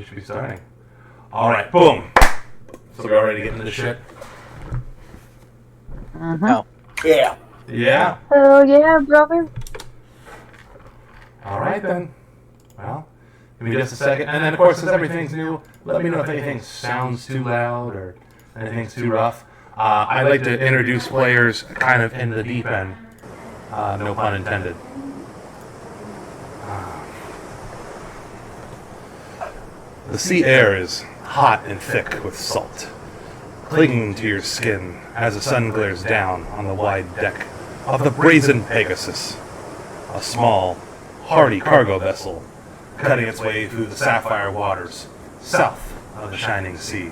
we should be starting. All right, boom. So we're all ready to get into the ship? Mm-hmm. Oh. Yeah. Yeah? Hell yeah, brother. All right, then. Well, give me just a second. And then, of course, since everything's new, let me know if anything sounds too loud or anything's too rough. I'd like to introduce players kind of in the deep end. No pun intended. The sea air is hot and thick with salt, clinging to your skin as the sun glares down on the wide deck of the Brazen Pegasus, a small, hardy cargo vessel cutting its way through the sapphire waters south of the shining sea.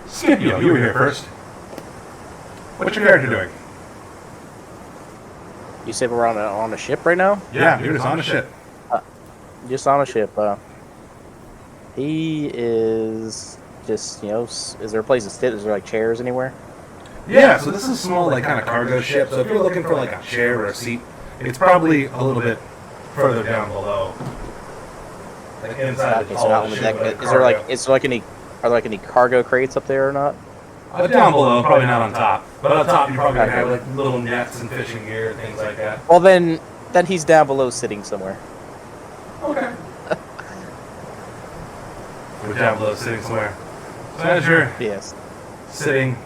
Scipio, you were here first. What's your character doing? You said we're on a ship right now? Yeah, you're just on a ship. Just on a ship. He is just, is there a place to sit? Is there like chairs anywhere? Yeah, so this is a small, like, kind of cargo ship. So if you're looking for, like, a chair or a seat, it's probably a little bit further down below. Like, inside Okay, the so not tall on the ship. deck. Like Is there like any cargo crates up there or not? Down below, probably not on top. But on top, you're probably going to have, like, little nets and fishing gear and things like that. Well, then he's down below sitting somewhere. Okay. We're down below sitting somewhere. So as you're Yes. sitting,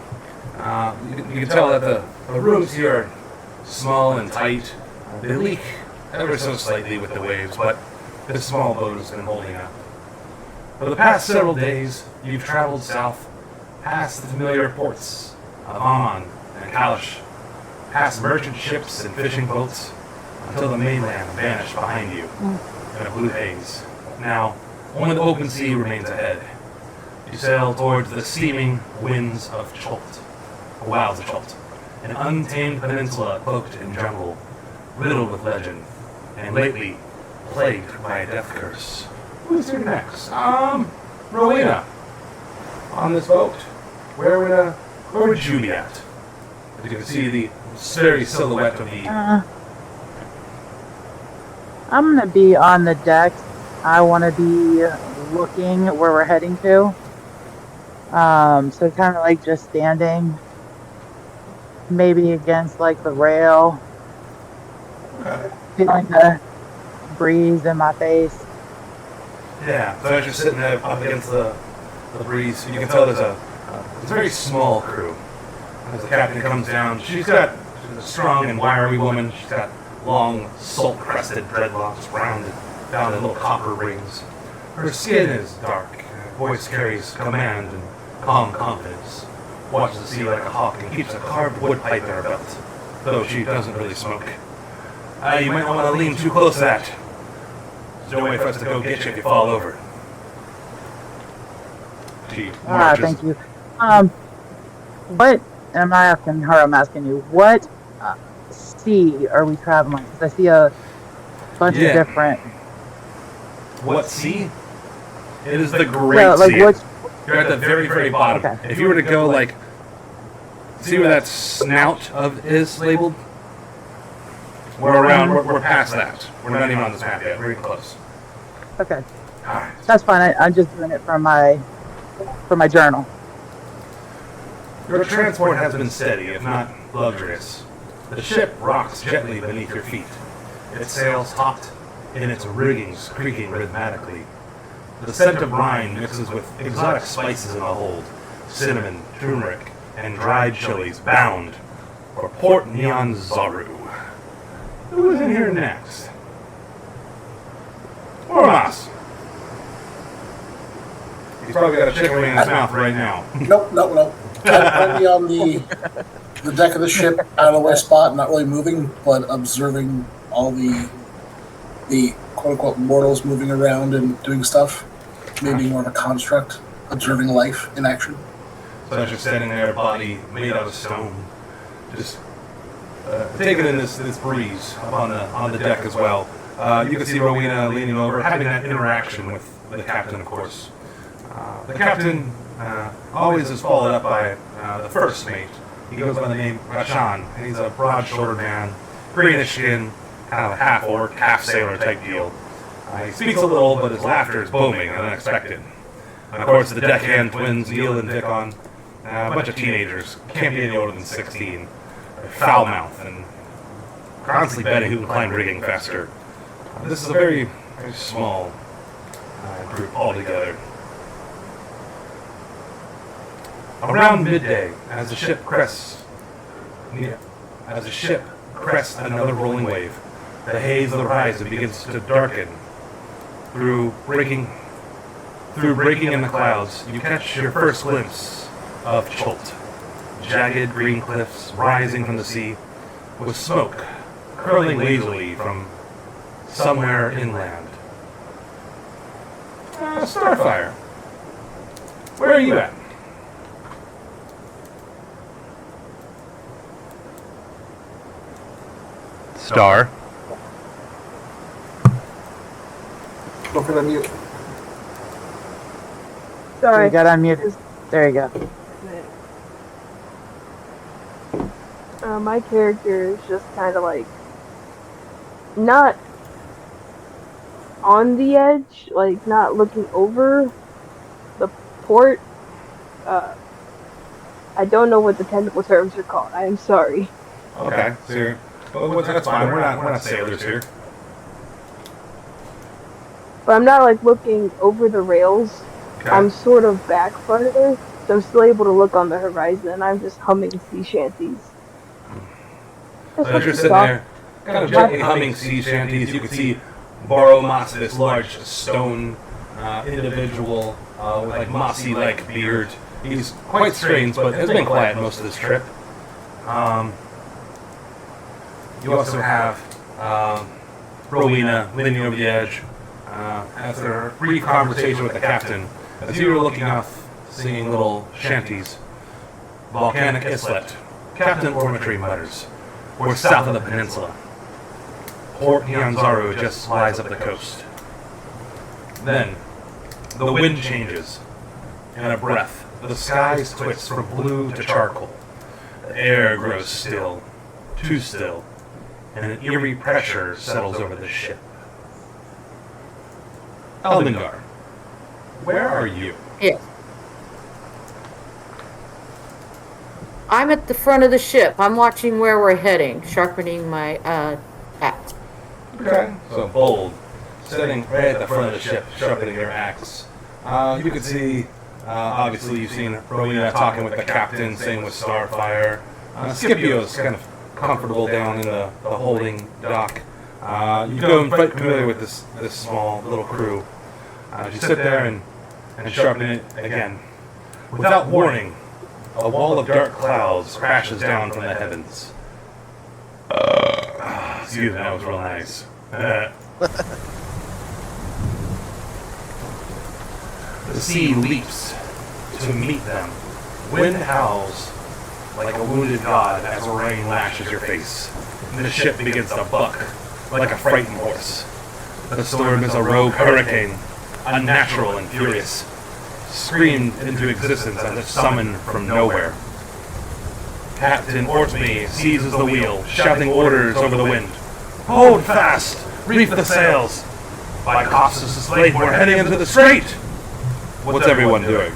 you can tell that the rooms here are small and tight. They leak ever so slightly with the waves, but this small boat has been holding up. For the past several days, you've traveled south, past the familiar ports of Amman and Kalash, past merchant ships and fishing boats, until the mainland vanished behind you in a blue haze. Now, only the open sea remains ahead. You sail towards the steaming winds of Chult, or wilds of Chult, an untamed peninsula cloaked in jungle, riddled with legend, and lately plagued by a death curse. Who's here next? Rowena. On this boat. Where would you be at? As you can see the very silhouette of the... I'm gonna be on the deck. I want to be looking where we're heading to. So kind of like just standing, maybe against like the rail, feeling the breeze in my face. Yeah, so as you're sitting there up against the breeze, you can tell there's a very small crew. As the captain comes down, she's a strong and wiry woman. She's got long, salt-crested dreadlocks rounded down in little copper rings. Her skin is dark. Her voice carries command and calm confidence. Watches the sea like a hawk and keeps a carved wood pipe in her belt, though she doesn't really smoke. You might not want to lean too close to that. There's no way for us to go get you if you fall over. She marches. Thank you. What am I asking her? I'm asking you. What sea are we traveling? Because I see a bunch of different. What sea? It is the Great Sea. You're at the very, very bottom. Okay. If you were to go, like, see where that snout is labeled? We're past that. We're not even on this map yet. We're getting close. Okay, All right. that's fine. I'm just doing it for my journal. Your transport has been steady, if not luxurious. The ship rocks gently beneath your feet. Its sails taut, and its riggings creaking rhythmically. The scent of brine mixes with exotic spices in the hold: cinnamon, turmeric, and dried chilies bound for Port Neon Zaru. Who is in here next? Ormas! He's probably got a chicken wing in his mouth right now. Nope. Currently on the deck of the ship, out of the way spot, not really moving, but observing all the quote-unquote mortals moving around and doing stuff. Maybe more of a construct, observing life in action. So as you're standing there, a body made out of stone, just taking in this breeze up on the deck as well. You can see Rowena leaning over, having that interaction with the captain, of course. The captain always is followed up by the first mate. He goes by the name Rashan. He's a broad-shouldered man, greenish skin, kind of a half-orc, half-sailor type deal. He speaks a little, but his laughter is booming and unexpected. And of course, the deckhand twins, Neil and Dickon, a bunch of teenagers, can't be any older than 16. They're foul-mouthed and constantly betting who can climb rigging faster. This is a very, very small group altogether. Around midday, as the ship crests another rolling wave, the haze of the horizon begins to darken. Through breaking in the clouds, you catch your first glimpse of Chult. Jagged green cliffs rising from the sea, with smoke curling lazily from somewhere inland. Starfire, where are you at? Star. Don't forget to mute. You got unmuted. There you go. My character is just kind of like not on the edge, like not looking over the port. I don't know what the technical terms are called. I am sorry. Okay, so that's fine. We're not sailors here. But I'm not like looking over the rails. Okay. I'm sort of back further, so I'm still able to look on the horizon. I'm just humming sea shanties. So as you're sitting there, kind of gently humming sea shanties, you can see Boromas, this large stone individual with like mossy-like beard. He's quite strange, but has been quiet most of this trip. You also have Rowena leaning over the edge after a brief conversation with the captain. As you were looking off, singing little shanties. Volcanic Islet, Captain Ormetry mutters. We're south of the peninsula. Port Nyanzaru just lies up the coast. Then, the wind changes. In a breath, the skies twist from blue to charcoal. The air grows still, too still, and an eerie pressure settles over the ship. Eldengar, where are you? Yes. I'm at the front of the ship. I'm watching where we're heading, sharpening my axe. Okay. So Bold, sitting right at the front of the ship, sharpening their axe. You can see, obviously you've seen Rowena talking with the captain, same with Starfire. Scipio's kind of comfortable down in the holding dock. You go quite familiar with this small little crew. You sit there and sharpen it again. Without warning, a wall of dark clouds crashes down from the heavens. Excuse me, that was real nice. The sea leaps to meet them. Wind howls like a wounded god as rain lashes your face. And the ship begins to buck like a frightened horse. The storm is a rogue hurricane, unnatural and furious, screamed into existence as if summoned from nowhere. Captain Ortme seizes the wheel, shouting orders over the wind. Hold fast! Reef the sails! By Costas' slave, we're heading into the strait! What's everyone doing?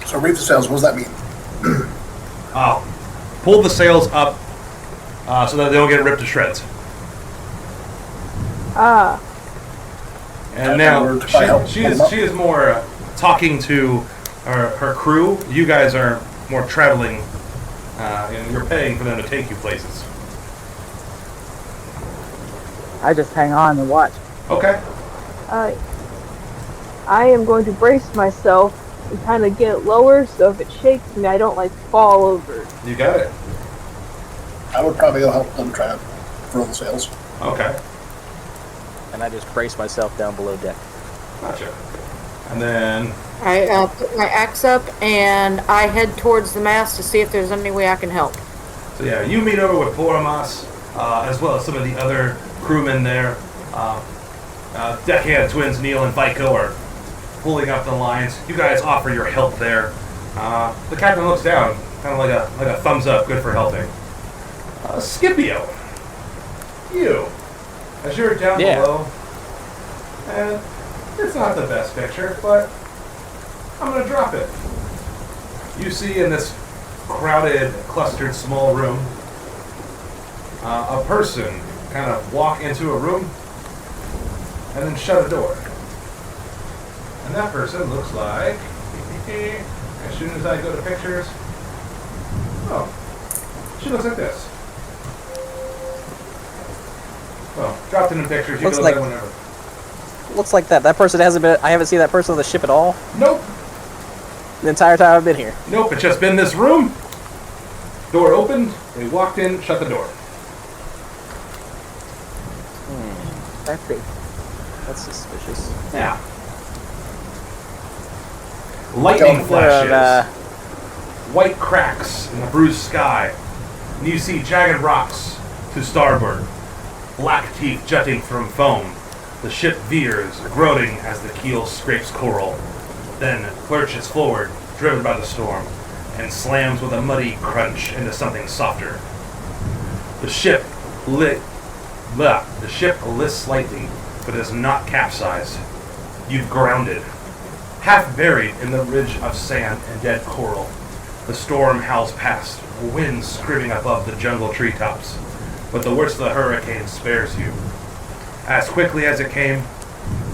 So reef the sails, what does that mean? Pull the sails up so that they don't get ripped to shreds. And now she is more talking to her crew. You guys are more traveling, and you're paying for them to take you places. I just hang on and watch. Okay. I am going to brace myself and kind of get lower, so if it shakes me, I don't like fall over. You got it. I would probably go help them try to furl the sails. Okay. And I just brace myself down below deck. Gotcha. And then I put my axe up and I head towards the mast to see if there's any way I can help. So yeah, you meet over with Boromas, as well as some of the other crewmen there. Deckhand twins Neil and Vico are pulling up the lines. You guys offer your help there. The captain looks down, kind of like a thumbs up, good for helping. Scipio, you, as you're down Yeah. below, and it's not the best picture, but I'm gonna drop it. You see in this crowded, clustered, small room, a person kind of walk into a room and then shut a door. And that person looks like, as soon as I go to pictures, oh, she looks like this. Well, dropped it in pictures, you Looks can like- look at it whenever. Looks like that. That person hasn't been. I haven't seen that person on the ship at all Nope, the entire time I've been here. nope, it's just been this room. Door opened, they walked in, shut the door. Let's see. That's suspicious. Yeah. Lightning More flashes. of, White cracks in the bruised sky. And you see jagged rocks to starboard. Black teeth jutting from foam. The ship veers, groaning as the keel scrapes coral. Then lurches forward, driven by the storm, and slams with a muddy crunch into something softer. The ship lifts slightly, but is not capsized. You've grounded. Half buried in the ridge of sand and dead coral, the storm howls past, wind screaming above the jungle treetops. But the worst of the hurricane spares you. As quickly as it came,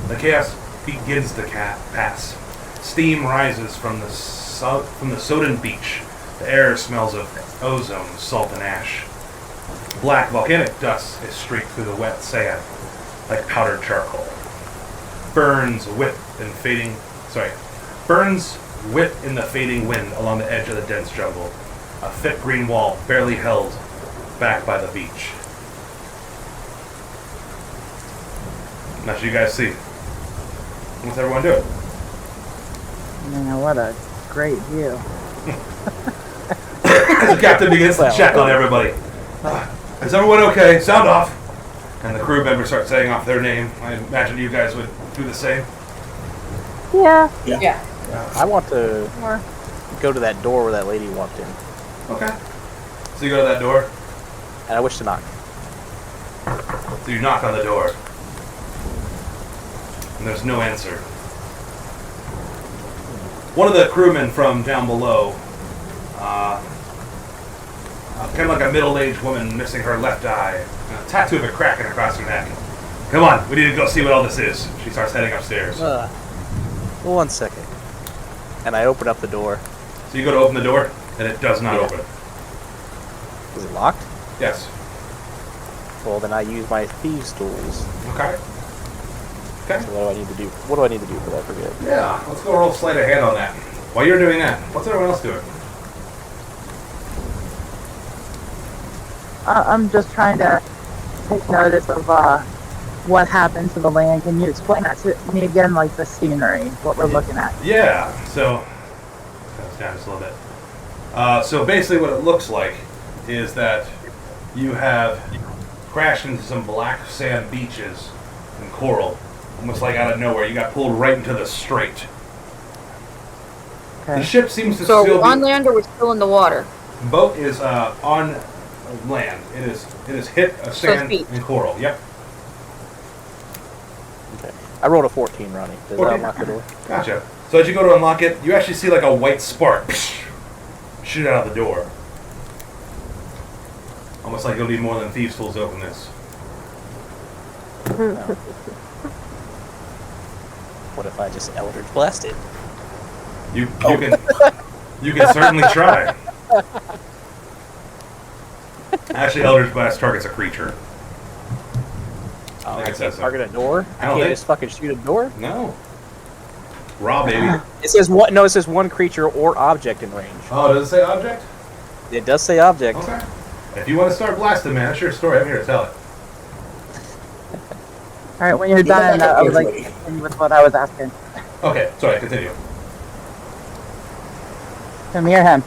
the chaos begins to pass. Steam rises from the sodden beach. The air smells of ozone, salt, and ash. Black volcanic dust is streaked through the wet sand like powdered charcoal. Burns whip in the fading wind along the edge of the dense jungle. A thick green wall barely held back by the beach. Now, so you guys see. What's everyone doing? Man, what a great view. As the captain begins to check on everybody. Is everyone okay? Sound off. And the crew members start saying off their name. I imagine you guys would do the same. Yeah. Yeah. I want to Or go to that door where that lady walked in, Okay. So you go to that door. and I wish to knock. So you knock on the door. And there's no answer. One of the crewmen from down below, kind of like a middle-aged woman missing her left eye, and a tattoo of a kraken across her neck. Come on, we need to go see what all this is. She starts heading upstairs. 1 second. And I open up the door. So you go to open the door, and it does not Yeah. open. Is it locked? Yes. Well, then I use my thieves' tools. Okay. Okay. So what do I need to do? What do I need to do for that? Forget. Yeah, let's go roll sleight of hand on that. While you're doing that, what's everyone else doing? I'm just trying to take notice of what happened to the land. Can you explain that to me again, like the scenery, what we're looking at? Yeah, so goes down just a little bit. So basically what it looks like is that you have crashed into some black sand beaches and coral, almost like out of nowhere. You got pulled right into the strait. The Okay. ship seems to So still on be... land or we're still in the water? Boat is on land. It is hit a sand beach. and coral. Yep. Okay. I rolled a 14, Ronnie. Does 14. that unlock the door? Gotcha. So as you go to unlock it, you actually see like a white spark shoot out of the door. Almost like you'll need more than thieves' tools to open this. What if I just Eldritch Blast it? You can certainly try. Actually, Eldritch Blast targets a creature. Oh, think I it says can't so. target a door? I I don't can't think- just fucking shoot a door? No. Raw, baby. It says what? No, it says one creature or object in range. Oh, does it say object? It does say object. Okay. If you want to start blasting, man, that's your story. I'm here to tell it. All right, when you're done, I would like to continue with what I was asking. Okay, sorry, continue. Come here, him.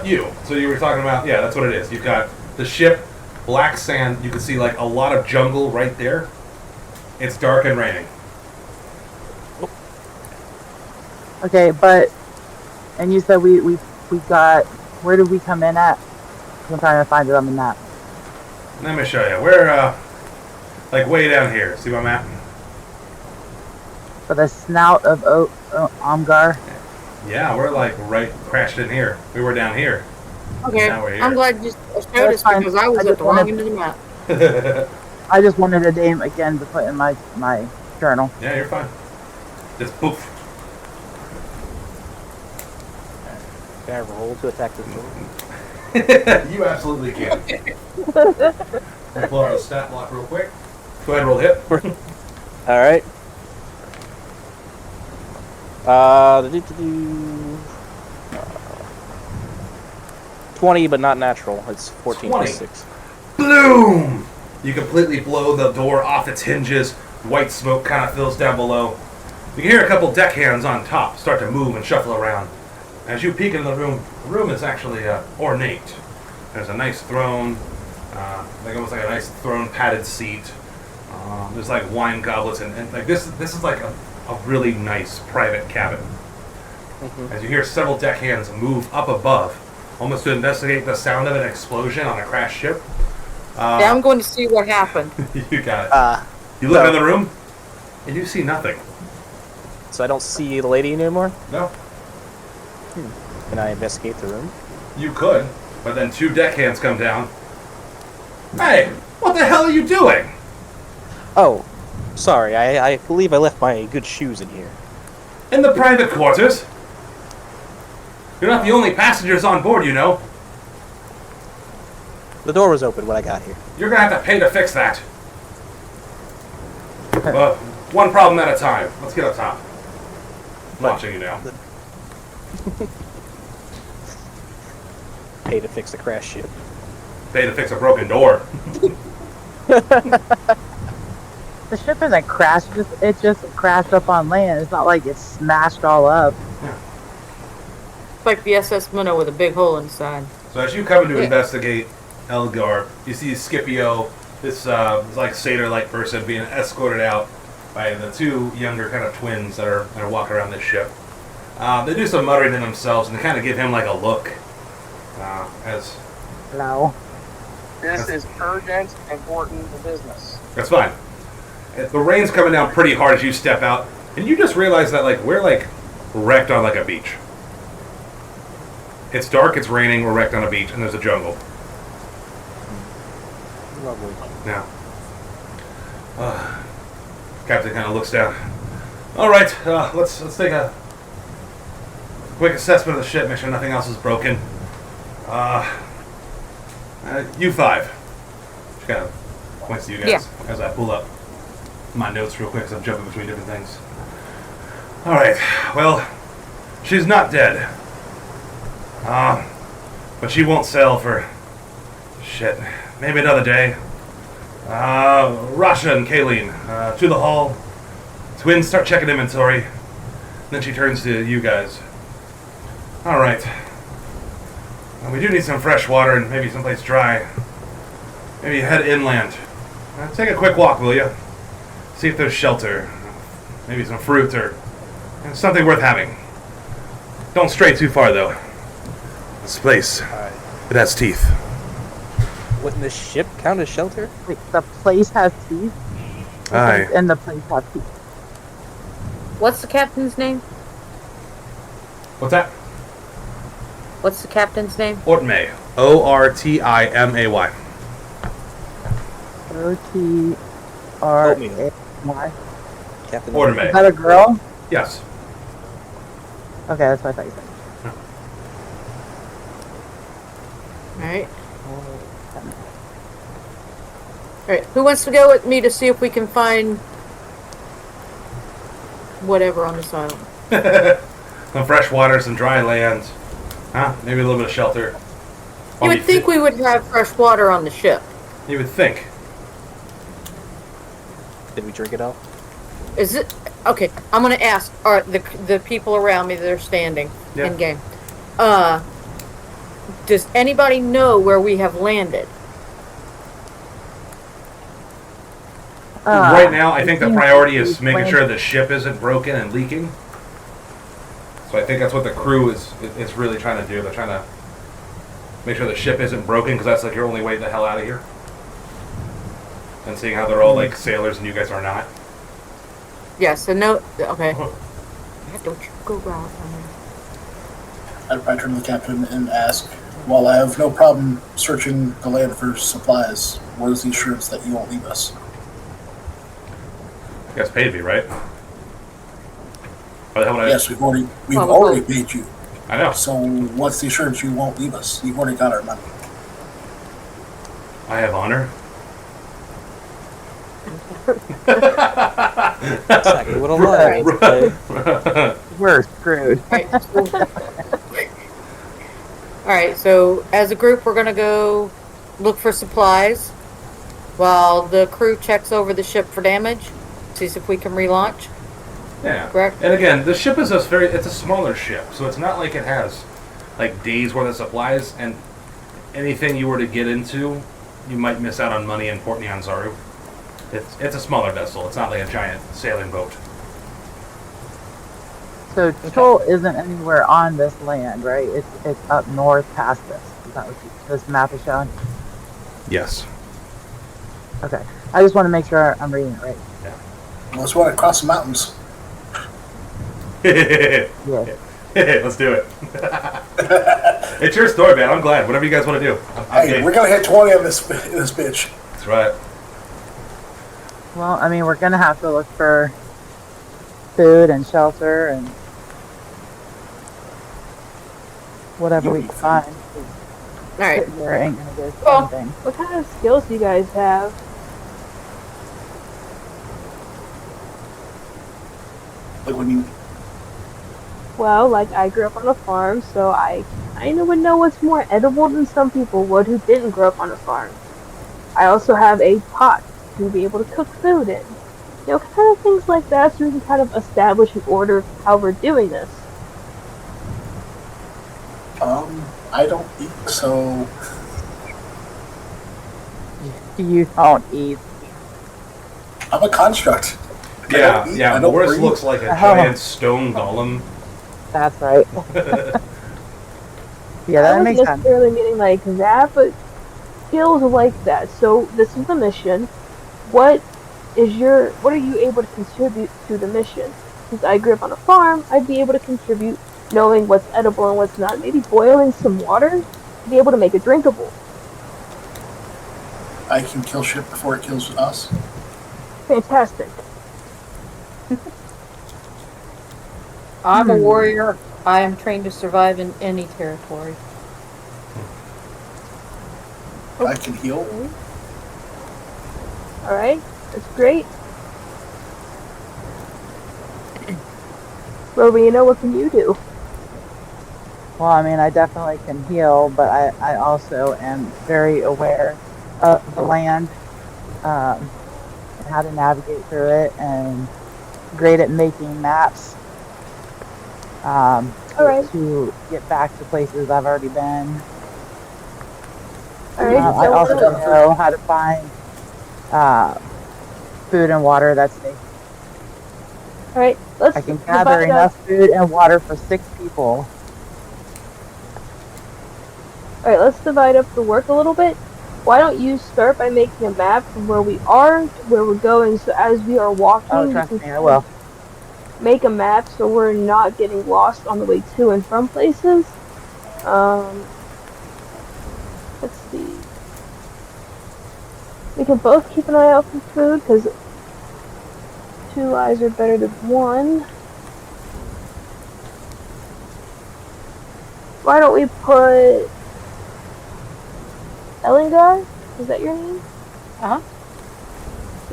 You. So you were talking about, yeah, that's what it is. You've got the ship, black sand. You can see like a lot of jungle right there. It's dark and raining. Okay, but and you said we got, where did we come in at? I'm trying to find it on the map. Let me show you. We're Like way down here. See where I'm at? For the snout of Omgar. Yeah, we're like right crashed in here. We were down here. Okay, Now we're here. I'm glad you showed That's us fine. because I was I at just the wrong wanted- end of the map. I just wanted a name again to put in my journal. Yeah, you're fine. Just poof. Can I roll to attack this door? You absolutely can. I'll pull out the stat block real quick. Go ahead and roll hit. All right. Uh, 20, but not natural. It's 14 20. plus 6. Bloom! You completely blow the door off its hinges. White smoke kind of fills down below. You can hear a couple deckhands on top start to move and shuffle around. As you peek into the room is actually ornate. There's a nice throne, like almost like a nice throne padded seat. There's like wine goblets and like this is like a really nice private cabin. As you hear several deckhands move up above, almost to investigate the sound of an explosion on a crashed ship. Yeah, I'm going to see what happened. You got it. You look in the room, and you see nothing. So I don't see the lady anymore? No. Can I investigate the room? You could, but then two deckhands come down. Hey, what the hell are you doing? Oh, sorry. I believe I left my good shoes in here. In the private quarters. You're not the only passengers on board, you know. The door was open when I got here. You're gonna have to pay to fix that. But one problem at a time. Let's get up top. I'm watching you now. Pay to fix the crash ship. Pay to fix a broken door. The ship isn't crashed. It just crashed up on land. It's not like it's smashed all up. It's like the SS Minnow with a big hole inside. So as you come in to investigate Elgar, you see Scipio, this like satyr-like person, being escorted out by the two younger kind of twins that are walking around this ship. They do some muttering to themselves, and they kind of give him like a look. As No. This is urgent, important business. that's fine. The rain's coming down pretty hard as you step out, and you just realize that like we're like wrecked on like a beach. It's dark, it's raining, we're wrecked on a beach, and there's a jungle. Lovely. Now, Captain kind of looks down. All right, let's take a quick assessment of the ship, make sure nothing else is broken. You five. She kind of points to you guys as I pull up my notes real quick, because I'm jumping between different things. All right. Well, she's not dead. But she won't sail for shit. Maybe another day. Rasha and Kayleen, to the hull. Twins start checking inventory. Then she turns to you guys. All right. We do need some fresh water and maybe someplace dry. Maybe head inland. Take a quick walk, will you? See if there's shelter. Maybe some fruit or something worth having. Don't stray too far, though. This place, it has teeth. Wouldn't this ship count as shelter? Wait, the place has teeth? Aye. And the place has teeth. What's the captain's name? What's that? What's the captain's name? Ortmay. O-R-T-I-M-A-Y. O-T-R-A-Y. Captain. Is Ortmay. that a girl? Yes. Okay, that's what I thought you said. Alright. Alright, who wants to go with me to see if we can find whatever on this island? Some fresh water, some dry land. Huh? Maybe a little bit of shelter. You would think we would have fresh water on the ship. You would think. Did we drink it all? Is it okay? I'm gonna ask. Are the people around me that are standing Yeah. in game? Does anybody know where we have landed? Right now, I think the think priority is we've making landed- sure the ship isn't broken and leaking. So I think that's what the crew is really trying to do. They're trying to make sure the ship isn't broken, because that's like your only way the hell out of here. And seeing how they're all like sailors and you guys are not. Yes, and no, okay. Don't you go wrong. I turn to the captain and ask, while I have no problem searching the land for supplies, what is the assurance that you won't leave us? You guys paid me, right? Why the hell would I? Yes, we've already paid you. I know. So what's the assurance you won't leave us? You've already got our money. I have honor. Exactly what I like. We're screwed. Alright, so as a group, we're gonna go look for supplies while the crew checks over the ship for damage, sees if we can relaunch. Yeah. Correct. And again, the ship is it's a smaller ship, so it's not like it has like days worth of supplies, and anything you were to get into, you might miss out on money in Port Nyanzaru. It's a smaller vessel. It's not like a giant sailing boat. So Troll isn't anywhere on this land, right? It's up north past this. Is that what this map is showing? Yes. Okay. I just want to make sure I'm reading it right. Let's run across the mountains. Yeah. Let's do it. It's your story, man. I'm glad. Whatever you guys want to do. I'm Hey, game. we're gonna hit 20 on this bitch. That's right. Well, I mean, we're gonna have to look for food and shelter and whatever we can find. Alright. Sitting there ain't gonna get Well- anything. What kind of skills do you guys have? Like when you Well, like I grew up on a farm, so I kind of would know what's more edible than some people would who didn't grow up on a farm. I also have a pot to be able to cook food in. You know, kind of things like that, so we can kind of establish an order of how we're doing this. I don't eat, so You don't eat. I'm a construct. I Yeah, don't eat, yeah. I don't Boris breathe. looks like a Oh. giant stone golem. That's right. Yeah, I that wasn't makes sense. necessarily meaning like that, but skills like that. So this is the mission. What are you able to contribute to the mission? Since I grew up on a farm, I'd be able to contribute knowing what's edible and what's not. Maybe boiling some water to be able to make it drinkable. I can kill shit before it kills us. Fantastic. I'm a warrior. I am trained to survive in any territory. I can heal. Alright, that's great. Rowena, what can you do? Well, I mean, I definitely can heal, but I also am very aware of the land, and how to navigate through it, and great at making maps. Alright. To get back to places I've already been. Alright, I so also know how to find food and water that's safe. alright, let's I can gather divide up. enough food and water for 6 people. Alright, let's divide up the work a little bit. Why don't you start by making a map from where we are to where we're going, so as we are walking, Oh, we trust can me, I will. make a map so we're not getting lost on the way to and from places. Let's see. We can both keep an eye out for food, because 2 eyes are better than 1. Why don't we put Ellingar? Is that your name? Uh-huh.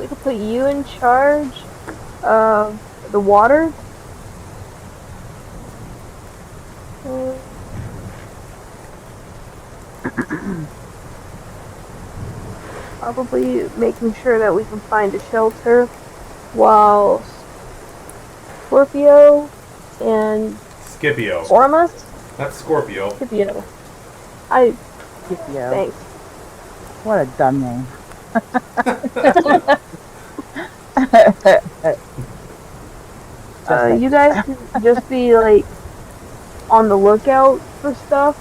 We could put you in charge of the water. Probably making sure that we can find a shelter, while Scorpio and Scipio. Ormus? Not Scorpio. Scipio. Scipio. Thanks. What a dumb name. You guys can just be like on the lookout for stuff.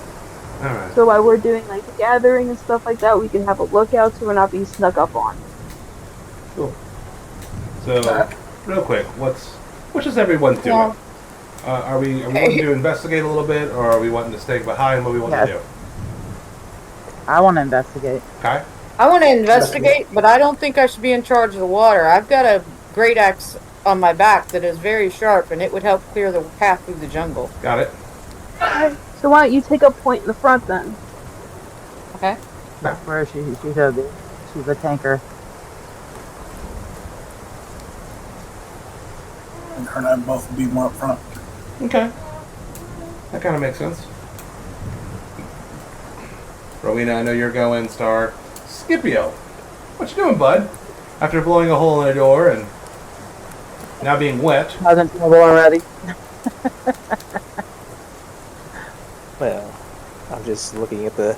Alright. So while we're doing like the gathering and stuff like that, we can have a lookout so we're not being snuck up on. Cool. So, real quick, what is everyone doing? Yeah. Are we wanting to investigate a little bit, or are we wanting to stay behind? What do we want to do? I want to investigate. Okay. I want to investigate, but I don't think I should be in charge of the water. I've got a great axe on my back that is very sharp, and it would help clear the path through the jungle. Got it. Alright, so why don't you take a point in the front then? Okay. That's where she should be. She's a tanker. And her and I both will be more up front. Okay. That kind of makes sense. Rowena, I know you're going. Star. Scipio. What you doing, bud? After blowing a hole in a door and now being wet. I was in trouble already. Well, I'm just looking at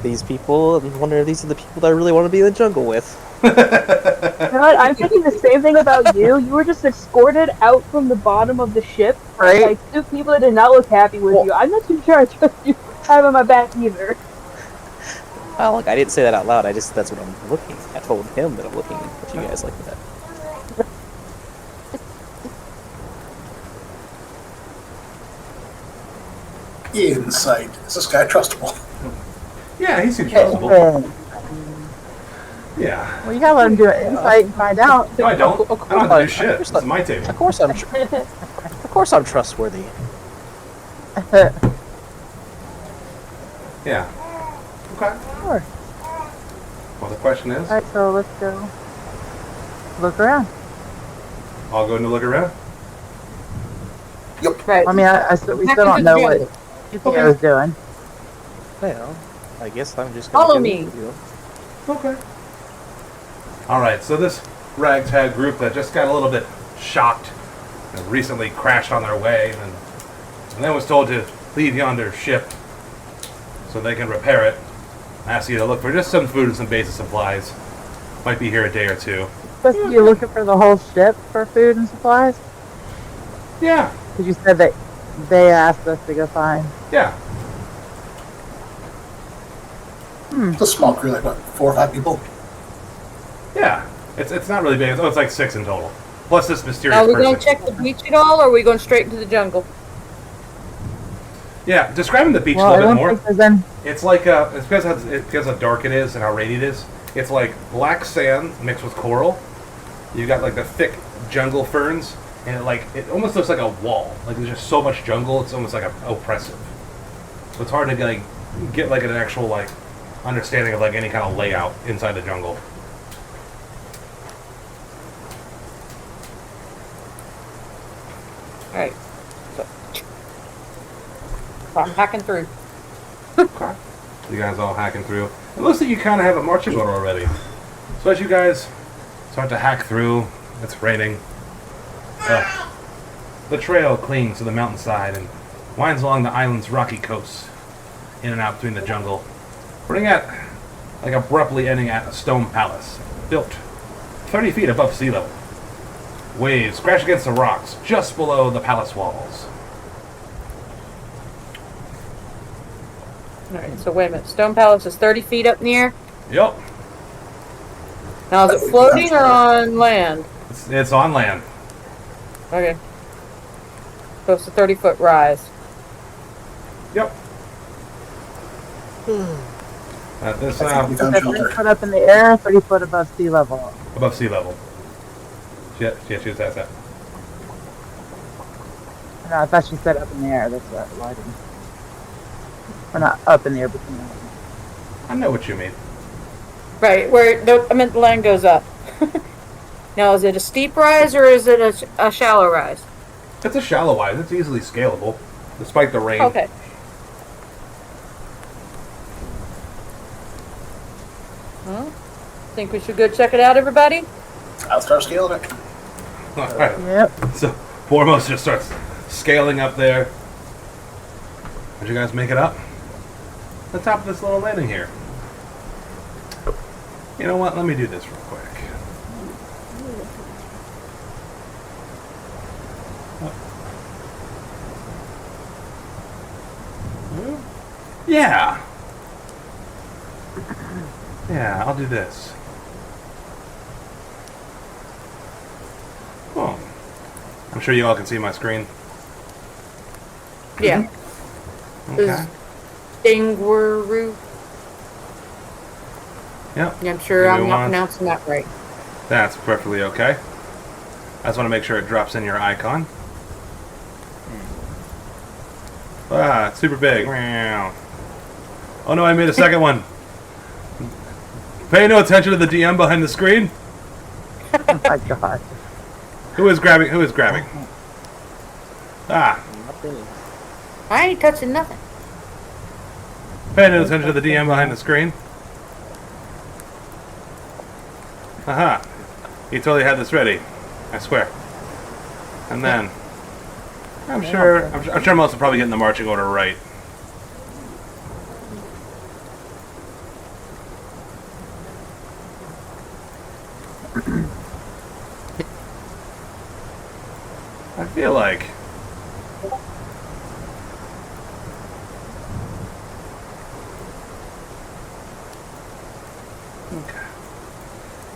these people and wondering if these are the people that I really want to be in the jungle with. You know what? I'm thinking the same thing about you. You were just escorted out from the bottom of the ship by Right? 2 people that did not look happy with you. I'm not too sure I trust you have on my back either. Well, look, I didn't say that out loud. That's what I'm looking at. I told him that I'm looking at you guys like that. Insight. Is this guy trustable? Yeah, he seems trustable. Well, Yeah. you gotta let him do an insight and find out. No, I don't. Of I don't have to do course shit. not. This is my table. Of course I'm trustworthy. Yeah. Okay. Sure. Well, the question is, Alright, so let's go look around. I'll go and look around. Right. I mean, we still don't know what Scipio is doing. Well, I guess I'm just gonna Follow go me. with you. Okay. All right. So this ragtag group that just got a little bit shocked and recently crashed on their way, and then was told to leave yonder ship so they can repair it. I asked you to look for just some food and some basic supplies. Might be here a day or two. Supposed to be looking for the whole ship for food and supplies? Yeah. Because you said that they asked us to go find. Yeah. It's a small crew, like what, 4 or 5 people? Yeah. It's not really big. It's like 6 in total. Plus this mysterious Are we person. going to check the beach at all, or are we going straight into the jungle? Yeah. Describing the beach Well, a I little don't bit more. think there's any. It's like it's because how dark it is and how rainy it is. It's like black sand mixed with coral. You got like the thick jungle ferns, and it almost looks like a wall. Like there's just so much jungle, it's almost like oppressive. So it's hard to get like an actual understanding of like any kind of layout inside the jungle. Alright. So I'm hacking through. Okay. You guys all hacking through. It looks like you kind of have a marching order already. So as you guys start to hack through, it's raining. The trail clings to the mountainside and winds along the island's rocky coast, in and out between the jungle, running abruptly ending at a stone palace, built 30 feet above sea level. Waves crash against the rocks just below the palace walls. Alright, so wait a minute. Stone Palace is 30 feet up in the air? Yup, Now, is it floating or on land? it's on land. Okay. So it's a 30-foot rise. Yep. At this I think we found 30 shelter. foot up in the air, 30 foot above sea level. above sea level. Yeah, she was at that. No, I thought she said up in the air. That's what I didn't. We're not up in the air, but you know. I know what you mean. Right, I meant the land goes up. Now, is it a steep rise or is it a shallow rise? It's a shallow rise. It's easily scalable, despite the rain. Okay. Well, think we should go check it out, everybody? I'll start scaling it. All right. Yep. So Foremost just starts scaling up there. Did you guys make it up? The top of this little landing here. You know what? Let me do this real quick. Yeah. Yeah, I'll do this. I'm sure you all can see my screen. Yeah. Okay. Dingwaru. Yep. Yeah, I'm sure Give me I'm not one. pronouncing that right. That's perfectly okay. I just want to make sure it drops in your icon. Ah, it's super big. Meow. Oh no, I made a second one. Pay no attention to the DM behind the screen. Oh my god. Who is grabbing? Who is grabbing? Ah, Nothing. I ain't touching nothing. pay no attention to the DM behind the screen. Aha. He totally had this ready. I swear. And then, I'm sure most will probably get in the marching order right. I feel like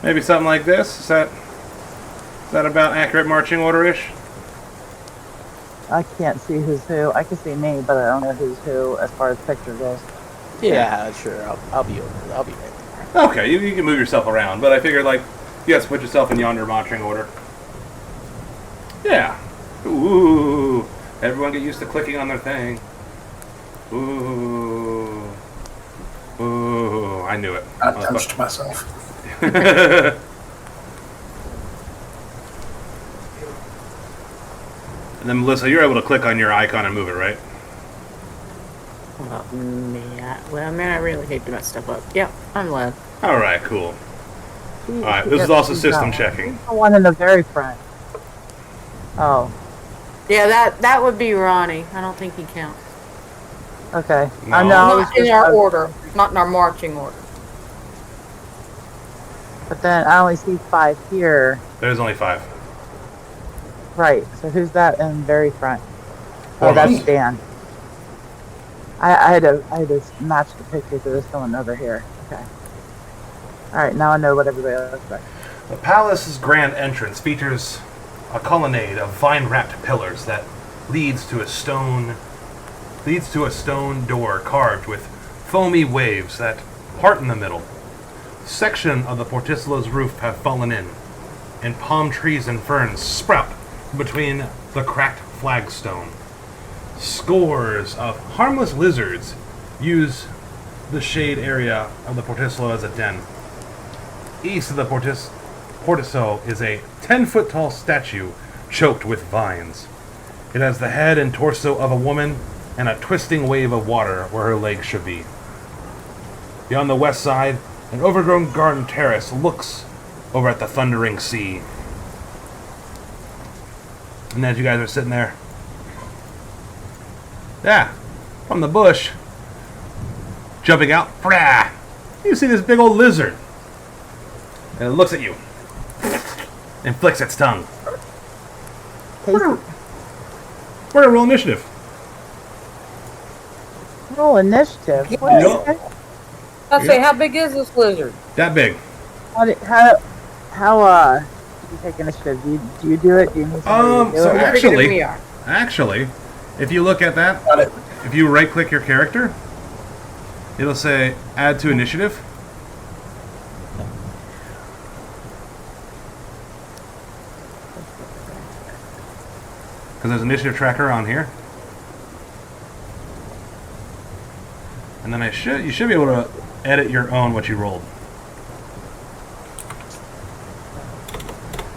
maybe something like this. Is that about accurate marching order-ish? I can't see who's who. I can see me, but I don't know who's who as far as picture goes. Yeah, sure. I'll be over. I'll be right there. Okay, you can move yourself around, but I figured like you guys put yourself in yonder marching order. Yeah. Ooh. Everyone get used to clicking on their thing. Ooh. Ooh. I knew it. I touched myself. And then Melissa, you're able to click on your icon and move it, right? Well, man, I really hate to mess stuff up. Yep, I'm allowed. All right, cool. All right, this is also system checking. Who's the one in the very front? Oh, Yeah, that would be Ronnie. I don't think he counts. okay. No. I know. I was Not in just- our order. Not in our marching order. But then I only see 5 here. There's only 5. Right. So who's that in very front? Oh, that's Dan. I had to match the picture to this one over here. Okay. All right. Now I know what everybody looks like. The palace's grand entrance features a colonnade of vine-wrapped pillars that leads to a stone door carved with foamy waves that part in the middle. Section of the portico's roof have fallen in, and palm trees and ferns sprout between the cracked flagstone. Scores of harmless lizards use the shade area of the portico as a den. East of the portico is a 10-foot tall statue choked with vines. It has the head and torso of a woman and a twisting wave of water where her legs should be. Beyond the west side, an overgrown garden terrace looks over at the thundering sea. And as you guys are sitting there, yeah, from the bush, jumping out, brah, you see this big old lizard. And it looks at you and flicks its tongue. We're gonna roll initiative. Roll initiative. What Yeah. is that? I'll say, how big is this lizard? That big. How do you take initiative? Do you do it? Do you need somebody to do So it? actually- we are. Actually, if you look at that, Got it. if you right-click your character, it'll say add to initiative. Because there's an initiative tracker on here. And then you should be able to edit your own what you rolled.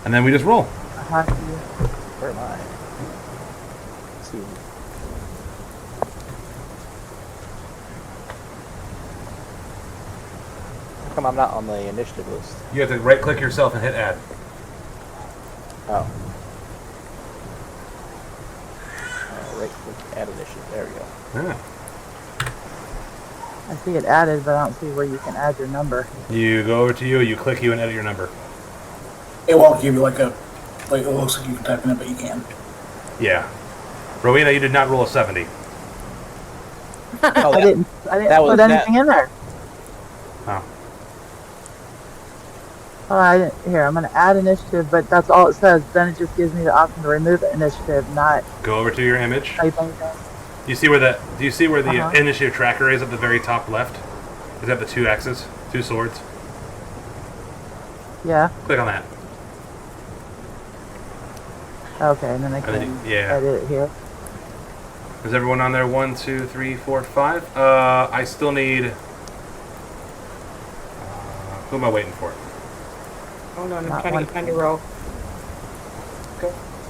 And then we just roll. Where am I? Let's see. How come I'm not on the initiative list? You have to right-click yourself and hit add. Oh. Right click, add initiative. There we go. Yeah. I see it added, but I don't see where you can add your number. You go over to you click you and edit your number. It won't give you like it looks like you can type in it, but you can. Yeah. Rowena, you did not roll a 70. Oh, I didn't that was- put anything in there. Oh. Oh, here, I'm gonna add initiative, but that's all it says. Then it just gives me the option to remove initiative, not Go over to your image. type anything. You see where the? Do you see where the Uh-huh. initiative tracker is at the very top left? Is that the 2 axes, 2 swords? Yeah. Click on that. Okay, and then I And can then yeah. edit it here. Is everyone on there? 1, 2, 3, 4, 5. I still need. Who am I waiting for? Hold on, I'm Not trying one. to get my new roll.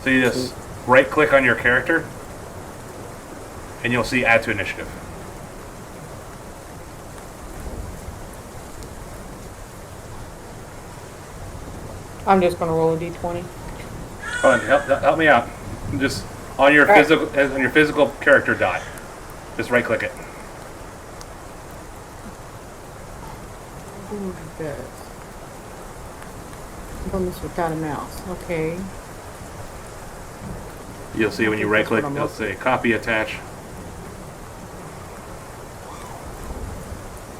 So you just right click on your character, and you'll see Add to Initiative. I'm just gonna roll a d20. Hold on, help me out. Just on your Alright. physical character dot. Just right click it. Ooh, good. Bonus without a mouse. Okay. You'll see when you right click, That's what I'm it'll say copy attach.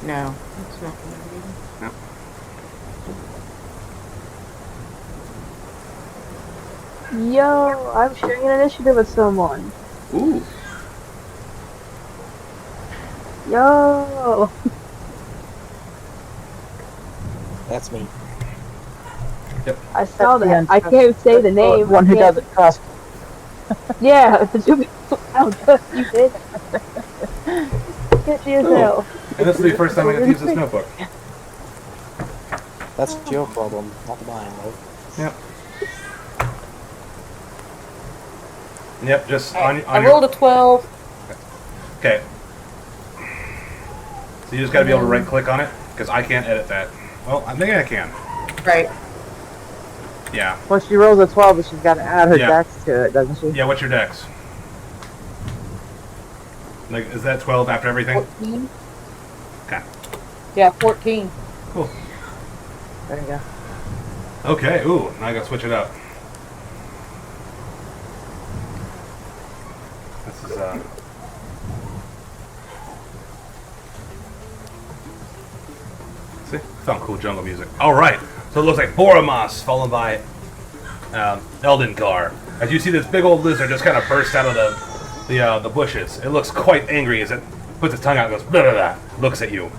No, it's not gonna be. No. Yo, I'm sharing an initiative with someone. Ooh. Yo. That's me. I saw That's the that. I can't say the name. One who I can't- doesn't trust. Yeah, the two people sound good. You did. Sketchy as hell. And this will be the first time I get to use this notebook. That's your problem, not mine, though. Yep. Yep, just on I your... rolled a 12. Okay. So you just gotta be able to right click on it, because I can't edit that. Well, maybe I can. Right. Yeah. Well, she rolls a 12, but she's got to add her Yeah. dex to it, doesn't she? Yeah, what's your dex? Like, is that 12 after everything? 14. Okay. Yeah, 14. Cool. There you go. Okay, ooh, now I gotta switch it up. This is, See? Found cool jungle music. Alright, so it looks like Boromos, followed by Eldengar. As you see this big old lizard just kind of burst out of the bushes. It looks quite angry as it puts its tongue out and goes, blah, blah, blah, looks at you.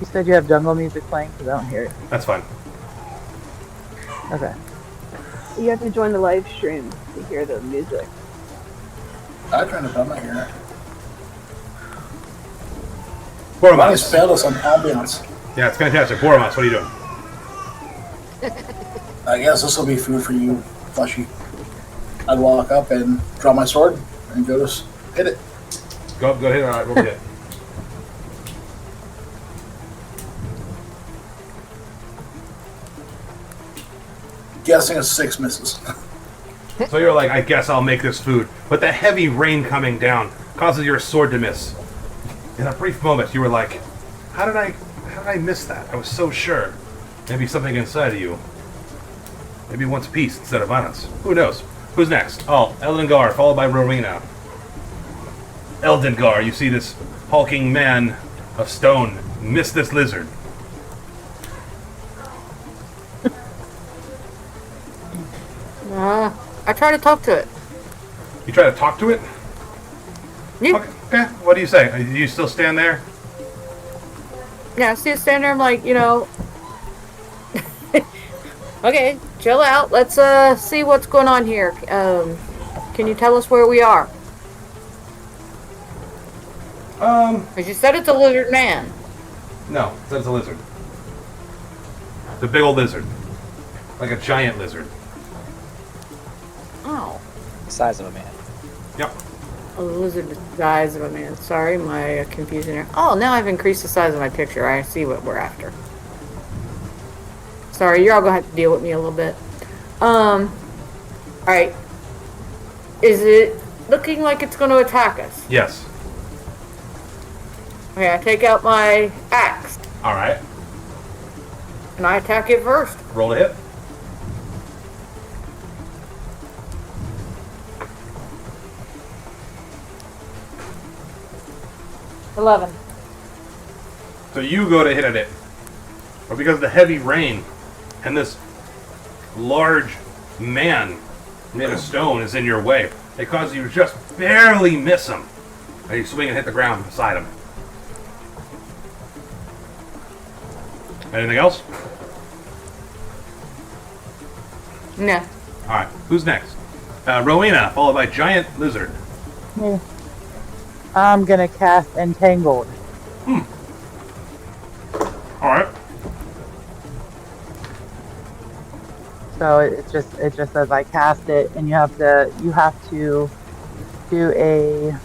You said you have jungle music playing, because I don't hear it. That's fine. Okay. You have to join the live stream to hear the music. I'm trying to bum my hair. I Boromos. failed us on ambiance. Yeah, it's fantastic. Boromos, what are you doing? I guess this will be food for you, Fleshy. I'd walk up and draw my sword and go to hit it. Go hit it. All right, roll the hit. Guessing a 6 misses. So you're like, I guess I'll make this food. But the heavy rain coming down causes your sword to miss. In a brief moment, you were like, how did I miss that? I was so sure. Maybe something inside of you. Maybe it wants peace instead of violence. Who knows? Who's next? Oh, Eldengar, followed by Rowena. Eldengar, you see this hulking man of stone miss this lizard. I try to talk to it. You try to talk to it? Yeah. Okay. What do you say? Do you still stand there? Yeah, I see it stand there. I'm like, okay, chill out. Let's see what's going on here. Can you tell us where we are? As you said, it's a lizard man. No, that's a lizard. It's a big old lizard. Like a giant lizard. Oh, The size of a man. Yep. a lizard the size of a man. Sorry, my confusion here. Oh, now I've increased the size of my picture. I see what we're after. Sorry, you're all gonna have to deal with me a little bit. Alright. Is it looking like it's gonna attack us? Yes. Okay, I take out my axe Alright. and I attack it first. Roll to hit. $11. So you go to hit at it, or because of the heavy rain, and this large man made of stone is in your way, it causes you to just barely miss him. And you swing and hit the ground beside him. Anything else? No. Alright, who's next? Rowena, followed by Giant Lizard. Me. I'm gonna cast Entangled. Alright. So it just says I cast it, and you have to do a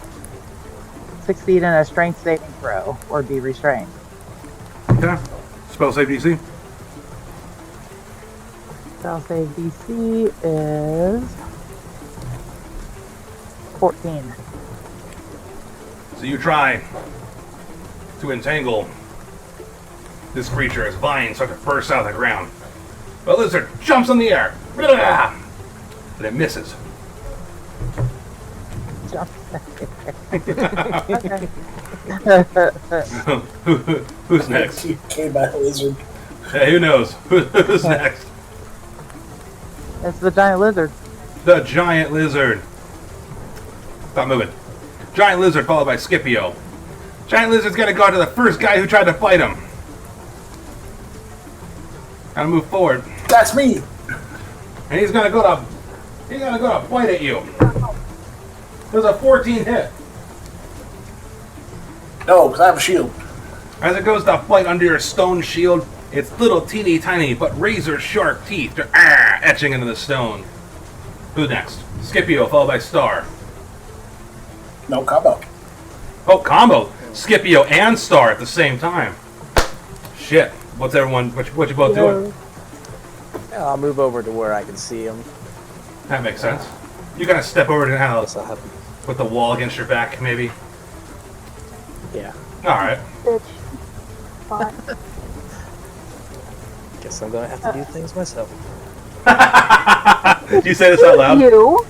succeed in a strength saving throw or be restrained. Okay. Spell save DC. Spell save DC is 14. So you try to entangle this creature as vines start to burst out of the ground. The lizard jumps in the air, and it misses. Jump. Okay. Who's next? Came by a lizard. Hey, who knows? Who's next? It's the giant lizard. The giant lizard. Stop moving. Giant lizard followed by Scipio. Giant lizard's gonna go after the first guy who tried to fight him. Gotta move forward. That's me. And he's gonna go to bite at you. There's a 14 hit. No, because I have a shield. As it goes to bite under your stone shield, its little teeny tiny but razor sharp teeth are etching into the stone. Who's next? Scipio followed by Star. No combo. Oh, combo! Scipio and Star at the same time. Shit. What's everyone? What you both doing? I'll move over to where I can see him. That makes sense. You gotta step over to kind Guess I'll have. of put the wall against your back, maybe. Yeah. All right. Bitch. Fine. Guess I'm gonna have to do things myself. Did you say this out loud? You?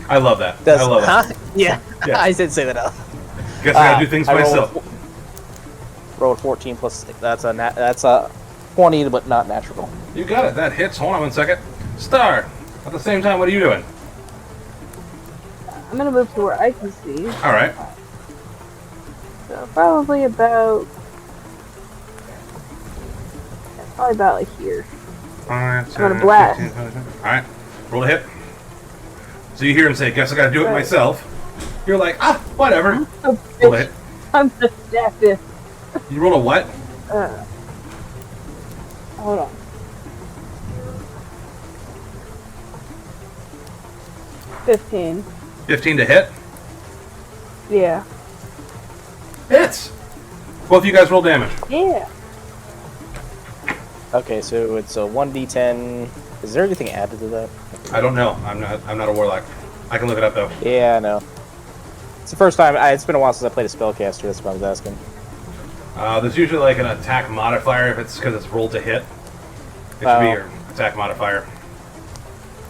I love that. Does, I love huh? it. Yeah. Yeah. I did say that out. Guess I gotta do things I myself. Rolled 14 plus. That's a 20, but not natural. You got it. That hits. Hold on 1 second. Star. At the same time, what are you doing? I'm gonna move to where I can see. All right. So probably about like here. All right. I'm gonna blast. 15, 20. All right. Roll a hit. So you hear him say, "Guess I gotta do it Right. myself." You're like, whatever. Oh, Roll a bitch. hit. I'm gonna stack this. You roll a what? Hold on. 15. 15 to hit. Yeah. Hits. Both of you guys roll damage. Yeah. Okay, so it's a 1d10. Is there anything added to that? I don't know. I'm not a warlock. I can look it up though. Yeah, I know. It's the first time. It's been a while since I played a spellcaster. That's what I was asking. There's usually like an attack modifier if it's because it's rolled to hit. It should be your attack modifier.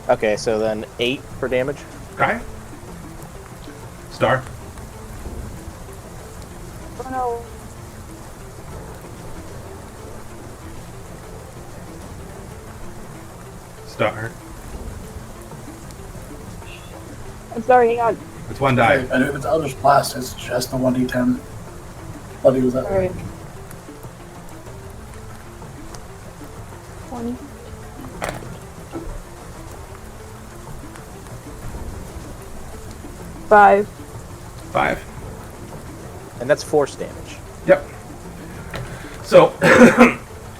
Okay, so then 8 for damage. Okay. Star. Oh no. Star. I'm sorry, hang on. It's one die. And if it's Eldritch Blast, it's just the 1d10. What was that? Alright. 20. Five. 5. And that's force damage. Yep. So,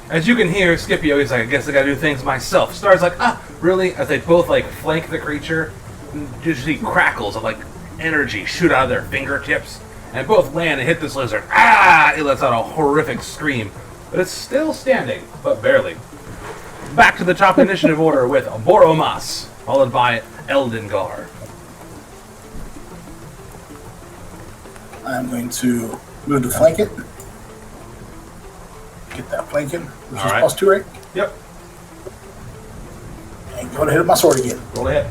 as you can hear, Scipio is like, I guess I gotta do things myself. Star's like, really? As they both like flank the creature, you see crackles of like energy shoot out of their fingertips, and both land and hit this lizard. It lets out a horrific scream, but it's still standing, but barely. Back to the top initiative order with Boromas, followed by Eldengar. I'm going to move to flank it. Get that flanking. Which All is right. +2, right? Yep. And go to hit with my sword again. Roll a hit.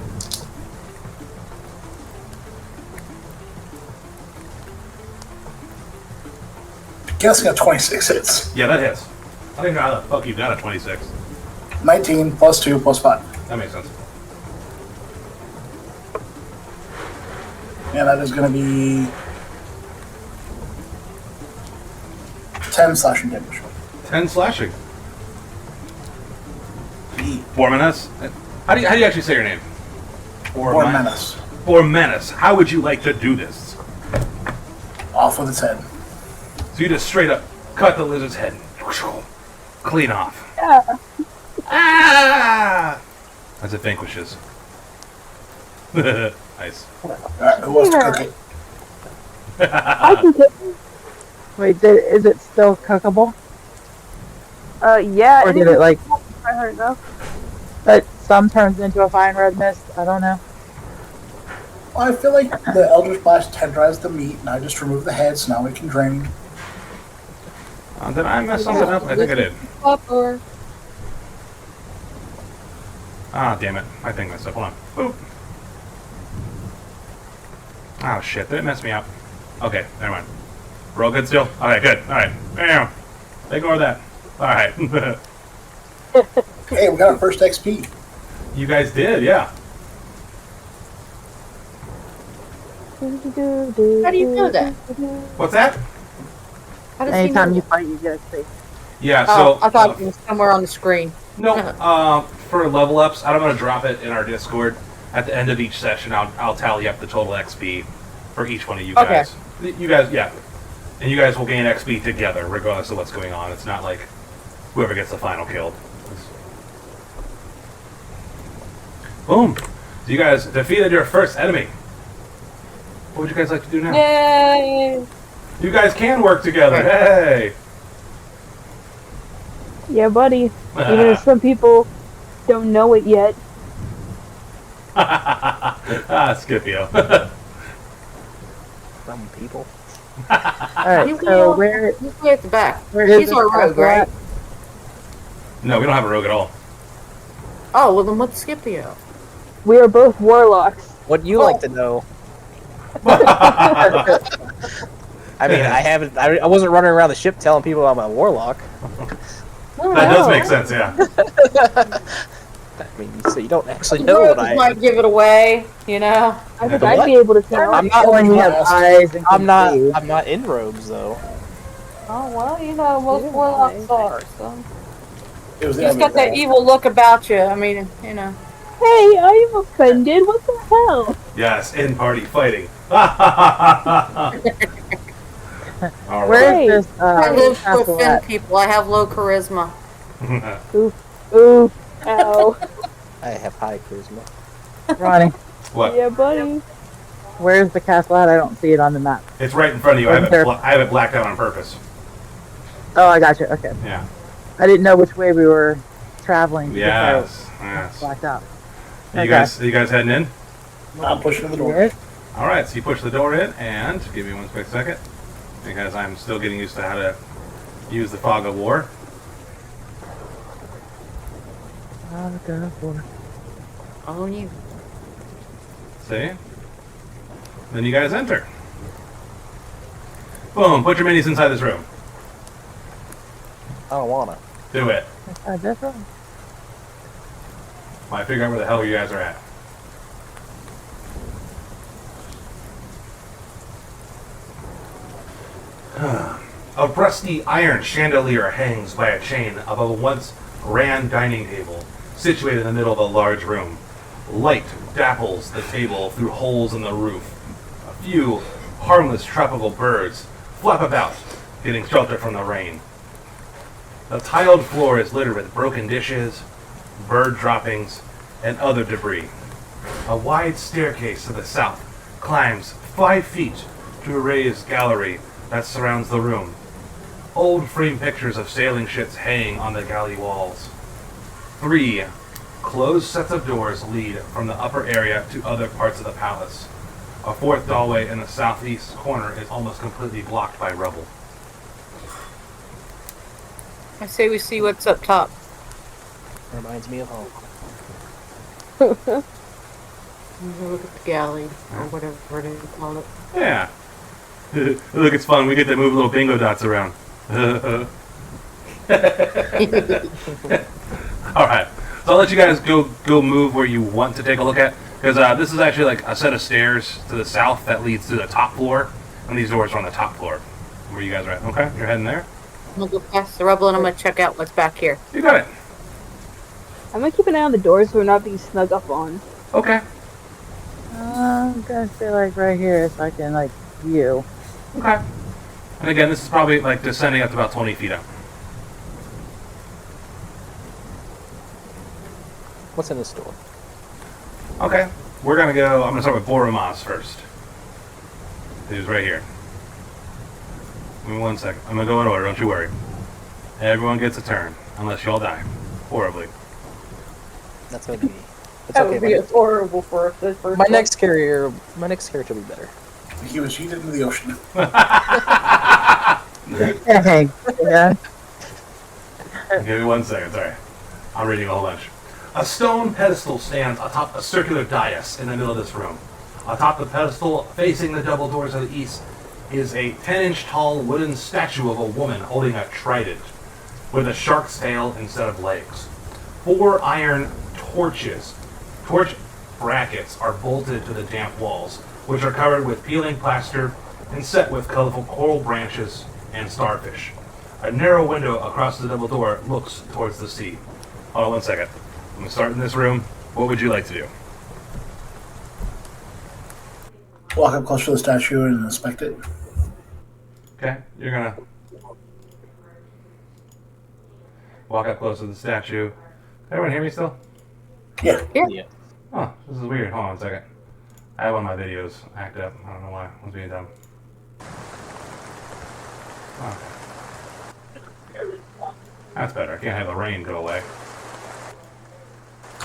Guess I got 26 hits. Yeah, that hits. I think how the fuck you got a 26. 19 plus 2 plus 5. That makes sense. And that is going to be 10 slashing damage. 10 slashing. Bormenas? How do you actually say your name? Or menace. Bormenas. How would you like to do this? Off with its head. So you just straight up cut the lizard's head. Clean off. Yeah. Ah! As it vanquishes. Nice. Alright, who wants to cook it? I can cook. Wait, is it still cookable? Yeah. Or did it like, I heard enough. but some turns into a fine red mist? I don't know. Well, I feel like the Eldritch Blast tenderized the meat, and I just removed the head, so now we can drain. Did I mess something up? I think I did. Or Ah, damn it. My thing messed up. Hold on. Boop. Oh, shit. Did it mess me up? Okay, never mind. We're all good still? Alright, good. Alright. Bam. Ignore that. Alright. Hey, we got our first XP. You guys did, yeah. how do you know that? What's that? How does he Anytime know you that? fight, you get XP. Yeah, Oh, so... I thought it was somewhere on the screen. No, for level ups, I'm going to drop it in our Discord. At the end of each session, I'll tally up the total XP for each one of you Okay. guys. You guys, yeah. And you guys will gain XP together, regardless of what's going on. It's not like whoever gets the final kill. Boom. So you guys defeated your first enemy. What would you guys like to do now? Yay! You guys can work together. Hey! Yeah, buddy. Even if some people don't know it yet. Scipio. Some people. Alright, He's so way where He's way at the back. is He's this our rogue, castle right? at? No, we don't have a rogue at all. Oh, well then what's Scipio? We are both warlocks. What you like to know? I mean, I wasn't running around the ship telling people I'm a warlock. That does make sense, yeah. I mean, so you don't actually know what I am. might give it away, you know? I think Yeah, I'd what? be able to tell. I'm not. When you have eyes and I'm not. can see. I'm not in robes though. Oh, well, you know, most warlocks are, so. It was the You just got that enemy evil look about you. I mean, you know. Hey, I'm offended. What the hell? Yes, in party fighting. All Where right. is this I live to castle offend at? people. I have low charisma. Ooh, ow. I have high charisma. Ronnie, What? Yeah, buddy. where's the castle at? I don't see it on the map. It's right in front of you. I have it blacked out on purpose. Oh, I got you. Okay. Yeah. I didn't know which way we were traveling. because Yes. I Yes. blacked out. Are you guys heading in? I'm pushing the door. Yes. All right. So you push the door in, and give me one quick second, because I'm still getting used to how to use the fog of war. Oh, you. See? Then you guys enter. Boom. Put your minis inside this room. I don't wanna. Do it. This one. While I figure out where the hell you guys are at. A rusty iron chandelier hangs by a chain above a once grand dining table situated in the middle of a large room. Light dapples the table through holes in the roof. A few harmless tropical birds flap about, getting shelter from the rain. The tiled floor is littered with broken dishes, bird droppings, and other debris. A wide staircase to the south climbs 5 feet to a raised gallery that surrounds the room. Old frame pictures of sailing ships hang on the galley walls. 3 closed sets of doors lead from the upper area to other parts of the palace. A 4th doorway in the southeast corner is almost completely blocked by rubble. I say we see what's up top. Reminds me of home. Look at the galley, or whatever they call it. Yeah. Look, it's fun. We get to move little bingo dots around. All right. So I'll let you guys go move where you want to take a look at, because this is actually like a set of stairs to the south that leads to the top floor, and these doors are on the top floor where you guys are at. Okay, you're heading there. I'm gonna go past the rubble and I'm gonna check out what's back here. You got it. I'm gonna keep an eye on the doors so we're not being snug up on. Okay. I'm gonna stay like right here so I can like view. Okay. And again, this is probably like descending up to about 20 feet up. What's in the store? Okay. We're gonna go. I'm gonna start with Boromas first. He's right here. Give me 1 second. I'm gonna go in order. Don't you worry. Everyone gets a turn, unless y'all die horribly. That's gonna be. It's That okay. would be horrible for the first My one. next character will be better. He was heated into the ocean. Dang. Yeah. Give me 1 second. Sorry. I'm reading a whole bunch. A stone pedestal stands atop a circular dais in the middle of this room. Atop the pedestal, facing the double doors of the east, is a 10-inch tall wooden statue of a woman holding a trident with a shark's tail instead of legs. 4 iron torch brackets are bolted to the damp walls, which are covered with peeling plaster and set with colorful coral branches and starfish. A narrow window across the double door looks towards the sea. Hold on 1 second. I'm going to start in this room. What would you like to do? Walk up close to the statue and inspect it. Okay, you're going to walk up close to the statue. Can everyone hear me still? Yeah. Yeah. Oh, this is weird. Hold on 1 second. I have one of my videos act up. I don't know why. I was being dumb. Oh. That's better. I can't have the rain go away.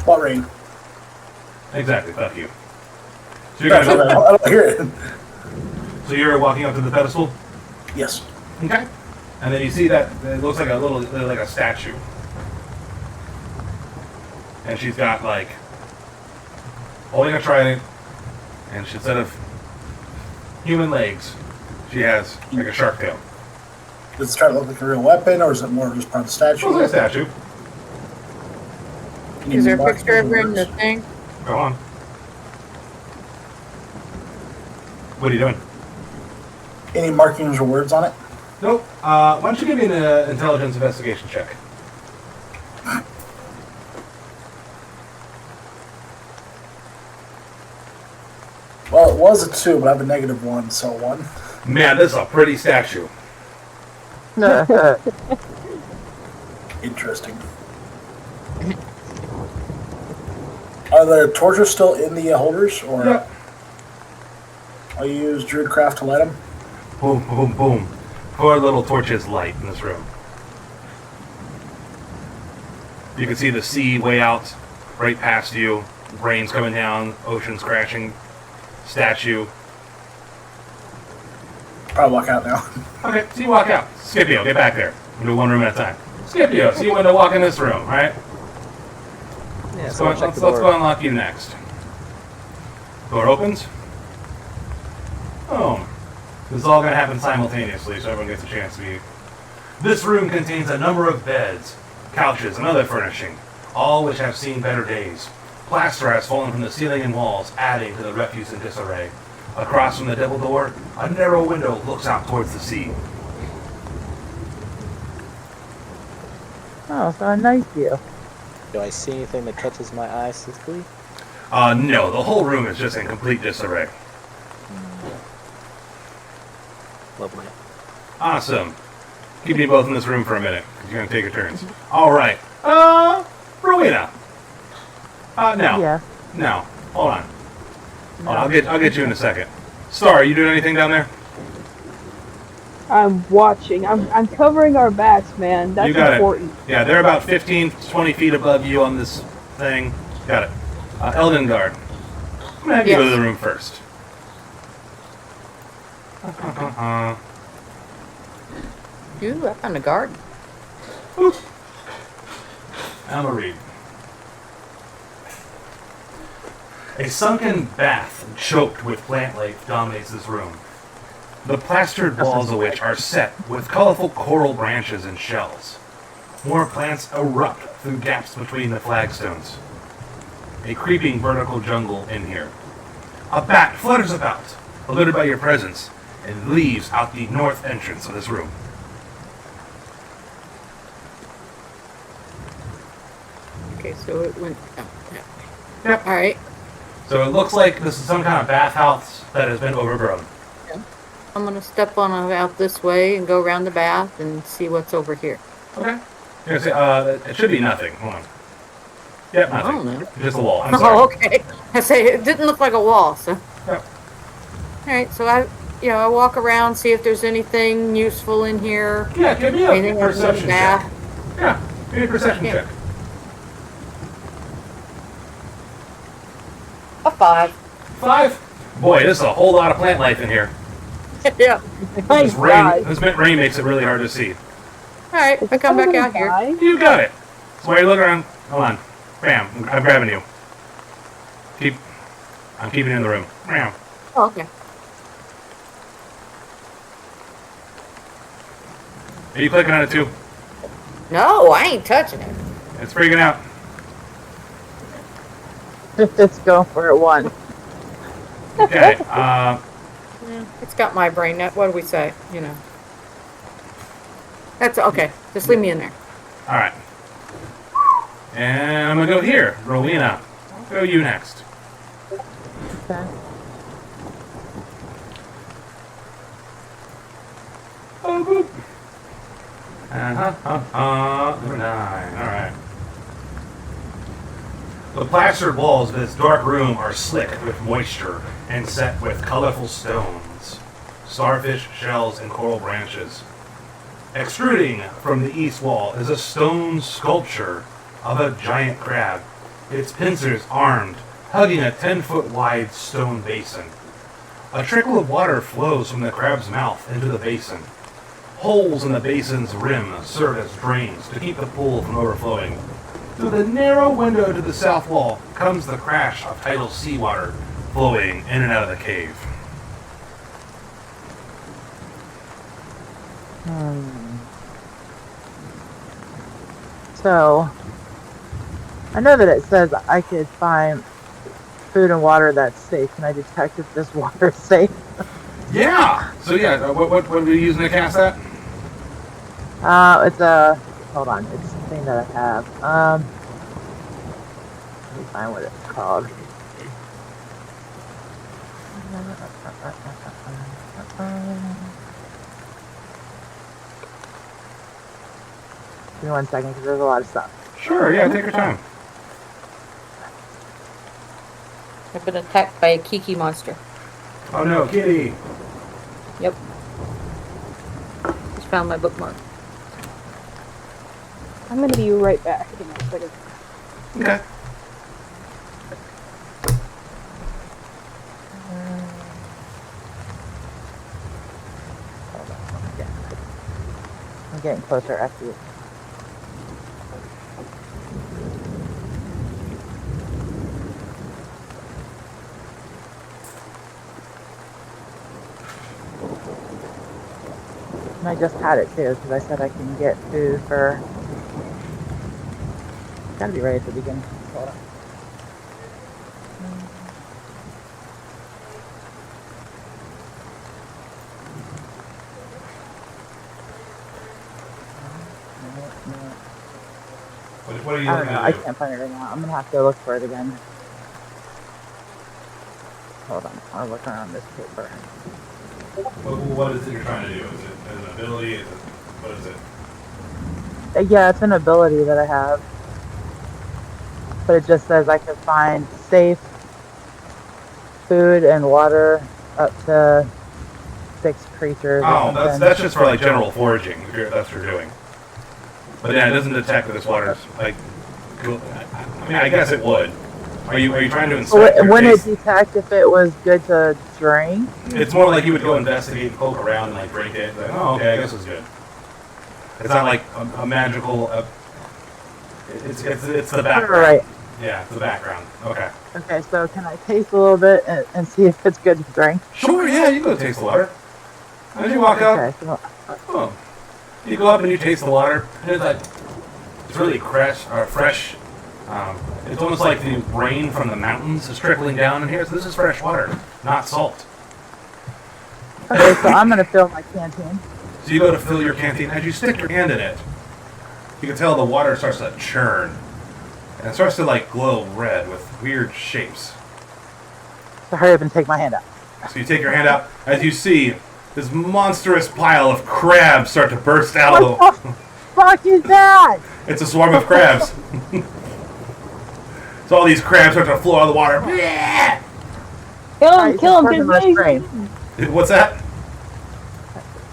What rain? Exactly. Fuck you. So you're That's gonna what go, I don't hear it. so you're walking up to the pedestal. Yes. Okay. And then you see that it looks like like a statue. And she's got like holding a trident, and instead of human legs, she has like a shark tail. Does it try to look like a real weapon, or is it more just part of the statue? Looks like a statue. Any Is there a markings picture of or her in the words? thing? Go on. What are you doing? Any markings or words on it? Nope. Why don't you give me an intelligence investigation check? Well, it was a 2, but I have a -1, so 1. Man, this is a pretty statue. Interesting. Are the torches still in the holders, or Yep. I'll use Druidcraft to light them? Boom, boom, boom. 4 little torches light in this room. You can see the sea way out, right past you. Rain's coming down, ocean's crashing. Statue. Probably walk out now. Okay, so you walk out. Scipio, get back there. We'll do one room at a time. Scipio, so you want to walk in this room, right? Yeah. Let's So go, I'll check let's the go door. unlock you next. Door opens. Boom. This is all going to happen simultaneously, so everyone gets a chance to be. This room contains a number of beds, couches, and other furnishing, all which have seen better days. Plaster has fallen from the ceiling and walls, adding to the refuse and disarray. Across from the double door, a narrow window looks out towards the sea. Oh, so a nice view. Do I see anything that catches my eye specifically? No, the whole room is just in complete disarray. Lovely. Awesome. Keep you both in this room for a minute, because you're going to take your turns. All right. Rowena. No. Yeah. No. Hold on. Hold on, I'll get you in a second. Star, are you doing anything down there? I'm watching. I'm covering our backs, man. That's You got important. it. Yeah, they're about 15, 20 feet above you on this thing. Got it. Eldengard. I'm going to have you go to the room first. Ooh, I found a garden. I'm going to read. A sunken bath choked with plant life dominates this room. The plastered walls of which are set with colorful coral branches and shells. more plants erupt through gaps between the flagstones. A creeping vertical jungle in here. A bat flutters about, alerted by your presence, and leaves out the north entrance of this room. Okay, so it went. Oh, yeah. Yep. All right. So it looks like this is some kind of bathhouse that has been overgrown. I'm gonna step on out this way and go around the bath and see what's over here. Okay. You're gonna say, it should be nothing. Hold on. Yep, I nothing. don't know. Just a wall. I'm sorry. Oh, okay. I say it didn't look like a wall, so. Yep. All right, so I walk around, see if there's anything useful in here. Yeah, give me a Anything other than perception that. check. Yeah, give me a perception Yeah. check. A 5. 5. Boy, there's a whole lot of plant life in here. Yeah. My This God. rain makes it really hard to see. All right, I come back out here. You got it. So while you look around, hold on. Bam, I'm grabbing you. I'm keeping you in the room. Bam. Oh, okay. Are you clicking on it too? No, I ain't touching it. It's freaking out. Let's go for it one. Okay. Yeah, it's got my brain. What do we say? That's okay. Just leave me in there. All right. And I'm gonna go here, Rowena. I'll go you next. Okay. Oh, boop. Number 9. All right. The plastered walls of this dark room are slick with moisture and set with colorful stones, starfish shells, and coral branches. Extruding from the east wall is a stone sculpture of a giant crab, its pincers armed, hugging a 10-foot wide stone basin. A trickle of water flows from the crab's mouth into the basin. Holes in the basin's rim serve as drains to keep the pool from overflowing. Through the narrow window to the south wall comes the crash of tidal seawater flowing in and out of the cave. So, I know that it says I could find food and water that's safe. Can I detect if this water is safe? Yeah! So yeah, what are we using to cast that? It's a, hold on, it's a thing that I have. Let me find what it's called. Give me 1 second, because there's a lot of stuff. Sure, yeah, take your time. I've been attacked by a Kiki monster. Oh no, kitty! Yep. Just found my bookmark. I'm gonna be right back in a second. Okay. I'm getting closer after you. And I just had it too, because I said I can get food for. Gotta be right at the beginning. Hold on. What are you I don't looking know. I to do? can't find it right now. I'm gonna have to look for it again. Hold on. I'll look around this paper. What is it you're trying to do? Is it an ability? What is it? Yeah, it's an ability that I have. But it just says I can find safe food and water up to 6 creatures. or Oh, something. that's just for like general foraging. If that's what you're doing. But yeah, it doesn't detect that this water's like. I mean, I guess it would. Are you trying to inspect? Wouldn't it detect if it was good to drink? It's more like you would go investigate and poke around and like drink it. Like, oh, okay, I guess it's good. It's not like a magical. It's the background. Right. Yeah, it's the background. Okay. Okay, so can I taste a little bit and see if it's good to drink? Sure. Yeah, you go taste the water. As you walk up, Okay, so oh, you go up and you taste the water, and it's like It's really fresh. It's almost like the rain from the mountains is trickling down in here. So this is fresh water, not salt. Okay, so I'm gonna fill my canteen. So you go to fill your canteen. As you stick your hand in it, you can tell the water starts to churn. And it starts to like glow red with weird shapes. So hurry up and take my hand out. So you take your hand out, as you see this monstrous pile of crabs start to burst out of What the fuck is that? It's a swarm of crabs. So all these crabs start to flow out of the water. Kill him, Of course I'm gonna scream. What's that?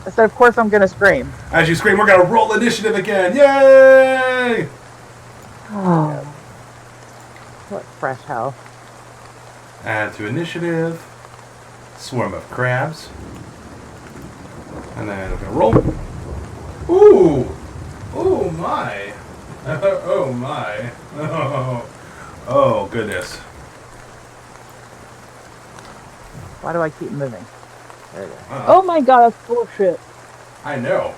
I said, of course I'm gonna scream. As you scream, we're gonna roll initiative again. Yay! Oh, what fresh hell. Add to initiative. Swarm of crabs. And then we're gonna roll. Ooh! Oh my! Oh my! Oh goodness! Why do I keep moving? There you go. Oh my god, that's bullshit. I know.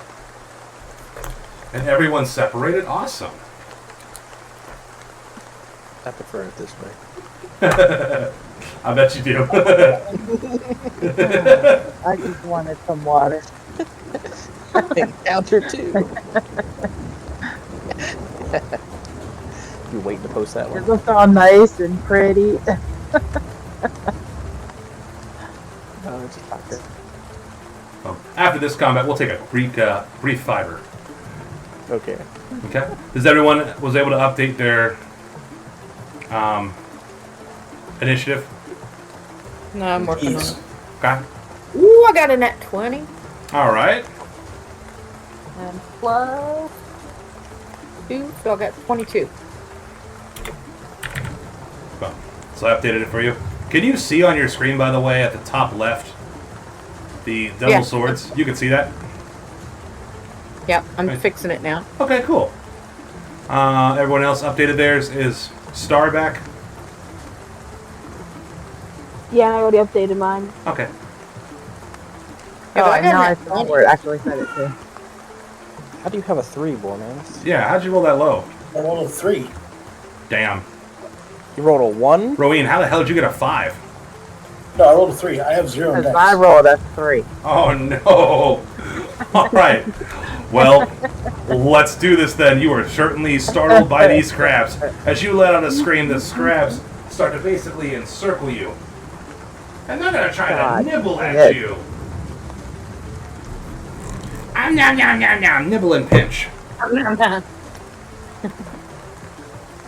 And everyone's separated. Awesome. I prefer it this way. I bet you do. I just wanted some water. Encounter 2. You waiting to post that one? It looks all nice and pretty. No, it's not good. Well, after this combat, we'll take a brief fiber. Okay. Okay. Does everyone was able to update their initiative? No, I'm working on Yes. it. Okay. Ooh, I got a net 20. All right. And plus 2, so I got 22. Well, so I updated it for you. Can you see on your screen, by the way, at the top left, the double Yeah. swords? You can see that? Yep, I'm Right. fixing it now. Okay, cool. Everyone else updated theirs. Is Star back? Yeah, I already updated mine. Okay. Yeah, Oh, but I and got now I net saw 20. where it actually said it too. How do you have a 3, Bormanus? Yeah, how'd you roll that low? I rolled a 3. Damn. You rolled a 1? Rowene, how the hell did you get a 5? No, I rolled a 3. I have 0 Because dex. I rolled a 3. Oh no! Alright. Well, let's do this then. You are certainly startled by these crabs. As you let out a scream, the crabs start to basically encircle you. And they're gonna try God, to nibble dang at it. you. Nom nom nom nom, nibble and pinch.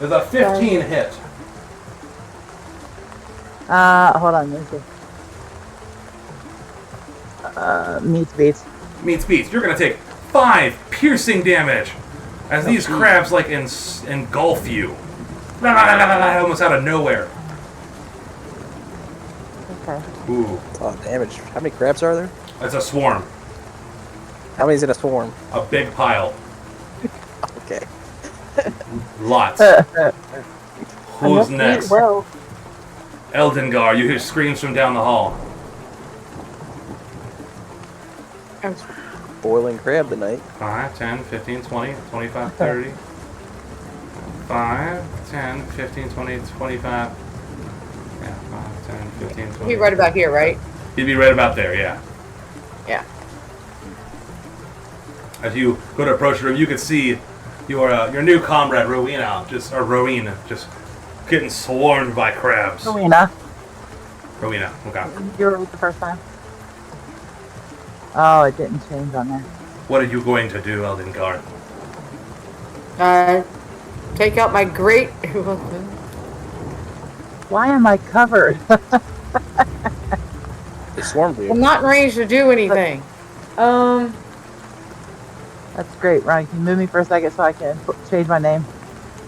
There's a 15 hit. Hold on, let me see. Meats beats. Meets beats. You're gonna take 5 piercing damage as these crabs like engulf you. Almost out of nowhere. Okay. Ooh, That's a lot of damage. How many crabs are there? that's a swarm. How many's in a swarm? A big pile. Okay. Lots. Who's next? Well, Eldengar, you hear screams from down the hall. Boiling crab tonight. 5, 10, 15, 20, 25, 30. 5, 10, 15, 20, 25. Yeah, 5, 10, 15, 20. You're right about here, right? You'd be right about there, yeah. Yeah. As you go to approach the room, you can see your new comrade, Rowena, Rowena, just getting swarmed by crabs. Rowena, Rowena, okay. you were with the first time? Oh, it didn't change on there. What are you going to do, Eldengar? Take out my great. Why am I covered? They swarmed you. I'm not in range to do anything. That's great, Ronnie. Can you move me for a second so I can change my name?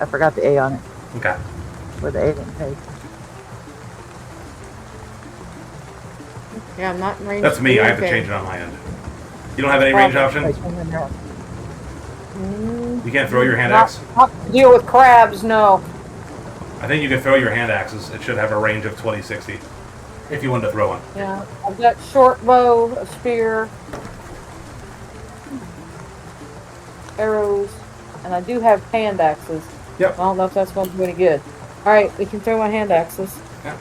I forgot the A on it. Okay. Where the A didn't take. Yeah, I'm not in range. That's to me. do I have to anything. change it on my end. You don't have any range Wait, options? hang on there. You can't throw your hand Not, axe? not to deal with crabs, no. I think you can throw your hand axes. It should have a range of 20-60. If you wanted to throw one. Yeah, I've got short bow, a spear, arrows. And I do have hand axes. Yep. I don't know if that's going to do any good. Alright, we can throw my hand axes. Yeah.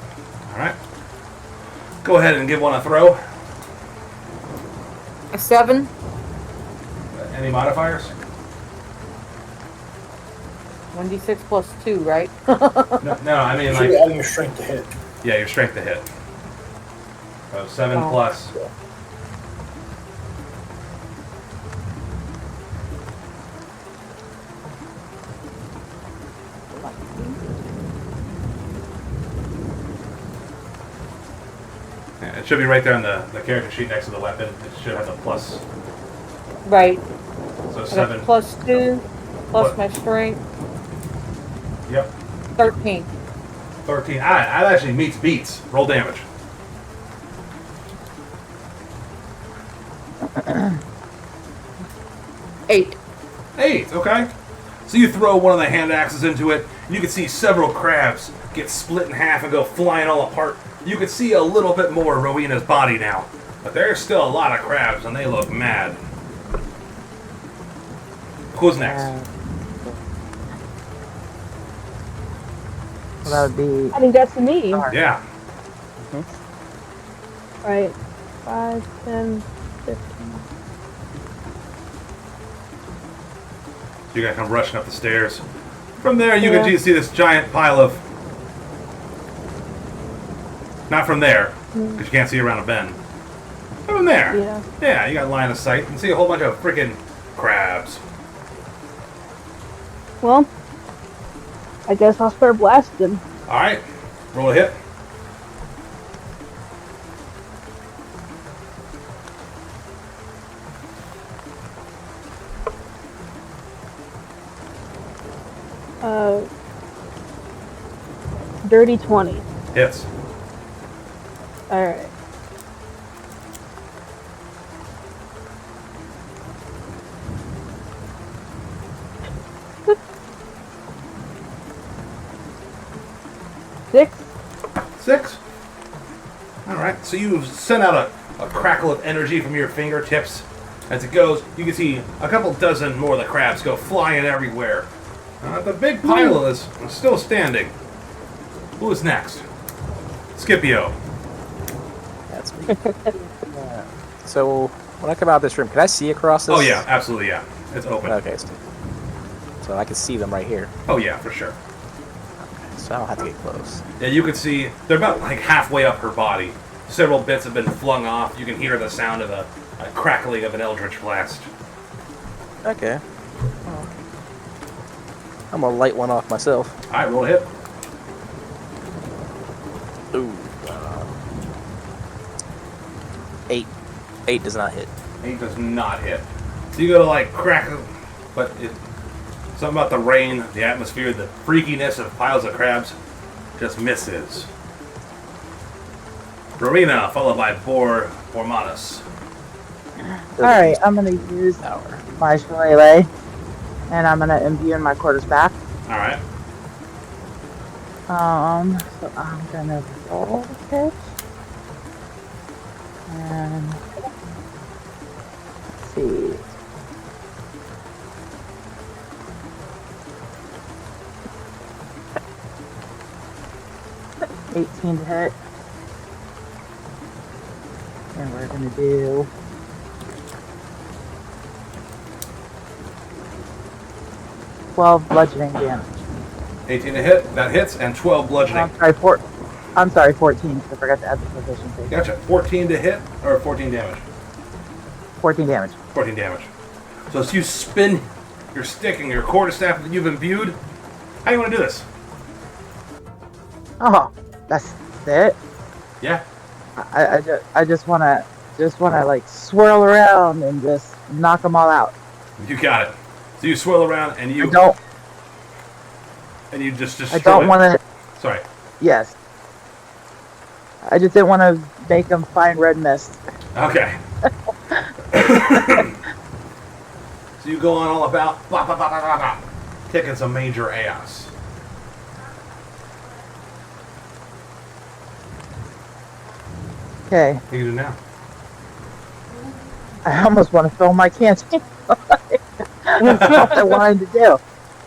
All right. Go ahead and give one a throw. A 7. Any modifiers? 1d6 plus 2, right? No, I mean You should be like, adding your strength to hit. yeah, your strength to hit. So 7 Oh. plus. Yeah, it should be right there on the character sheet next to the weapon. It should have the plus. Right. So I got 7. plus 2, plus What? my strength, Yep. 13. 13. That actually meets beats. Roll damage. Eight. 8, okay. So you throw one of the hand axes into it, and you can see several crabs get split in half and go flying all apart. You can see a little bit more of Rowena's body now, but there's still a lot of crabs, and they look mad. Who's next? So that would be. I think that's me. Yeah. Alright. 5, 10, 15. You gotta come rushing up the stairs. From there, you Yeah. can see this giant pile of. Not from there, because you can't see around a bend. From there. Yeah. Yeah, you got line of sight. You can see a whole bunch of freaking crabs. Well, I guess I'll start blasting. All right, roll a hit. Dirty 20. Hits. Alright. Six. 6. All right, so you send out a crackle of energy from your fingertips. As it goes, you can see a couple dozen more of the crabs go flying everywhere. The big pile is still standing. Who is next? Scipio. That's me. So when I come out of this room, can I see across this? Oh yeah, absolutely, yeah. It's open. Okay. So I can see them right here. Oh yeah, for sure. So I don't have to get close. Yeah, you can see they're about like halfway up her body. Several bits have been flung off. You can hear the sound of a crackling of an eldritch blast. Okay. I'm gonna light one off myself. All right, roll a hit. Ooh. 8. 8 does not hit. 8 does not hit. So you go to like crack, but something about the rain, the atmosphere, the freakiness of piles of crabs just misses. Rowena, followed by Bormanus. Alright, I'm gonna use Hour. my shillelagh, and I'm gonna imbue in my quarters back. All right. So I'm gonna roll the pitch. And let's see. $18 to hit. And we're gonna do 12 bludgeoning damage. 18 to hit. That hits, and 12 bludgeoning. I'm sorry, 14, because I forgot to add the proficiency. Gotcha. 14 to hit, or 14 damage? 14 damage. 14 damage. So as you spin your stick and your quarterstaff that you've imbued, how do you want to do this? Oh, that's it. Yeah. I just wanna like swirl around and just knock them all out. You got it. So you swirl around and you just destroy I don't want to. Sorry. Yes. I just didn't want to make them find red mist. Okay. So you go on all about blah, blah, blah, blah, blah, blah, kicking some major ass. Okay. What do you do now? I almost want to fill my canteen. That's all I wanted to do.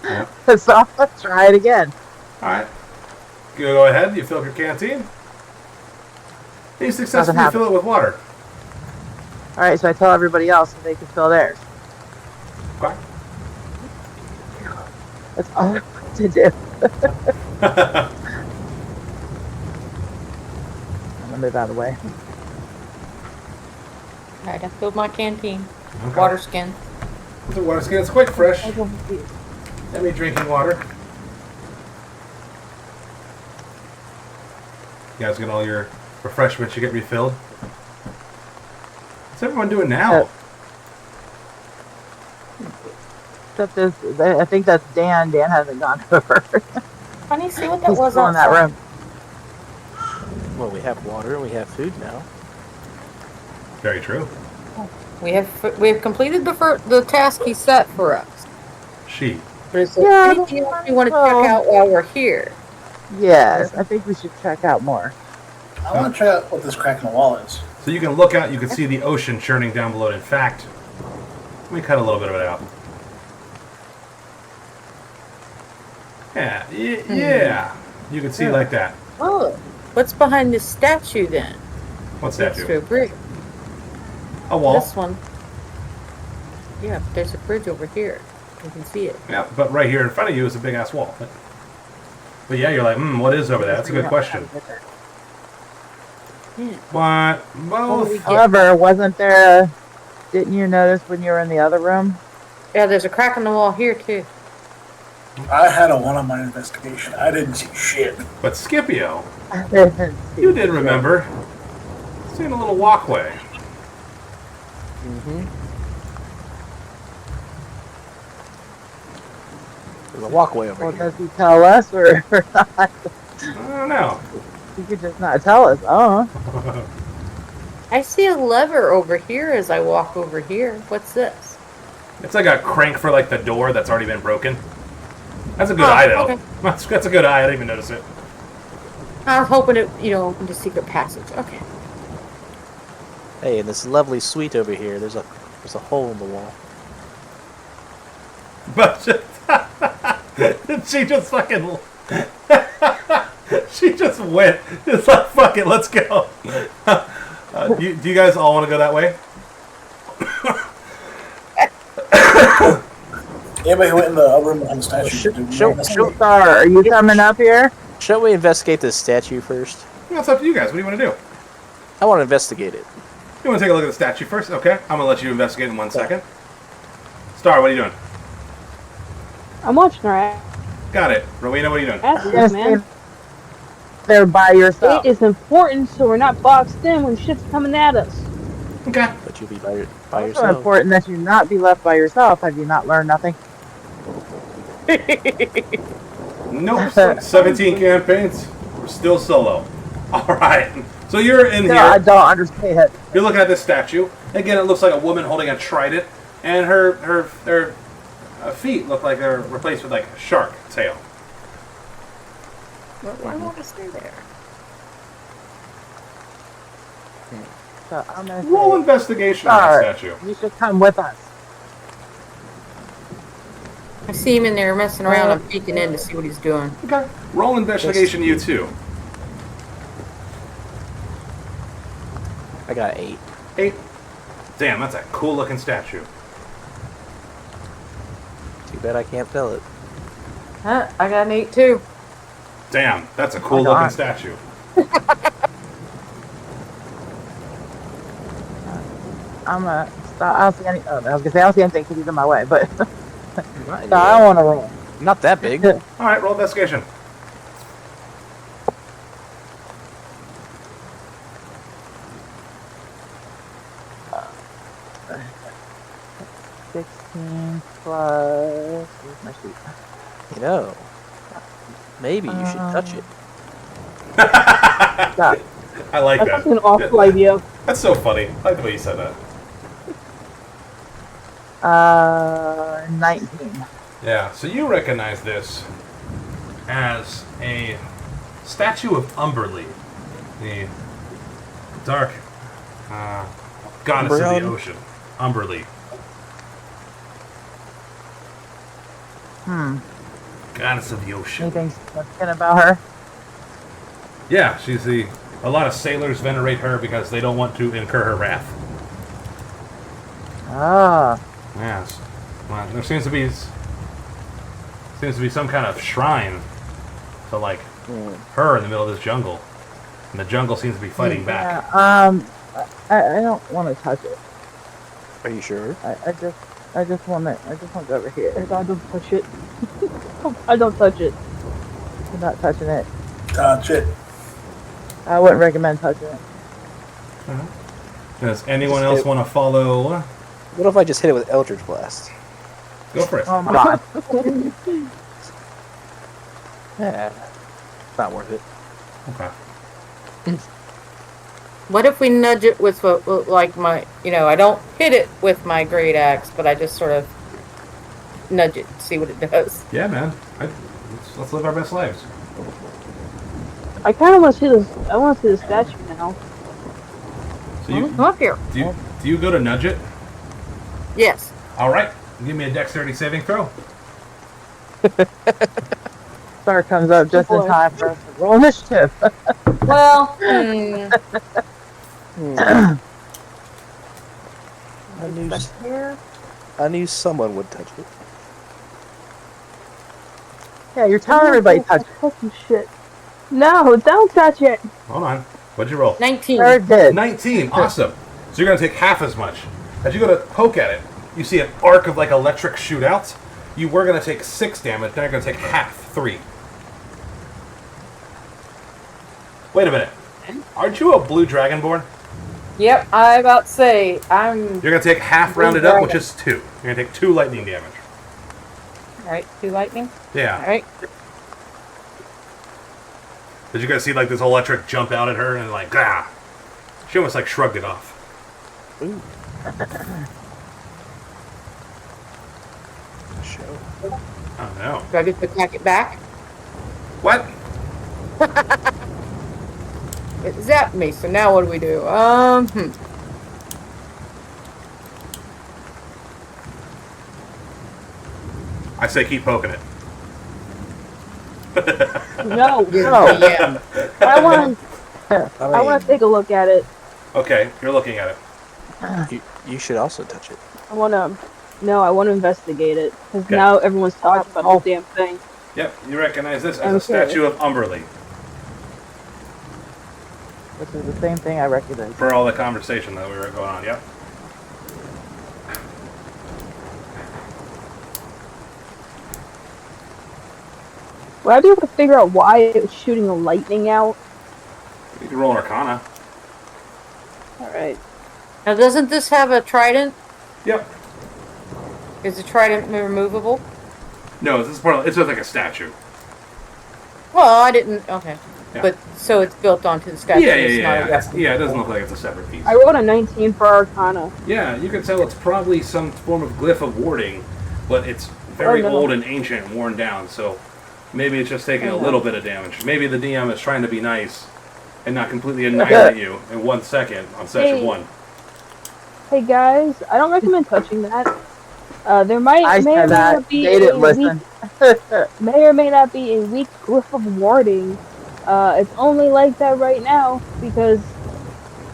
Yeah. So let's try it again. All right. Go ahead. You fill up your canteen. You successfully fill it with water. All right, so I tell everybody else so they can fill theirs. Okay. That's all I wanted to do. I'm gonna move out of the way. Alright, I filled my canteen. Okay. Water skin. The water skin is quite fresh. I don't see it. Let me drinking water. You guys get all your refreshments. You get refilled. What's everyone doing now? Except this, I think that's Dan. Dan hasn't gone over. Honey, see what that He's was still in that outside? room. Well, we have water and we have food now. Very true. We have completed the task he set for us. She. But is there Yeah, anything else we want to check out while we're here? Yes, I think we should check out more. I want to check out what this crack in the wall is. So you can look out. You can see the ocean churning down below. In fact, let me cut a little bit of it out. Yeah, yeah. You can see like that. Oh, what's behind this statue then? What's Next that to a do? bridge. A wall. This one. Yeah, but there's a bridge over here. You can see it. Yeah, but right here in front of you is a big ass wall. But yeah, you're like, what is over there? That's a good question. Yeah. What? Both. However, wasn't there a... Didn't you notice when you were in the other room? Yeah, there's a crack in the wall here too. I had a 1 on my investigation. I didn't see shit. But Scipio, you did remember seeing a little walkway. Mm-hmm. There's a walkway over Well, here. does he tell us or not? I don't know. He could just not tell us. Oh, I see a lever over here as I walk over here. What's this? It's like a crank for like the door that's already been broken. That's a good eye though. Okay. That's a good eye. I didn't even notice it. I was hoping it, opened a secret passage. Okay. Hey, in this lovely suite over here, there's a hole in the wall. But she just fucking. She just went. It's like, fuck it, let's go. Do you guys all want to go that way? Anybody who went in the room behind the statue? Star, are you coming up here? Shall we investigate this statue first? Yeah, it's up to you guys. What do you want to do? I want to investigate it. You want to take a look at the statue first? Okay, I'm gonna let you investigate in 1 second. Star, what are you doing? I'm watching her ass, Got it. Rowena, what are you doing? Yes, man. There by yourself. It is important so we're not boxed in when shit's coming at us. Okay. But you'll be by Also yourself. important that you not be left by yourself. Have you not learned nothing? Nope. 17 campaigns. We're still solo. All right. So you're in No, I here. don't understand. You're looking at this statue. Again, it looks like a woman holding a trident, and her feet look like they're replaced with like a shark tail. Why won't I stay there? So I'm gonna Roll say, investigation on Star, that statue. you should come with us. I see him in there messing around. I'm peeking in to see what he's doing. Okay. Roll investigation, you too. I got 8. 8. Damn, that's a cool looking statue. Too bad I can't tell it. Huh? I got an 8 too. Damn, that's a cool Oh, looking God. statue. I'm gonna stop. I don't see any. Oh, I was gonna say I don't see anything because he's in my way, but Not, no, I don't want to roll. not that big. All right, roll investigation. $16 plus. Where's my sheet? Maybe you should touch it. Stop. I like That's that. an awful idea. That's so funny. I like the way you said that. 19. Yeah, so you recognize this as a statue of Umberly, the dark goddess of the Umbreon? ocean. Umberly. Goddess of the ocean. Anything significant about her? Yeah, she's a lot of sailors venerate her because they don't want to incur her wrath. Ah. Yes. Well, there seems to be some kind of shrine to like her in the middle of this jungle, and the jungle seems to be fighting back. Yeah, I don't want to touch it. Are you sure? I just want to go over here. I don't touch it. I don't touch it. I'm not touching it. Touch it. I wouldn't recommend touching it. Does anyone else want to follow? What if I just hit it with Eldritch Blast? Go for it. Oh my god. Yeah. Not worth it. Okay. What if we nudge it with like my, I don't hit it with my great axe, but I just sort of nudge it, see what it does. Yeah, man. Let's live our best lives. I kind of want to see this. I want to see the statue now. So you Come up here. do you go to nudge it? Yes. All right. Give me a dexterity saving throw. Star comes up just in time for us to roll initiative. Well, I knew someone would touch it. Yeah, you're telling everybody touch it. Touching shit. No, don't touch it. Hold on. What'd you roll? 19. Star did. 19. Awesome. So you're going to take half as much. As you go to poke at it, you see an arc of like electric shootouts. You were going to take 6 damage. Now you're going to take half, 3. Wait a minute. Aren't you a blue dragonborn? Yep, I about to say, You're going to take half rounded up, which is 2. You're going to take 2 lightning damage. Alright, 2 lightning. Yeah. Alright. Did you guys see like this electric jump out at her and like, ah? She almost like shrugged it off. Ooh. Show. Oh no. Do I get to pack it back? What? It zapped me, so now what do we do? I say keep poking it. No, no. Yeah. I want to take a look at it. Okay, you're looking at it. You should also touch it. I want to investigate it because Okay. now everyone's talking about the damn thing. Yep, you recognize this as a Okay. statue of Umberly Which is the same thing I recognize. for all the conversation that we were going on. Yep. Would I be able to figure out why it was shooting the lightning out? You can roll an Arcana. All right. Now, doesn't this have a trident? Yep. Is the trident removable? No, this is part of, it's just like a statue. Well, I didn't. Okay. Yeah. But so it's built onto the statue. Yeah, it's not a yeah. weapon. Yeah, it doesn't look like it's a separate piece. I rolled a 19 for Arcana. Yeah, you can tell it's probably some form of glyph of warding, but it's very Oh, no. old and ancient and worn down, so maybe it's just taking a little bit of damage. Maybe the DM is trying to be nice and not completely annihilate you in 1 second on session Hey. 1. Hey guys, I don't recommend touching that. There may I or may said that. not be They didn't listen. may or may not be a weak glyph of warding. It's only like that right now because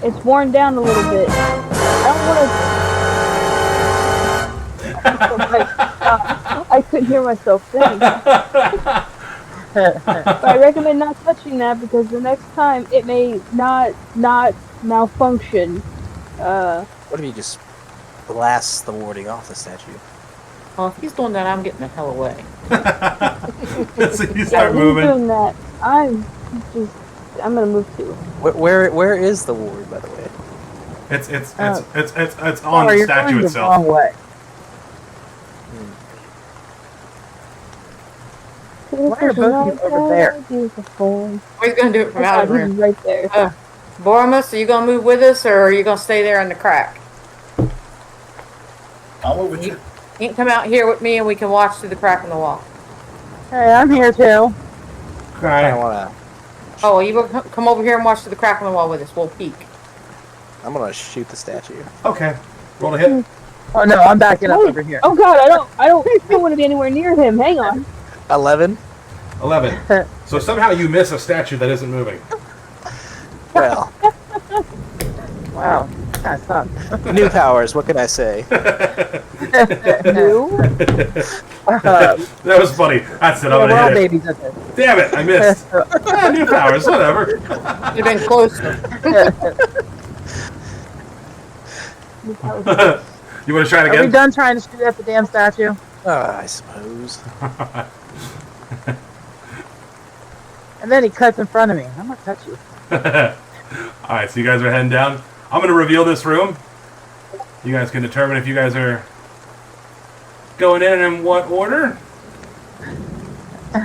it's worn down a little bit. I don't want to. I couldn't hear myself think. But I recommend not touching that because the next time it may not malfunction. What if you just blast the warding off the statue? Well, if he's doing that, I'm getting the hell away. So you Yeah, start he's moving. doing that. I'm gonna move too. Where is the ward, by the way? It's Oh. on the you're statue going the itself. wrong way. Why are both of you over there? Beautiful. We're gonna do it from out of He's here. right there. Bormus, are you gonna move with us, or are you gonna stay there in the crack? I'll move with you. You can come out here with me, and we can watch through the crack in the wall. Hey, I'm here too. I Okay. wanna. Oh, well, you will come over here and watch through the crack in the wall with us. We'll peek. I'm gonna shoot the statue. Okay. Roll to hit. Oh no, I'm backing up over here. Oh god, I don't want to be anywhere near him. Hang on. 11. 11. So somehow you miss a statue that isn't moving. Well, Wow, that sucks. new powers. What can I say? No. That was funny. That's it. Yeah, I'm we're all gonna hit it. babies at this. Damn it! I missed. New powers. Whatever. You've been closer. You want to try it Are we again? done trying to shoot at the damn statue? I suppose. And then he cuts in front of me. I'm gonna touch you. All right. So you guys are heading down. I'm gonna reveal this room. You guys can determine if you guys are going in what order.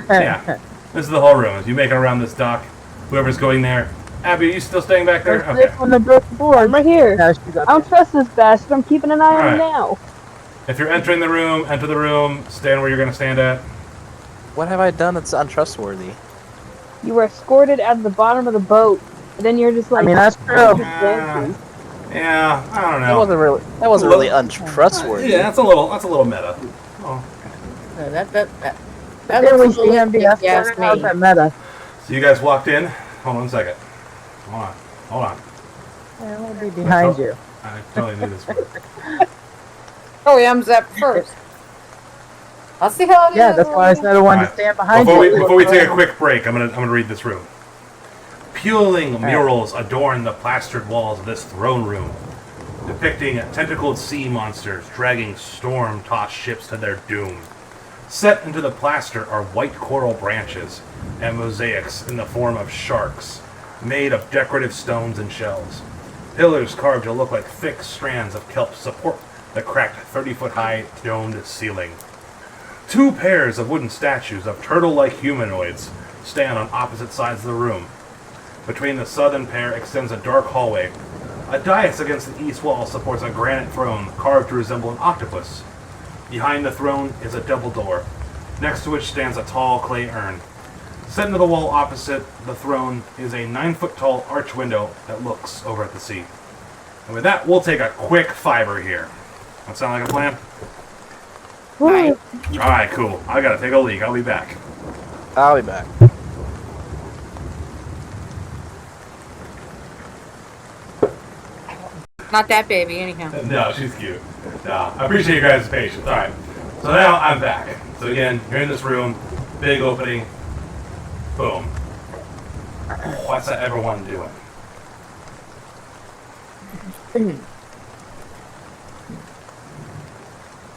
Yeah. This is the whole room. As you make it around this dock, whoever's going there. Abby, are you still staying back there? Let's Okay. on the board. I'm right here. No, she's up I don't trust this bastard. I'm keeping an eye on him Alright. now. If you're entering the room, enter the room. Stand where you're going to stand at. What have I done that's untrustworthy? You were escorted out of the bottom of the boat, and then you're just like. I mean, that's true. just dancing. Yeah, I don't That know. wasn't really untrustworthy. Yeah, that's a little meta. Oh. That Then we looks a see little him be bit, if you escorted ask out me. that meta. So you guys walked in. Hold on a second. Hold on. Yeah, we'll be behind you. I totally knew this one. Oh, yeah, I'm zapped first. I'll see how it is. Yeah, that's why I said I wanted to Alright. stand behind Before you. we take a quick break, I'm gonna read this room. Puling murals adorn the plastered walls of this throne room, depicting tentacled sea monsters dragging storm-tossed ships to their doom. Set into the plaster are white coral branches and mosaics in the form of sharks, made of decorative stones and shells. Pillars carved to look like thick strands of kelp support the cracked 30-foot-high domed ceiling. Two pairs of wooden statues of turtle-like humanoids stand on opposite sides of the room. Between the southern pair extends a dark hallway. A dais against the east wall supports a granite throne carved to resemble an octopus. Behind the throne is a double door, next to which stands a tall clay urn. Set into the wall opposite the throne is a 9-foot-tall arch window that looks over at the sea. And with that, we'll take a quick fiber here. That sound like a plan? Right. Alright, cool. I gotta take a leak. I'll be back. I'll be back. Not that baby, anyhow. No, she's cute. No, I appreciate you guys' patience. Alright. So now I'm back. So again, you're in this room. Big opening. Boom. What's that everyone doing?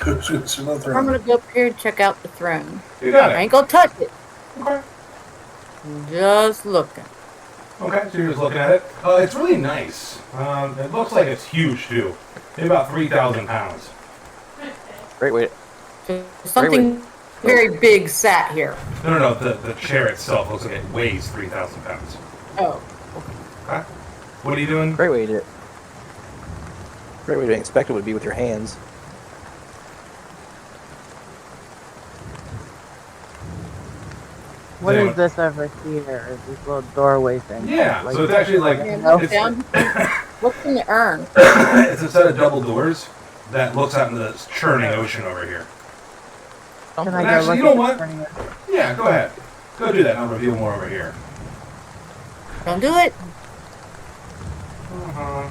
I'm gonna go up here and check out the throne. You got I it. ain't gonna touch it. Okay. Just looking. Okay, so you're just looking at it. It's really nice. It looks like it's huge too. Maybe about 3,000 pounds. Great way. So something very big sat here. No. The chair itself looks like it weighs 3,000 pounds. Oh. Okay. What are you doing? Great way to. Great way to inspect it would be with your hands. What Yeah. is this over here? Is this little doorway thing? Yeah, so it's actually like Look it's, down. What's in the urn? it's a set of double doors that looks out into this churning ocean over here. Can And I go actually, look you know at what? the turning it? Yeah, go ahead. Go do that. I'll reveal more over here. Don't do it. Uh-huh.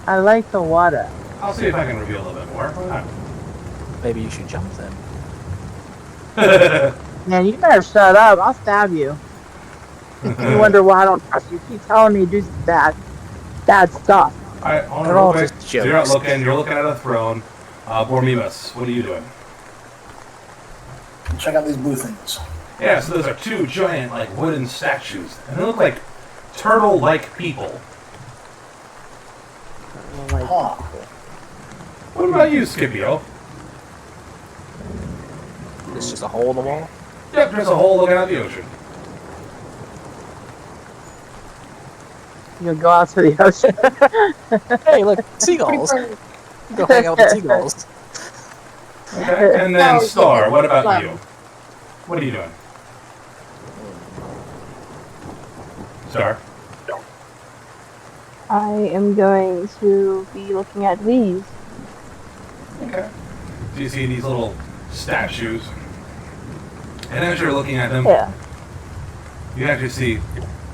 I like the water. I'll see if I can reveal a little bit more. Maybe you should jump then. Man, you better shut up. I'll stab you. You wonder why I don't trust you. Keep telling me to do bad stuff. Alright, hold on They're real all quick. just So you're not jokes. you're looking at a throne. Bormimus, what are you doing? Check out these blue things. Yeah, so those are two giant, like, wooden statues. And they look like turtle-like people. Huh. What about you, Scipio? It's just a hole in the wall. Yep, there's a hole looking at the ocean. You'll go out to the ocean. Hey, look, seagulls. Go hang out with the seagulls. Okay, and then Star, what about you? What are you doing? Star? I am going to be looking at these. Okay. So you see these little statues, and as you're looking at them, Yeah. you actually see,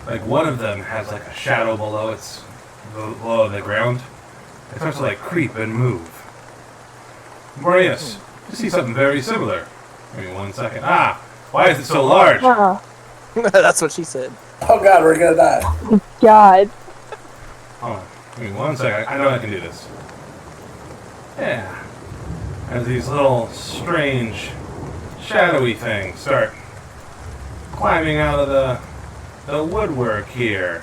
like, one of them has like a shadow below the ground. It starts to like creep and move. Marius, you see something very similar. Give me 1 second. Ah, why is it so large? Huh. That's what she said. Oh god, we're gonna die. God. Hold on. Give me 1 second. I know I can do this. Yeah. As these little strange, shadowy things start climbing out of the woodwork here.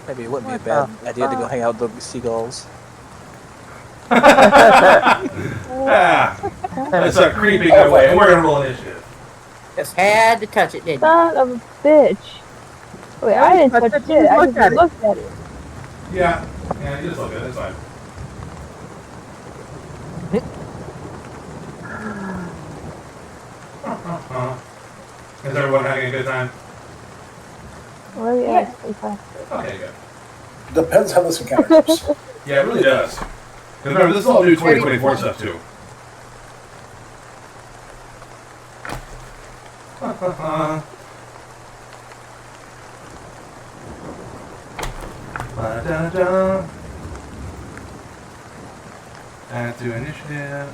Maybe it wouldn't be a What bad the idea to go hang out with the seagulls. Ah, let's start creeping away, and we're gonna roll initiative. Just had to touch it, didn't you? Son of a bitch. Wait, Yeah, I didn't but touch you it. I looked just at it. looked at it. Yeah, you just look at it. It's fine. Is everyone having a good time? Oh yeah, it's fantastic. Okay, good. Depends how this encounter goes. Yeah, it really does. Because remember, this is all new 2024 stuff too. Ba-da-da. Add to initiative.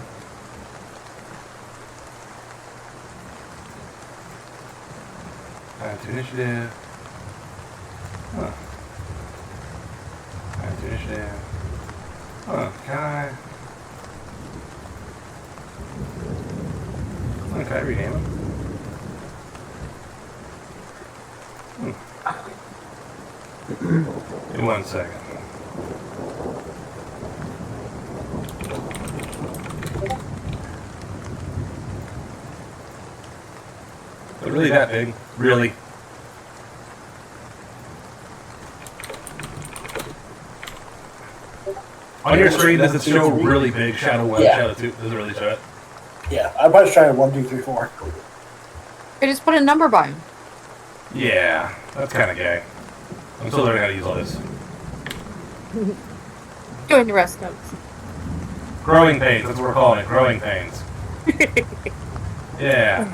Add to initiative. Huh. Add to initiative. Huh, can I? Okay, rename him. In 1 second. They're really that big? Really? On your screen, does it show really big Shadow 1, Yeah. Shadow 2? Does it really show it? Yeah, I'm probably trying 1, 2, 3, 4. I just put a number by him. Yeah, that's kind of gay. I'm still learning how to use all this. Doing the rest of it. Growing pains, that's what we're calling it, growing pains. Yeah.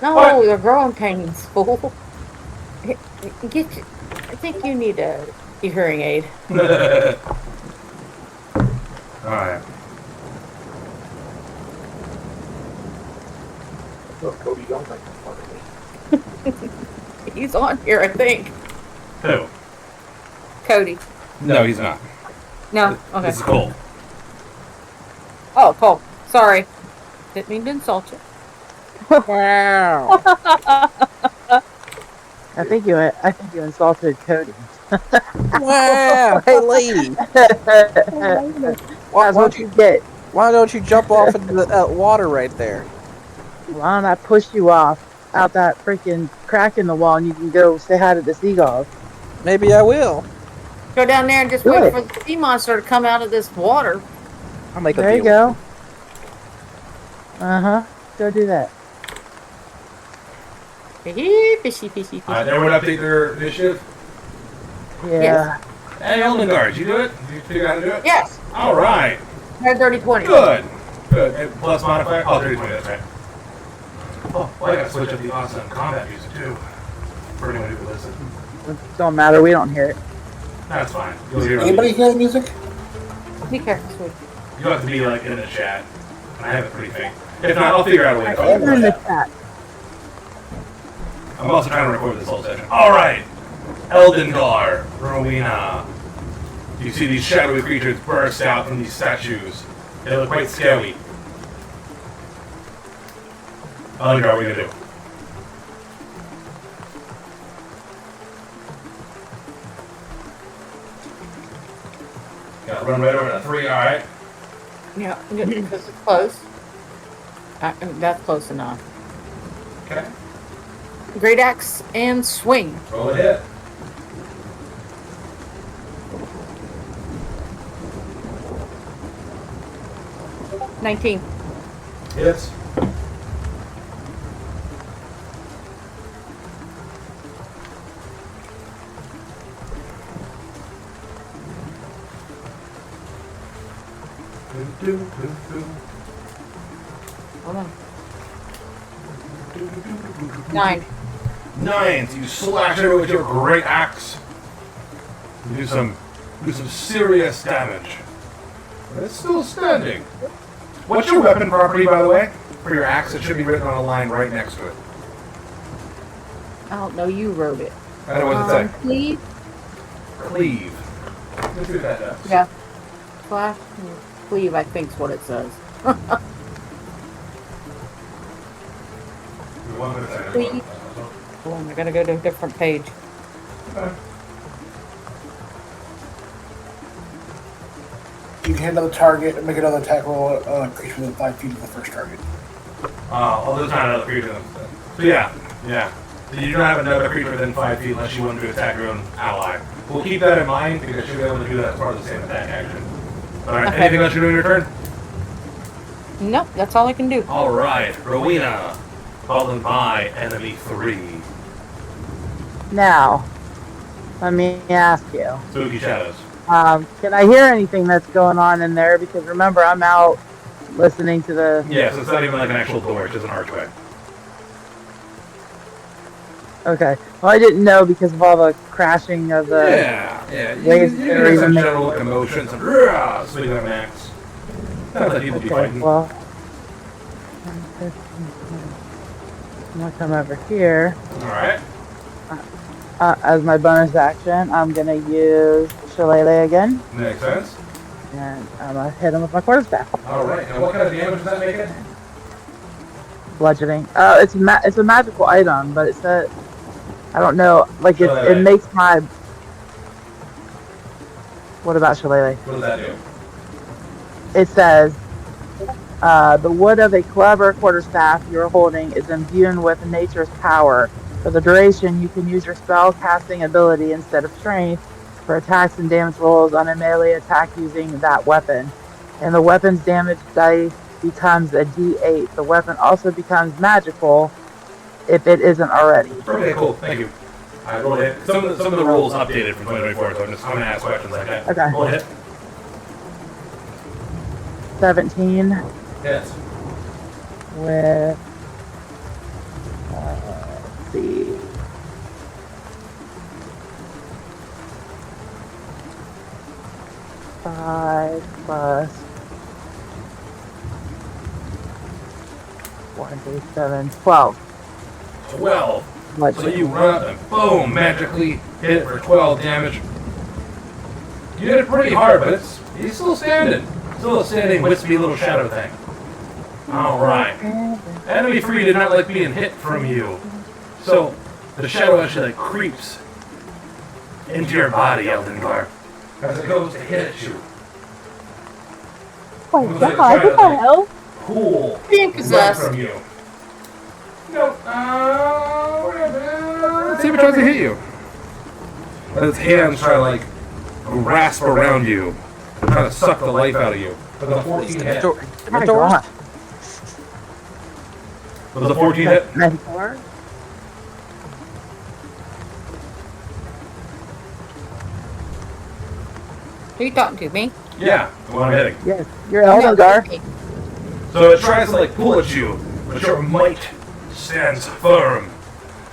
No, What? they're growing pains, fool. Get you, I think you need a hearing aid. Alright. He's on here, I think. Who? Cody. No, he's not. No? Okay. This is Cole. Oh, Cole. Sorry. Didn't mean to insult you. Wow. I think you insulted Cody. Wow. Hey, lady. That's what you get. Why don't you jump off into the water right there? Why don't I push you off out that freaking crack in the wall and you can go say hi to the seagulls? Maybe I will. Go down there and just Do wait it. for the sea monster to come out of this water. I'll make a There you deal. go. Uh-huh. Go do that. Fishy, fishy, fishy. Alright, everyone update their initiative? Yeah. Yes. Hey, Elden Guard, you do it? You figure out how to do it? Yes. Alright. I had 30-20. Good. Good. And plus modifier? Oh, 30-20, that's right. Oh, well, I gotta switch up the awesome combat music too. For anyone who can listen. It don't matter. We don't hear it. That's fine. You'll hear it. Anybody hear the music? Be careful, sweetie. You have to be like in the chat. I have it pretty faint. If not, I'll figure out a way to Put call it in the it. chat. I'm also trying to record this whole session. Alright! Eldengar, Rowena. You see these shadowy creatures burst out from these statues. They look quite scary. Eldengar, what are you gonna do? Gotta run right over to 3, alright? Yeah, this is close. That's close enough. Okay. Great axe and swing. Roll a hit. $19. Hits. Hold on. 9. 9. So you slash it with your great axe. You do some serious damage. But it's still standing. What's your weapon property, by the way? For your axe, it should be written on a line right next to it. I don't know. You wrote it. I don't know what to say. Please. Cleave. Let's see what that does. Yeah. Slash cleave, I think's what it says. Cleave. Boom, I gotta go to a different page. You can hit another target and make another attack roll creature within 5 feet of the first target. Oh, there's not another creature. So yeah. So you don't have another creature within 5 feet unless you want to attack your own ally. We'll keep that in mind because you'll be able to do that as part of the same attack action. Alright, Okay. anything else you do in your turn? Nope, that's all I can do. Alright, Rowena, followed by enemy 3. Now, let me ask you. Spooky Shadows. Can I hear anything that's going on in there? Because remember, I'm out listening to the... Yeah, so it's not even like an actual door, it's just an archway. Okay. Well, I didn't know because of all the crashing of the... Yeah. You waves can that are hear some even making- general commotion, some swinging on an axe. Sounds like people be Okay, fighting. well... I'm gonna come over here. Alright. As my bonus action, I'm gonna use Shillelagh again, Makes sense. and I'm gonna hit him with my quarterstaff. Alright, and what kind of damage does that make it? Bludgeoning. It's a magical item, but it said... I don't know, like it Shillelagh. makes my... What about Shillelagh? What does that do? It says, the wood of a club or quarterstaff you are holding is imbued with nature's power. For the duration, you can use your spell casting ability instead of strength for attacks and damage rolls on a melee attack using that weapon. And the weapon's damage dice becomes a D8. The weapon also becomes magical if it isn't already. Okay, cool. Thank you. Alright, roll a hit. Some of the rules updated from 2024, so I'm going to ask questions like that. Okay. Roll a hit. 17 Yes. with... let's see... 5 plus 1, 3, 7, 12. 12. What? So you run up and boom, magically hit it for 12 damage. You hit it pretty hard, but he's still standing. Still a standing, wispy little shadow thing. Alright. Enemy 3 did not like being hit from you. So, the shadow actually like creeps into your body, Eldengar, as it goes to hit at you. Oh my god, what the hell? Cool. Being Run possessed. from you. Nope. Let's see if it tries to hit you. And its hands try to like grasp around you, trying to suck the life out of you. With a 14 hit. Oh my god. Was a 14 hit? 94? Who are you talking to? Me? Yeah, the one I'm hitting. Yes, you're Eldengar. So it tries to like pull at you, but your might stands firm.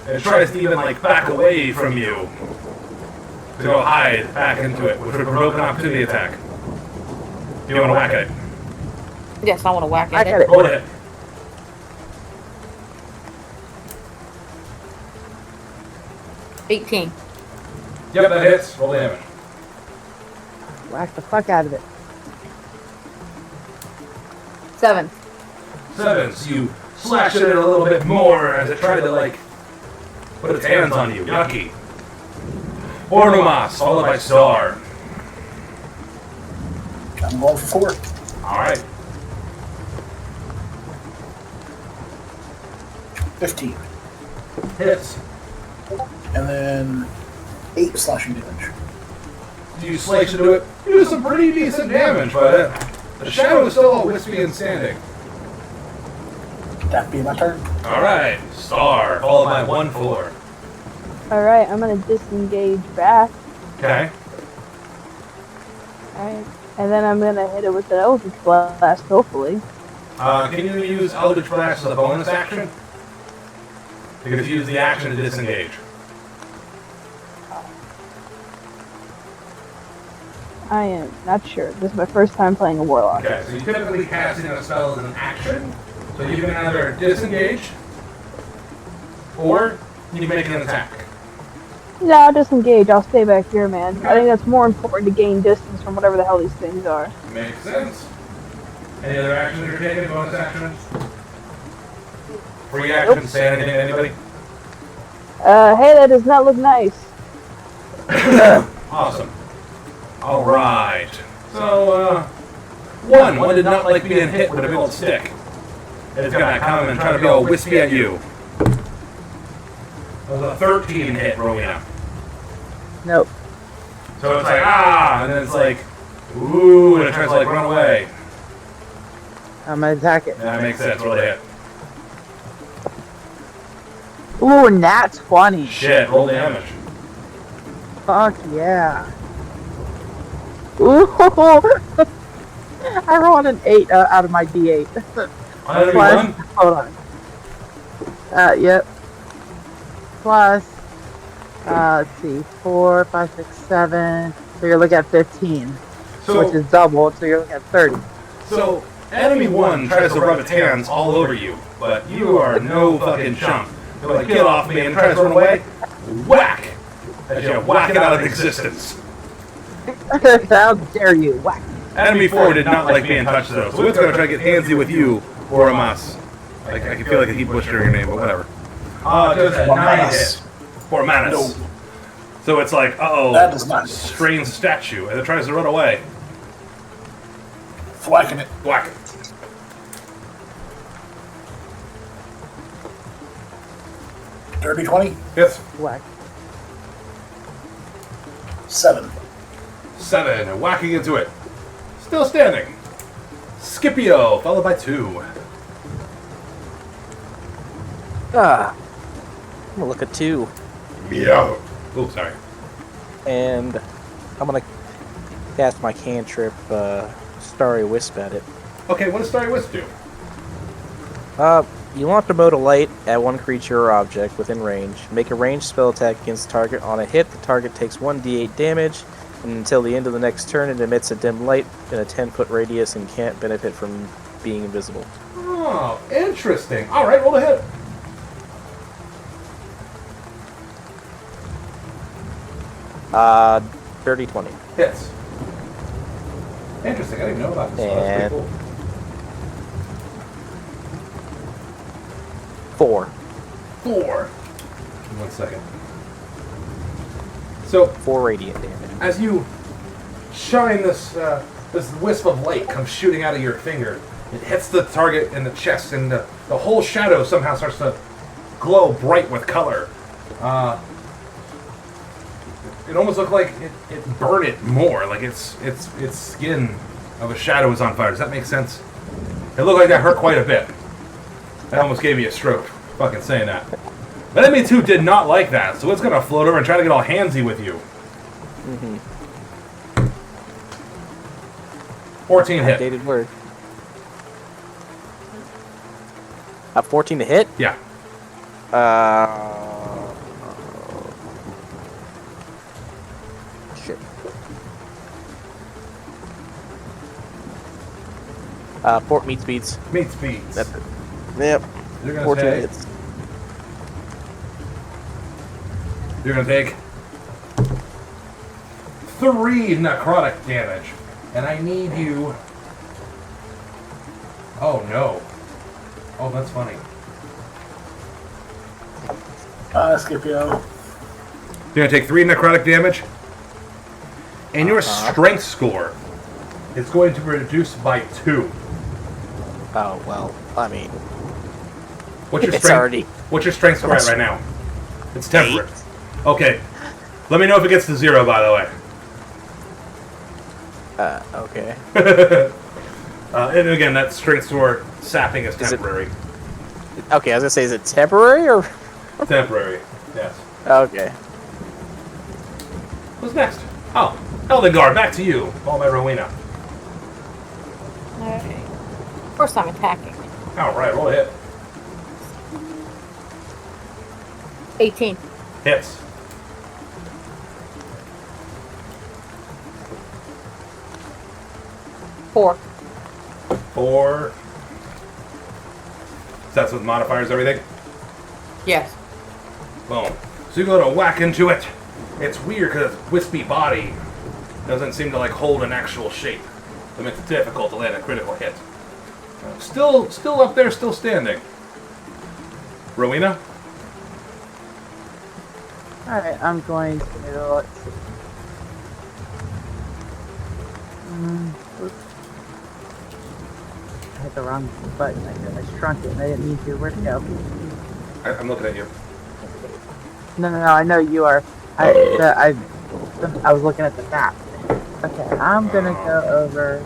And it tries to even like back away from you. To go hide back into it, which would provoke an opportunity attack. You want to whack at it? Yes, I want to whack I at got it. it. Roll a hit. 18. Yep, that hits. Roll damage. Whack the fuck out of it. 7. 7. So you slash at it a little bit more as it tried to like put its hands on you. Yucky. Ornomas, followed by Star. I'm going for 4. Alright. 15. Hits. And then 8 slashing damage. You slice into it. You do some pretty decent damage, but the shadow is still all wispy and standing. That being my turn. Alright. Star, followed by 1-4. Alright, I'm gonna disengage back. Okay. Alright. And then I'm gonna hit it with an Eldritch Blast, hopefully. Can you use Eldritch Blast as a bonus action? You can use the action to disengage. I am not sure. This is my first time playing a Warlock. Okay, so you typically casting a spell as an action, so you can either disengage, or you can make an attack. No, I'll disengage. I'll stay back here, man. I think that's more important to gain distance from whatever the hell these things are. Makes sense. Any other actions you're taking? Bonus actions? Free actions? Say anything to anybody? Hey, that does not look nice. Awesome. Alright. So, one did not like being hit with a big old stick. It's gonna come and try to be all wispy at you. That was a 13 hit, Rowena. Nope. So it's like, ah, and then it's like, ooh, and it tries to like run away. I'm gonna attack it. Yeah, that makes sense. Roll the hit. Ooh, nat 20. Shit, roll damage. Fuck yeah. Ooh. I rolled an 8 out of my D8. On enemy Plus, one? hold on. Yep. Plus, let's see, 4, 5, 6, 7. So you're looking at 15, which is double, so you're looking at 30. So, enemy one tries to rub its hands all over you, but you are no fucking chump. You're like, get off me, and tries to run away. Whack! As you whack it out of existence. How dare you? Whack. Enemy 4 did not like being touched though, so it's gonna try to get handsy with you, or a us. I can feel like I keep butchering your name, but whatever. It goes at 9 hit. Or Manus. No. So it's like, uh-oh, That does not. strange statue, and it tries to run away. Thwacking it. Whack. Dirty 20? Yes. Whack. 7. 7, and whacking into it. Still standing. Scipio, followed by 2. I'm gonna look at 2, Meow. Oh, sorry. and I'm gonna cast my cantrip, Starry Wisp at it. Okay, what does Starry Wisp do? You launch a bolt of light at one creature or object within range. Make a ranged spell attack against the target. On a hit, the target takes 1d8 damage, and until the end of the next turn, it emits a dim light in a 10-foot radius and can't benefit from being invisible. Oh, interesting. Alright, roll the hit. Dirty 20. Hits. Interesting, I didn't even know about this. Oh, that's pretty And- cool. 4. 4. 1 second. So, 4 radiant damage. as you shine this this wisp of light comes shooting out of your finger, it hits the target in the chest, and the whole shadow somehow starts to glow bright with color. It almost looked like it burned it more, like its skin of a shadow was on fire. Does that make sense? It looked like that hurt quite a bit. That almost gave me a stroke, fucking saying that. But enemy 2 did not like that, so it's gonna float over and try to get all handsy with you. Mm-hmm. 14 hit. Dated word. 14 to hit? Yeah. Shit. 4 meat speeds. Meat speeds. That's it. Yep. You're gonna 14 take. hits. You're gonna take 3 necrotic damage, and I need you. Oh no. Oh, that's funny. Scipio. You're gonna take 3 necrotic damage, and your strength score is going to be reduced by 2. Oh, well, I mean, What's your it's strength? already What's your strength score at right now? It's temperate. Okay. Let me know if it gets to 0, by the way. okay. And again, that strength score sapping is Is it- temporary. Okay, I was gonna say, is it temporary or? Temporary. Yes. Okay. What's next? Oh, Eldengar, back to you. Followed by Rowena. Alright. First I'm attacking. All right, roll a hit. 18. Hits. Four. 4. So that's with modifiers, everything? Yes. Boom. So you go to whack into it. It's weird because its wispy body doesn't seem to like hold an actual shape. It makes it difficult to land a critical hit. Still up there, still standing. Rowena? Alright, I'm going to, let's see. Oops. I hit the wrong button. I shrunk it and I didn't mean to. Where'd it go? I'm looking at you. No, I know you are. I was looking at the map. Okay, I'm gonna go over.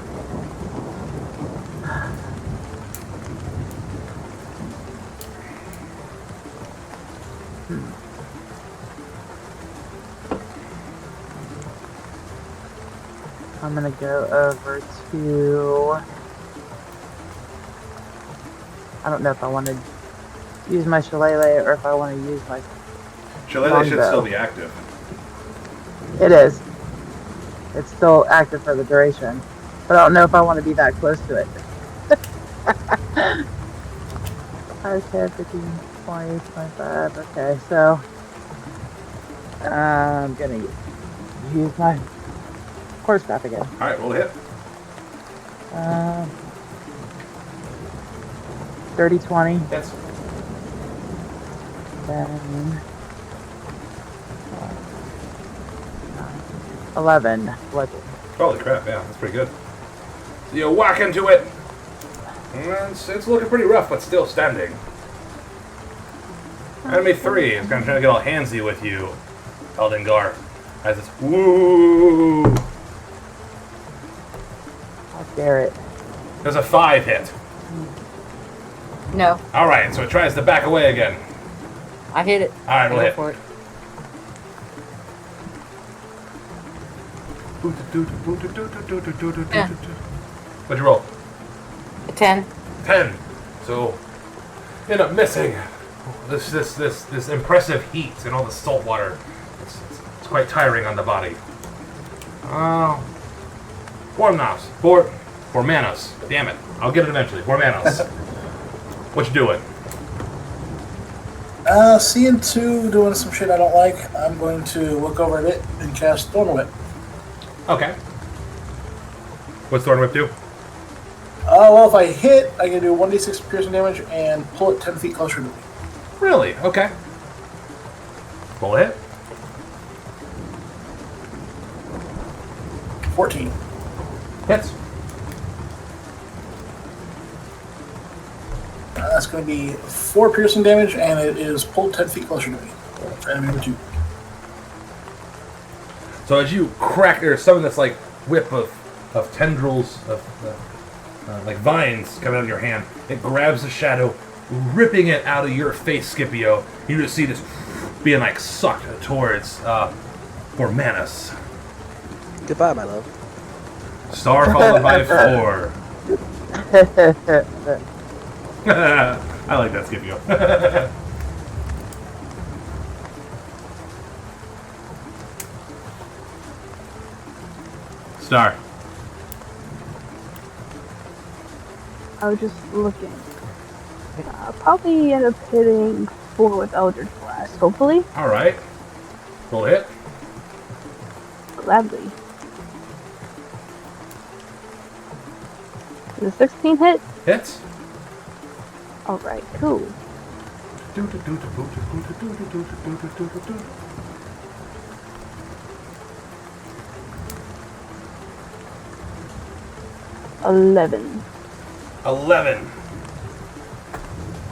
I'm gonna go over to. I don't know if I want to use my shillelagh or if I want to use my. Shillelagh should Longbow. still be active. It is. It's still active for the duration, but I don't know if I want to be that close to it. Okay, 15, 20, 25. Okay, so I'm gonna use my quarterstaff again. All right, roll a hit. 30, 20, Hits. then 11. Bludgeon. Holy crap, yeah, that's pretty good. So you whack into it. And it's looking pretty rough, but still standing. Enemy 3 is kind of trying to get all handsy with you, Eldengar. As it's woo. How dare it? There's a 5 hit. No. All right, so it tries to back away again. I hit it. All right, roll Go hit. for it. Yeah. What'd you roll? A 10. 10. So end up missing. This impressive heat and all the salt water. It's quite tiring on the body. 4 manas. 4 manas. Damn it. I'll get it eventually. 4 manas. What you doing? Seeing 2 doing some shit I don't like, I'm going to look over at it and cast Thorn Whip. Okay. What's Thorn Whip do? Well, if I hit, I can do 1d6 piercing damage and pull it 10 feet closer to me. Really? Okay. Roll a hit. 14. Hits. That's going to be 4 piercing damage, and it is pulled 10 feet closer to me. For enemy number 2. So as you crack, there's some of this like whip of tendrils of like vines coming out of your hand. It grabs the shadow, ripping it out of your face, Scipio. You just see this being like sucked towards Formanus. Goodbye, my love. Star followed by 4. I like that, Scipio. Star. I was just looking. Probably end up hitting 4 with Eldritch Blast, hopefully. Alright. Roll a hit. Gladly. Is a 16 hit? Hits. Alright, cool. 11. 11.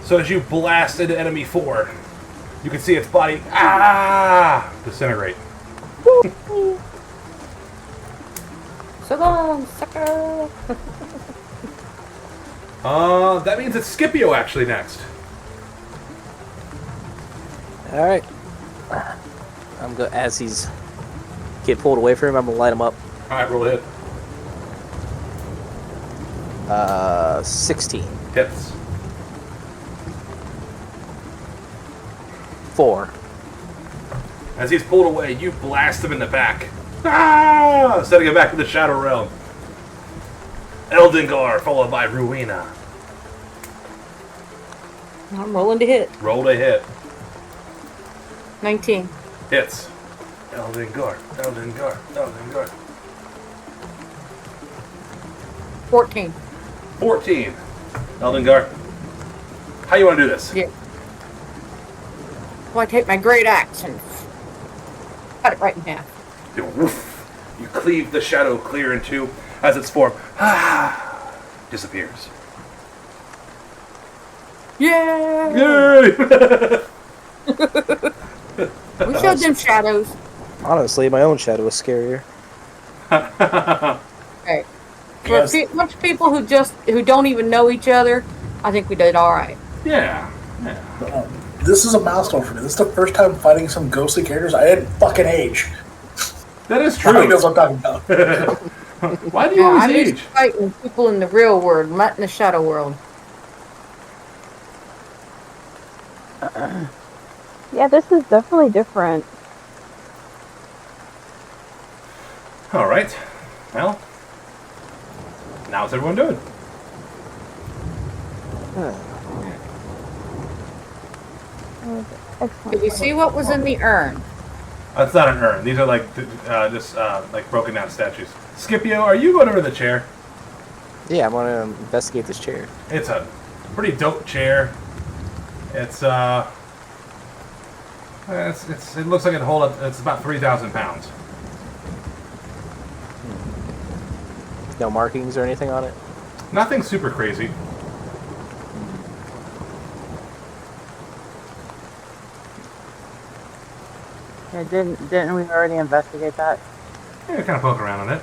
So as you blast into enemy 4, you can see its body disintegrate. So long, sucker. That means it's Scipio actually next. All right. As he's get pulled away from him, I'm gonna light him up. Alright, roll a hit. 16. Hits. 4. As he's pulled away, you blast him in the back. Ah! Sending him back to the Shadow Realm. Eldengar, followed by Ruina. I'm rolling to hit. Roll to hit. 19. Hits. Eldengar, Eldengar, Eldengar. 14. 14. Eldengar. How you want to do this? Yeah. Well, I take my great axe and cut it right in half. You, woof, you cleave the shadow clear in two as its form disappears. Yeah! Yay! We showed them shadows. Honestly, my own shadow was scarier. Right. For Yes. a bunch of people who don't even know each other, I think we did all right. Yeah. This is a milestone for me. This is the first time fighting some ghostly characters I didn't fucking age. That is Nobody true. knows what I'm talking about. Why do you Yeah, always I'm used age? to fighting people in the real world, not in the shadow world. Yeah, this is definitely different. All right. Well, now what's everyone doing? Excellent. Did we see what was in the urn? It's not an urn. These are like just like broken down statues. Scipio, are you going over to the chair? Yeah, I'm gonna investigate this chair. It's a pretty dope chair. It's it looks like it hold up. It's about 3,000 pounds. No markings or anything on it? Nothing super crazy. Yeah, didn't we already investigate that? Yeah, kind of poke around on it.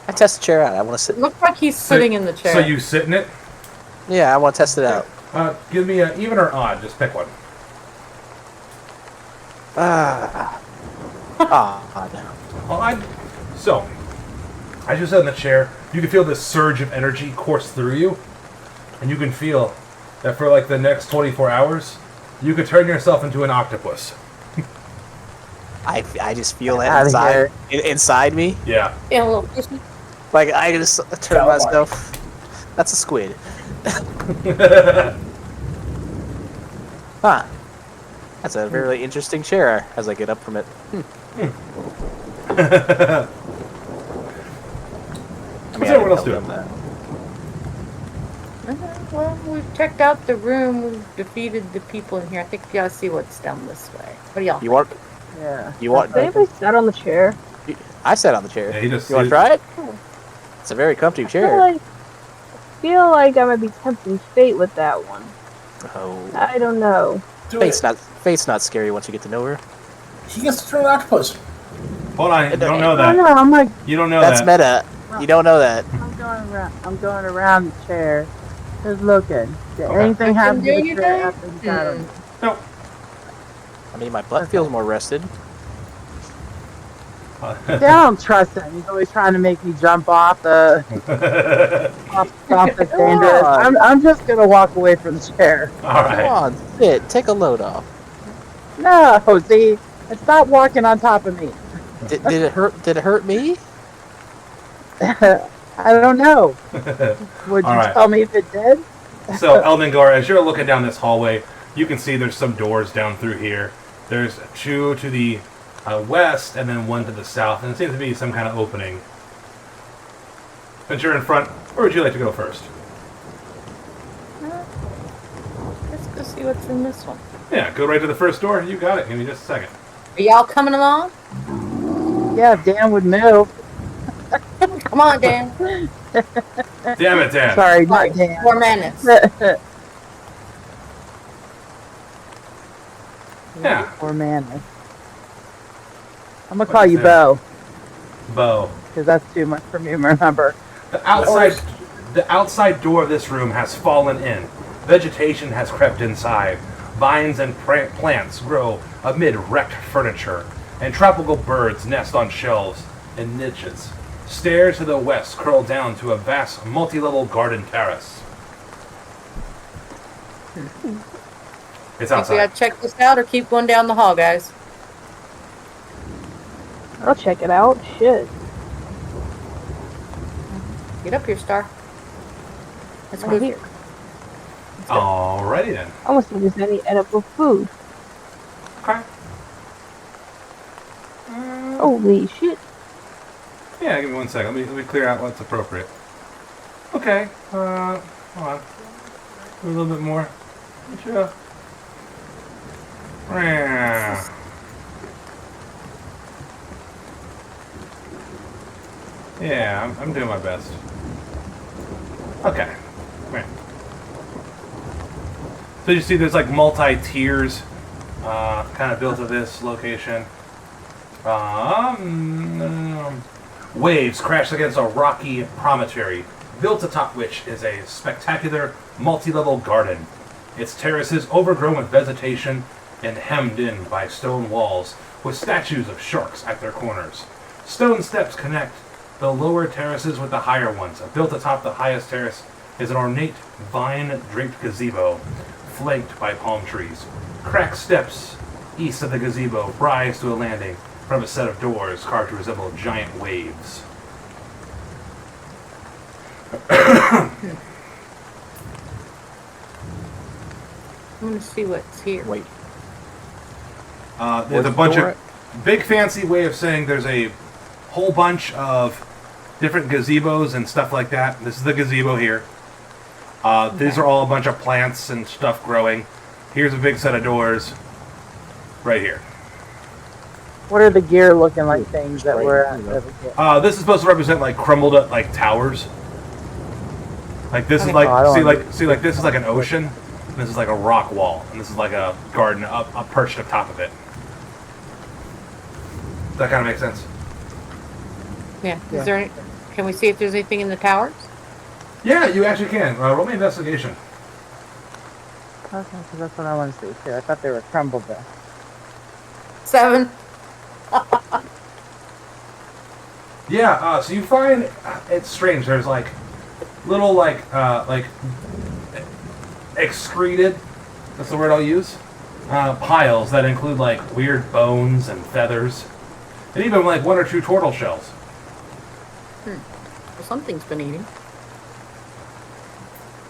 I test the chair out. I want to sit. It looks like he's sitting in the chair. So you sit in it. Yeah, I want to test it out. Give me a even or odd. Just pick one. Odd. Odd. So, as you sit in the chair, you can feel this surge of energy course through you, and you can feel that for like the next 24 hours, you could turn yourself into an octopus. I just feel Get that outta inside here. inside me. Yeah. Yeah, a little pussy. Like I just turn Calamari. myself. That's a squid. Huh. That's a very interesting chair as I get up from it. What's everyone else doing? Well, we've checked out the room. We've defeated the people in here. I think you gotta see what's down this way. What do y'all You want? Yeah. You want? Did anybody sat on the chair? I sat on the chair. Yeah, he just. You want to try it? It's a very comfy I feel chair. like I might be tempting fate with that one. Oh, I don't know. Do fate's it. not scary once you get to know her. He gets to turn an octopus. Hold on. You don't know I that. know. I'm like, You don't know That's that. meta. You don't know that. I'm going around the chair, just looking. Did Okay. anything happen to Do the you chair think? after the shadow? No. I mean, my butt feels more rested. I don't trust him. He's always trying to make me jump off the stuff that's dangerous. I'm just gonna walk away from the chair. All Come right. on, sit. Take a load off. No, see, stop walking on top of me. Did it hurt? Did it hurt me? I don't know. Would you All right. tell me if it did? So, Eldengar, as you're looking down this hallway, you can see there's some doors down through here. There's two to the west and then one to the south, and it seems to be some kind of opening. Since you're in front, where would you like to go first? Let's go see what's in this one. Yeah, go right to the first door. You got it. Give me just a second. Are y'all coming along? Yeah, if Dan would move. Come on, Dan. Damn it, Dan. Sorry, Sorry, not Dan. 4 minutes. Yeah, Poor man. I'm gonna call you Bo, Bo. because that's too much for me to remember. The outside door of this room has fallen in. Vegetation has crept inside. Vines and plants grow amid wrecked furniture, and tropical birds nest on shelves and niches. Stairs to the west curl down to a vast multi-level garden terrace. It's Think we outside. gotta check this out or keep going down the hall, guys? I'll check it out. Shit. Get up here, Star. Let's I'm go here. Alrighty then. I want to see if there's any edible food. Okay. Holy shit. Yeah, give me 1 second. Let me clear out what's appropriate. Okay. Hold on. Do a little bit more. Sure. Yeah, I'm doing my best. Okay. Right. So you see there's like multi-tiers kind of built to this location. Waves crash against a rocky promontory, built atop which is a spectacular multi-level garden. Its terraces overgrown with vegetation and hemmed in by stone walls, with statues of sharks at their corners. Stone steps connect the lower terraces with the higher ones. Built atop the highest terrace is an ornate vine-draped gazebo, flanked by palm trees. Cracked steps east of the gazebo rise to a landing from a set of doors carved to resemble giant waves. I'm gonna see what's here. Wait. There's Where's a the bunch door of big fancy way of saying there's a whole bunch of different gazebos and stuff like that. This is the gazebo here. These are all a bunch of plants and stuff growing. Here's a big set of doors right here. What are the gear looking like things that Right, we're you at? know. This is supposed to represent like crumbled up like towers. Like this is Okay. like Oh, I don't see like this is like an ocean. And this is like a rock wall, and this is like a garden up perched up top of it. Does that kind of make sense? Yeah. Yeah. Is there any, can we see if there's anything in the towers? Yeah, you actually can. Roll me investigation. Okay, because that's what I want to see too. I thought they were crumbled there. 7. Yeah, so you find it's strange. There's like little like excreted. That's the word I'll use. Piles that include like weird bones and feathers, and even like 1 or 2 turtle shells. Well, something's been eating.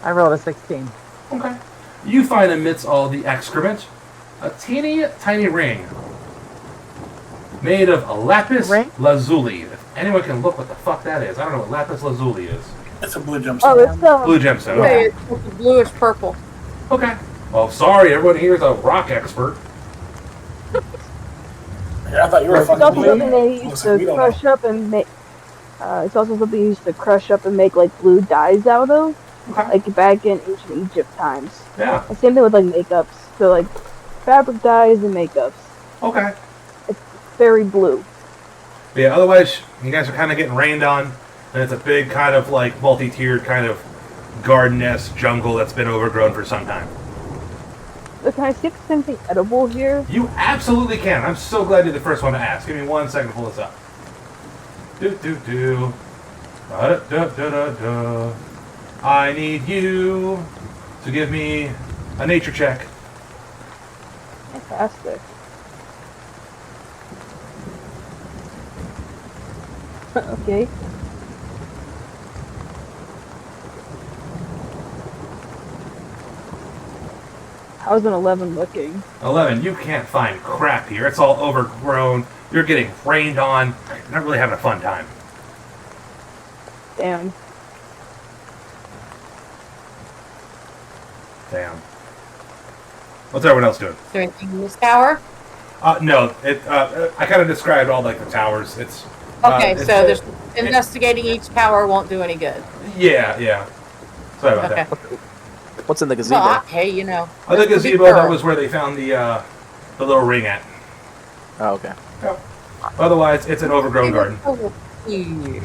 I rolled a 16. Okay. You find amidst all the excrement a teeny tiny ring made of lapis Ring? lazuli. If anyone can look what the fuck that is, I don't know what lapis lazuli is. It's a blue jumpsuit. Oh, it's Blue gemstone. Okay, Okay. it's a bluish purple. Okay. Well, sorry, everyone here is a rock expert. Yeah, I thought you were It's It's fucking also blue. something they used Looks like we to don't crush up and make. It's also something they used to crush up and make like blue dyes out of, Okay. like back in ancient Egypt times. Yeah. The same thing with like makeups. So like fabric dyes and makeups. Okay. Very blue. But yeah, otherwise, you guys are kind of getting rained on, and it's a big kind of like multi-tiered kind of garden-esque jungle that's been overgrown for some time. But can I see if there's anything edible here? You absolutely can. I'm so glad you're the first one to ask. Give me 1 second to pull this up. Do. Da-da-da-da-da. I need you to give me a nature check. Fantastic. Okay. How's an 11 looking? 11. You can't find crap here. It's all overgrown. You're getting rained on. You're not really having a fun time. Damn. Damn. What's everyone else doing? Is there anything in this tower? No. I kind of described all like the towers. It's Okay, it's- so there's investigating each tower won't do any good. Yeah. Sorry about Okay. that. What's in the gazebo? Well, hey, you know. I think Let's be gazebo. That thorough. was where they found the little ring at. Oh, okay. Otherwise, it's an overgrown garden. Here.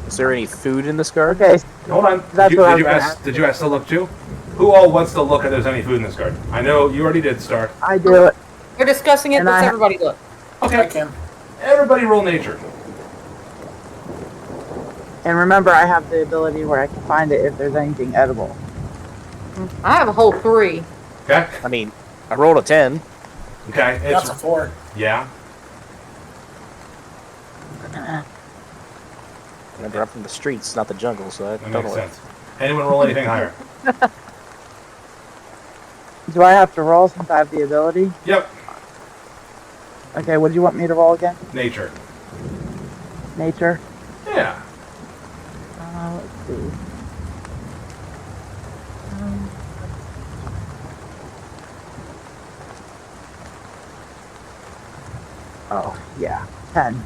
Is there any food in this garden? Okay, Hold on. That's Did what I you was gonna ask? ask. Did you ask to look too? Who all wants to look if there's any food in this garden? I know you already did, Star. I do it. We're discussing it. And Let's I- everybody look. I Okay. can. Everybody roll nature. And remember, I have the ability where I can find it if there's anything edible. I have a whole 3. Okay. I mean, I rolled a 10. Okay. That's a 4. Yeah. Remember, I'm from the streets, not the jungle, so I That don't makes know. sense. Anyone roll anything higher? Do I have to roll since I have the ability? Yep. Okay, what do you want me to roll again? Nature. Nature? Yeah. Let's see. Oh, yeah. 10.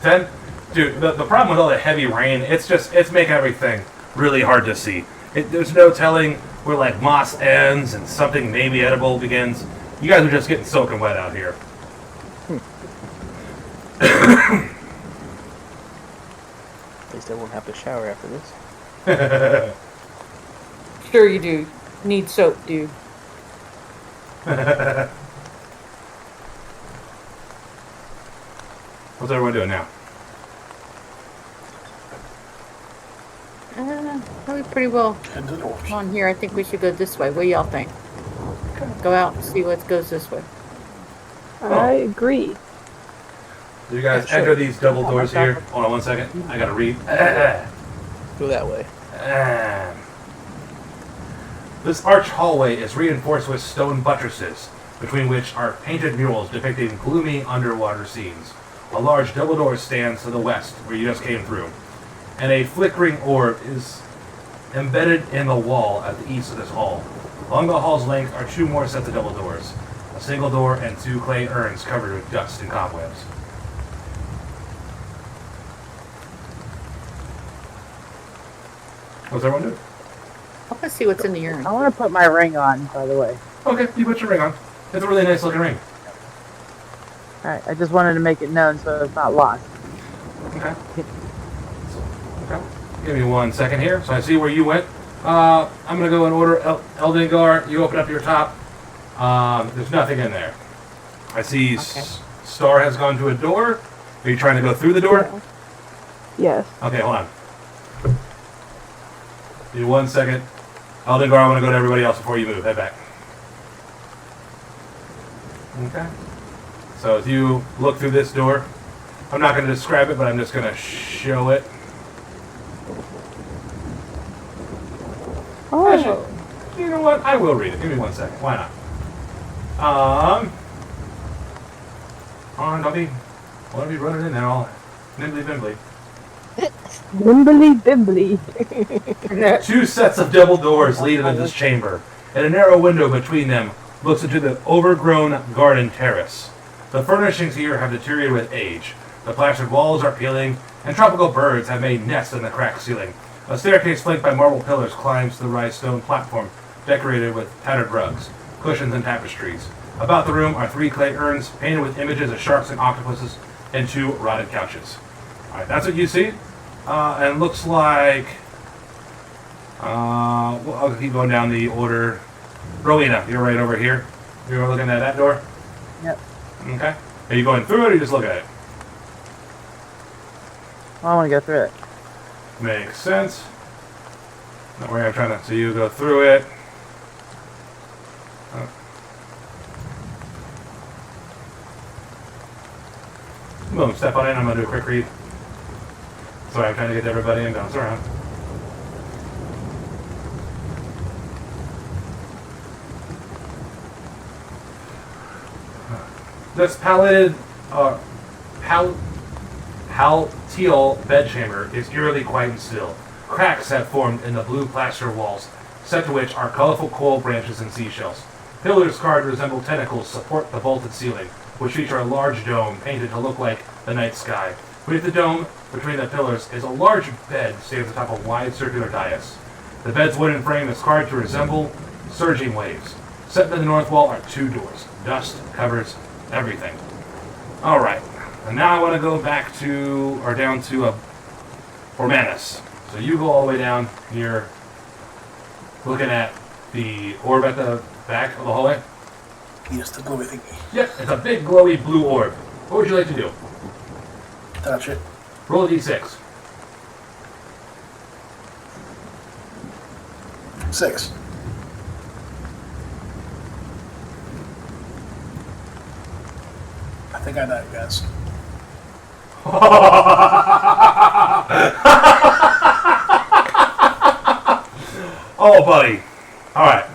10? Dude, the problem with all the heavy rain, it's making everything really hard to see. There's no telling where, like, moss ends and something maybe edible begins. You guys are just getting soaking wet out here. At least I won't have to shower after this. Sure you do. Need soap, dude. What's everyone doing now? Probably pretty well And the doors. on here. I think we should go this way. What do y'all think? Go out and see what goes this way. I agree. So you guys enter these double doors here. Hold on one second. I gotta read. Go that way. This arch hallway is reinforced with stone buttresses, between which are painted murals depicting gloomy underwater scenes. A large double door stands to the west, where you just came through, and a flickering orb is embedded in the wall at the east of this hall. Along the hall's length are 2 more sets of double doors, a single door and 2 clay urns covered with dust and cobwebs. What's everyone doing? I want to see what's in the urn. I want to put my ring on, by the way. Okay, you put your ring on. It's a really nice looking ring. Alright, I just wanted to make it known so it's not lost. Okay. Okay. Give me 1 second here. So I see where you went. I'm gonna go in order. Eldengar, you open up your top. There's nothing in there. I see Star has gone to a door. Are you trying to go through the door? Yes. Okay, hold on. Give me 1 second. Eldengar, I want to go to everybody else before you move. Head back. Okay. So as you look through this door, I'm not going to describe it, but I'm just going to show it. Oh. Actually, you know what? I will read it. Give me 1 second. Why not? Don't be running in there all nimbly bimbly. Bimbly bimbly. 2 sets of double doors lead into this chamber, and a narrow window between them looks into the overgrown garden terrace. The furnishings here have deteriorated with age. The plastered walls are peeling, and tropical birds have made nests in the cracked ceiling. A staircase flanked by marble pillars climbs to the raised stone platform, decorated with tattered rugs, cushions, and tapestries. About the room are 3 clay urns painted with images of sharks and octopuses, and 2 rotted couches. Alright, that's what you see. And looks like... well, I'll keep going down the order. Rowena, you're right over here. You're looking at that door? Yep. Okay. Are you going through it, or you just looking at it? Well, I want to go through it. Makes sense. Not where I'm trying to... So you go through it. Boom, step on in. I'm going to do a quick read. Sorry, I'm trying to get everybody and bounce around. This palleted, teal bedchamber is eerily quiet and still. Cracks have formed in the blue plaster walls, set to which are colorful coal branches and seashells. Pillars carved to resemble tentacles support the vaulted ceiling, which feature a large dome painted to look like the night sky. Beneath the dome, between the pillars, is a large bed stands atop a wide circular dais. The bed's wooden frame is carved to resemble surging waves. Set in the north wall are 2 doors. Dust covers everything. Alright, and now I want to go back to, or down to Ormanus. So you go all the way down, and you're looking at the orb at the back of the hallway. Yes, the glowy thingy. Yep, it's a big glowy blue orb. What would you like to do? Touch it. Roll a d6. 6. I think I died, guys. Oh, buddy. All right.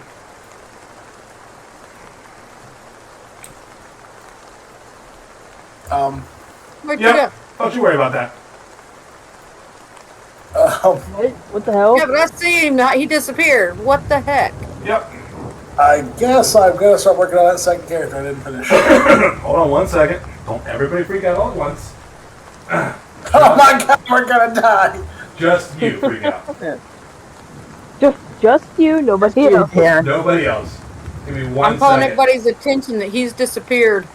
Where'd you Yep. go? Don't you worry about that. What the hell? Yeah, but I see him now. He disappeared. What the heck? Yep. I guess I'm going to start working on that second character I didn't finish. Hold on 1 second. Don't everybody freak out all at once. Oh my god, we're going to die! Just you freak out. Just you, nobody You, else. Dan. Nobody else. Give me 1 I'm calling second. everybody's attention that he's disappeared.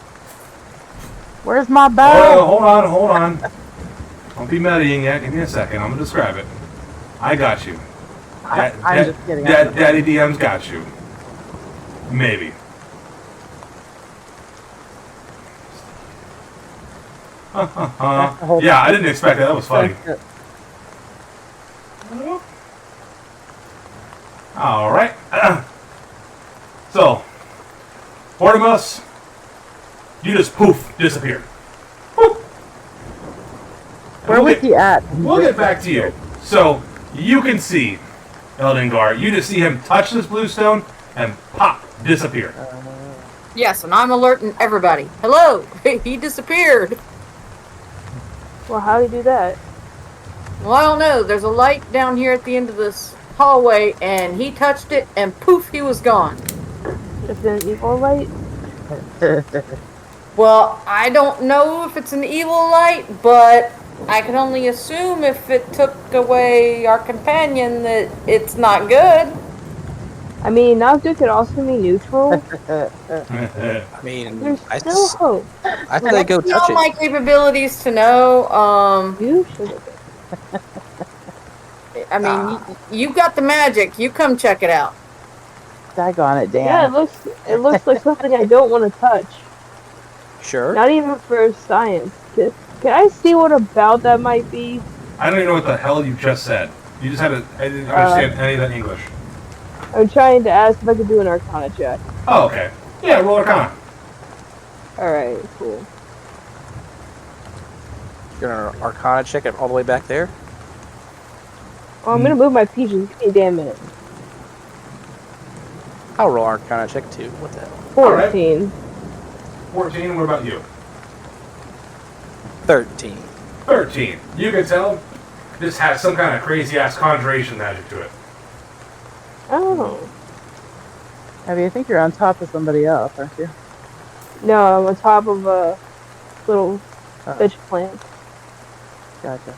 Where's my Oh, bag? hold on. Don't be muddying yet. Give me a second. I'm gonna describe it. I got you. I'm just kidding. Daddy DM's got you. Maybe. Yeah, I didn't expect that. That was funny. All right. So, Portimus, you just poof disappeared. Whew. Where was he at? We'll get back to you. So you can see Eldengar. You just see him touch this blue stone and pop disappear. Yes, and I'm alerting everybody. Hello, he disappeared. Well, how do you do that? Well, I don't know. There's a light down here at the end of this hallway, and he touched it, and poof, he was gone. It's an evil light? Well, I don't know if it's an evil light, but I can only assume if it took away our companion that it's not good. I mean, not good could also be neutral. I mean, There's I still hope. say go touch Beyond it. my capabilities to know. You should. I mean, you got the magic. You come check it out. Daggone it, Dan. Yeah, it looks like something I don't want to touch. Sure. Not even for science. Can I see what about that might be? I don't even know what the hell you just said. You just had to. I didn't understand any of that English. I'm trying to ask if I could do an Arcana check. Oh, okay. Yeah, roll Arcana. Alright, cool. You're gonna Arcana check it all the way back there. Oh, I'm gonna move my peaches. Give me a damn minute. I'll roll Arcana check too. What the hell? 14. 14. What about you? 13. 13. You can tell this has some kind of crazy ass conjuration magic to it. Oh. Abby, I think you're on top of somebody else, aren't you? No, I'm on top of a little fish plant. Gotcha.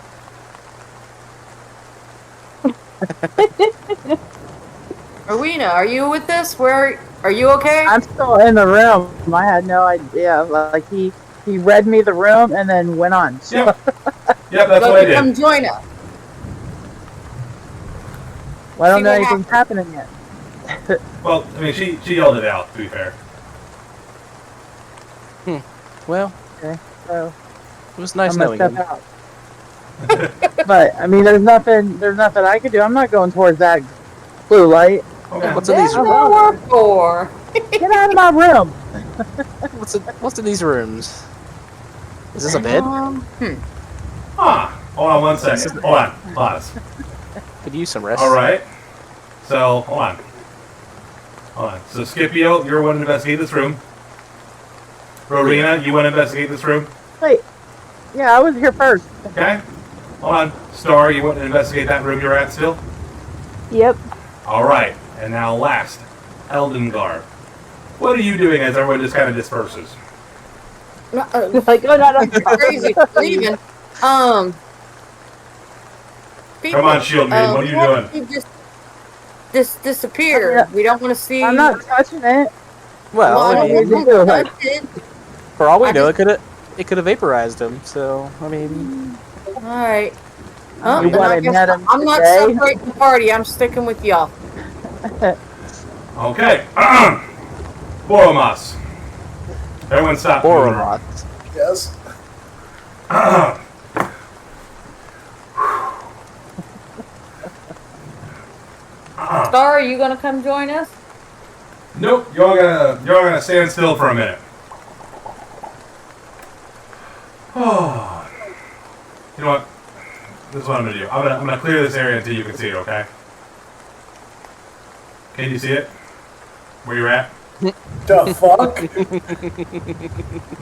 Rowena, are you with this? Where are you okay? I'm still in the room. I had no idea. Like he read me the room and then went on. Yep. Yep, that's what I Come did. join us. Well, I don't See know what anything's happening yet. Well, I mean, she yelled it out, to be fair. Well, Okay, so it was nice I'm gonna knowing step him. out. But I mean, there's nothing I can do. I'm not going towards that blue light. Okay. What's in these? That's what we're for. Get out of my room. What's in these rooms? Is this a bed? Hold on 1 second. Hold on. Pause. Could use some rest. All right. So, hold on. So, Scipio, you're one to investigate this room. Rowena, you want to investigate this room? Wait. Yeah, I was here first. Okay. Hold on. Star, you want to investigate that room you're at still? Yep. All right. And now last, Eldengar. What are you doing as everyone just kind of disperses? Like, oh, no. Crazy leaving. People, Come on, shield me. What are you doing? You just disappear. We don't want to see. I'm not touching it. Well, Well, I I mean, don't do want it. to touch it. for all we I know, just- it could have vaporized him. So I mean, All right. You Then want I to guess net him I'm not today? separating the party. I'm sticking with y'all. Okay. Boromas. Everyone stop. Boromoth. Yes. Star, are you gonna come join us? Nope, you're all gonna stand still for a minute. Oh. You know what? This is what I'm gonna do. I'm gonna clear this area until you can see it, okay? Can you see it? Where you're at? The fuck?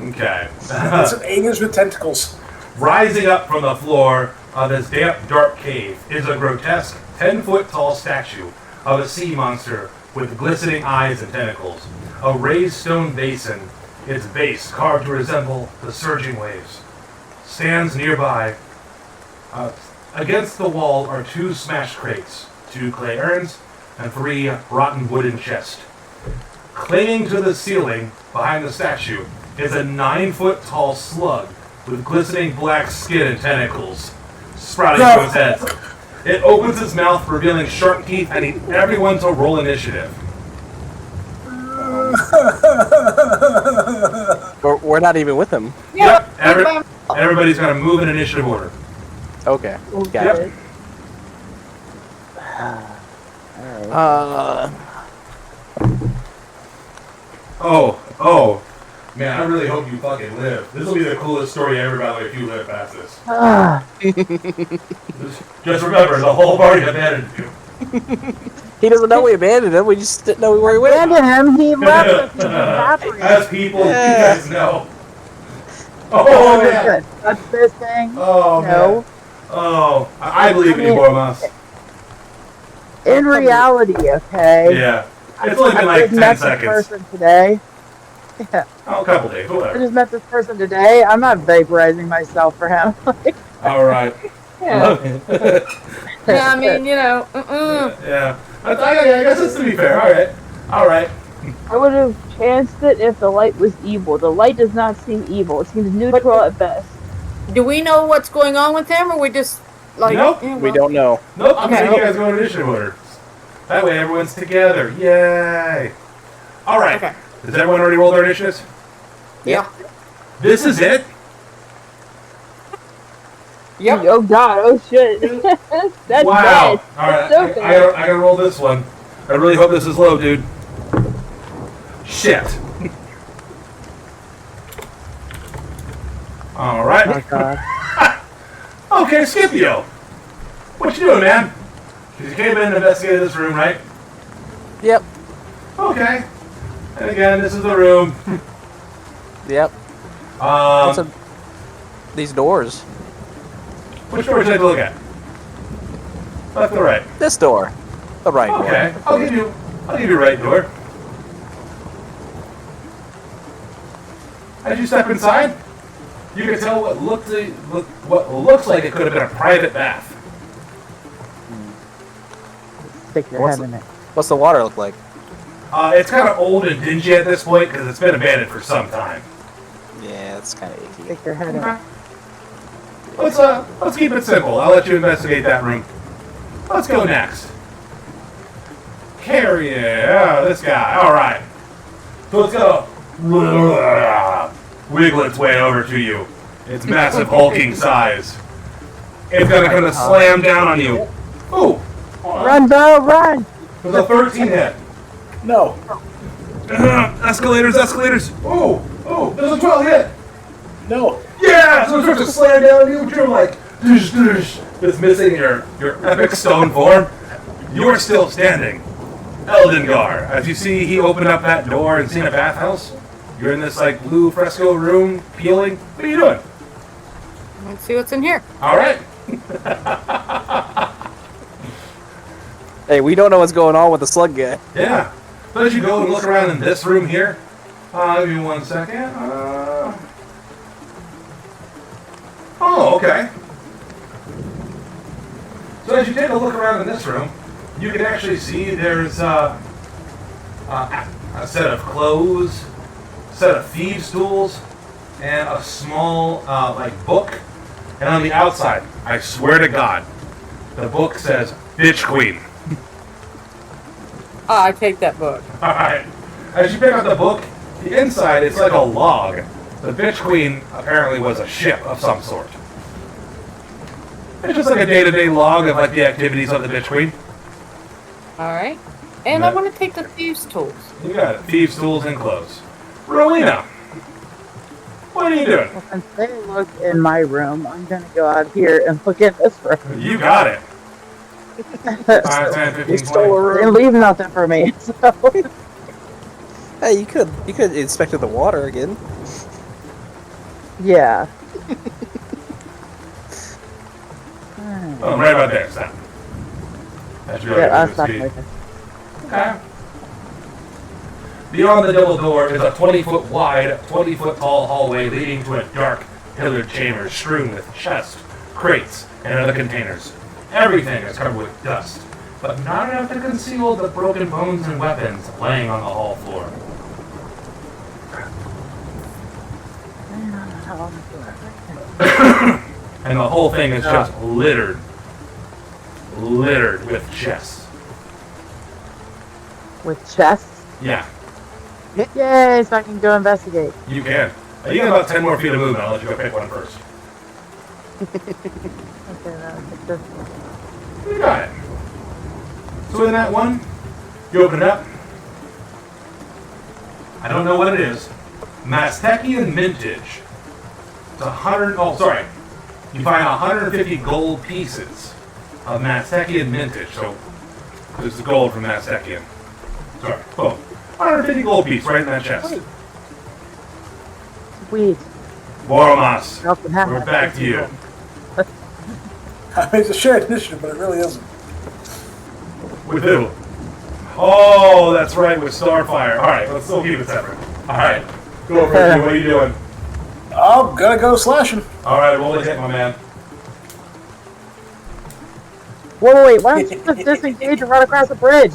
Okay. It's an aliens with tentacles. Rising up from the floor of this damp, dark cave is a grotesque 10-foot tall statue of a sea monster with glistening eyes and tentacles. A raised stone basin, its base carved to resemble the surging waves, stands nearby. Against the wall are 2 smashed crates, 2 clay urns, and 3 rotten wooden chests. Clinging to the ceiling behind the statue is a 9-foot tall slug with glistening black skin and tentacles sprouting from its head. It opens its mouth, revealing sharp teeth, and needs everyone to roll initiative. We're not even with him. Yep, everybody's got to move in initiative order. Okay. Got Yep. it. Oh, man, I really hope you fucking live. This will be the coolest story ever, by the way, if you live past this. Just remember, the whole party abandoned you. He doesn't know we abandoned him. We just didn't know where he went. Abandon him. He left us in the As people, you guys know. Oh, Oh, man. good. That's this thing. Oh, No. man. Oh, I believe in you, Bormas. In reality, okay. Yeah. It's only been like just 10 met seconds. this person today. Yeah. Oh, a couple days, I whatever. just met this person today. I'm not vaporizing myself for him. All right. Yeah. Yeah, I mean, you know. Yeah. I guess that's to be fair. All right. I would have chanced it if the light was evil. The light does not seem evil. It seems neutral at best. Do we know what's going on with him, or we just like? Nope. yeah, We well, don't know. Nope, I'm Okay. saying you guys go in initiative order. That way everyone's together. Yay. All right. Okay. Has everyone already rolled their initiatives? Yeah. This is it? Yep. Oh god, oh shit. That's Wow. bad. All right. So I gotta roll this one. I really hope this is low, dude. Shit. All right. Oh, God. Okay, Scipio. What you doing, man? 'Cause you came in and investigated this room, right? Yep. Okay. And again, this is the room. Yep. What's up? These doors. Which door should I look at? Left or right? This door. The right door. Okay. I'll give you right door. As you step inside, you can tell what looks like it could have been a private bath. Stick your What's head in it. What's the water look like? It's kind of old and dingy at this point because it's been abandoned for some time. Yeah, it's kind of icky. Stick your head in it. Let's keep it simple. I'll let you investigate that room. Let's go next. Carrie, this guy. All right. So it's gonna wiggle its way over to you. Its massive hulking size. It's gonna kind of slam down on you. Ooh. Run, Bo, run! There's a 13 hit. No. Escalators. Ooh. There's a 12 hit. No. Yeah, so it starts to slam down on you, but you're like, doosh, doosh. It's missing your epic stone form. You're still standing. Eldengar, as you see, he opened up that door and seen a bathhouse. You're in this like blue fresco room, peeling. What are you doing? Let's see what's in here. All right. Hey, we don't know what's going on with the slug guy. Yeah. So as you go and look around in this room here, give me 1 second. Oh, okay. So as you take a look around in this room, you can actually see there's a set of clothes, a set of thieves' tools, and a small book. And on the outside, I swear to God, the book says "Bitch Queen." I take that book. All right. As you pick up the book, the inside it's like a log. The Bitch Queen apparently was a ship of some sort. It's just like a day-to-day log of like the activities of the Bitch Queen. Alright. And I That- want to take the thieves' tools. You got it. Thieves, tools, and clothes. Rowena, what are you doing? Well, since they look in my room, I'm gonna go out here and look in this room. You got it. 5, 10, 15, You stole a 20. They room. leave nothing for me. So. Hey, you could inspected the water again. Yeah. Oh, I'm right about there. Stop. That's your Yeah, I'll good stop speed. right there. Okay. Beyond the double door is a 20-foot wide, 20-foot tall hallway leading to a dark, pillared chamber strewn with chests, crates, and other containers. Everything is covered with dust, but not enough to conceal the broken bones and weapons laying on the hall floor. And the whole thing is just littered with chests. With chests? Yeah, Yay, so I can go investigate. you can. You got about 10 more feet of movement. I'll let you go pick one first. Okay, now I'll take this one. You got it. So in that one, you open it up. I don't know what it is. Maztecian mintage. It's 100. Oh, sorry. You find 150 gold pieces of Maztecian mintage. So this is gold from Maztecian. Sorry. Boom. 150 gold piece right in that chest. Sweet. Boromas. Nothing happened. We're back to you. I mean, it's a shared initiative, but it really isn't. With who? Oh, that's right, with Starfire. Alright, let's still keep it separate. Alright. Go over it. What are you doing? I'm gonna go slashing. Alright, roll a hit, my man. Whoa, wait, why don't you just disengage and run across the bridge?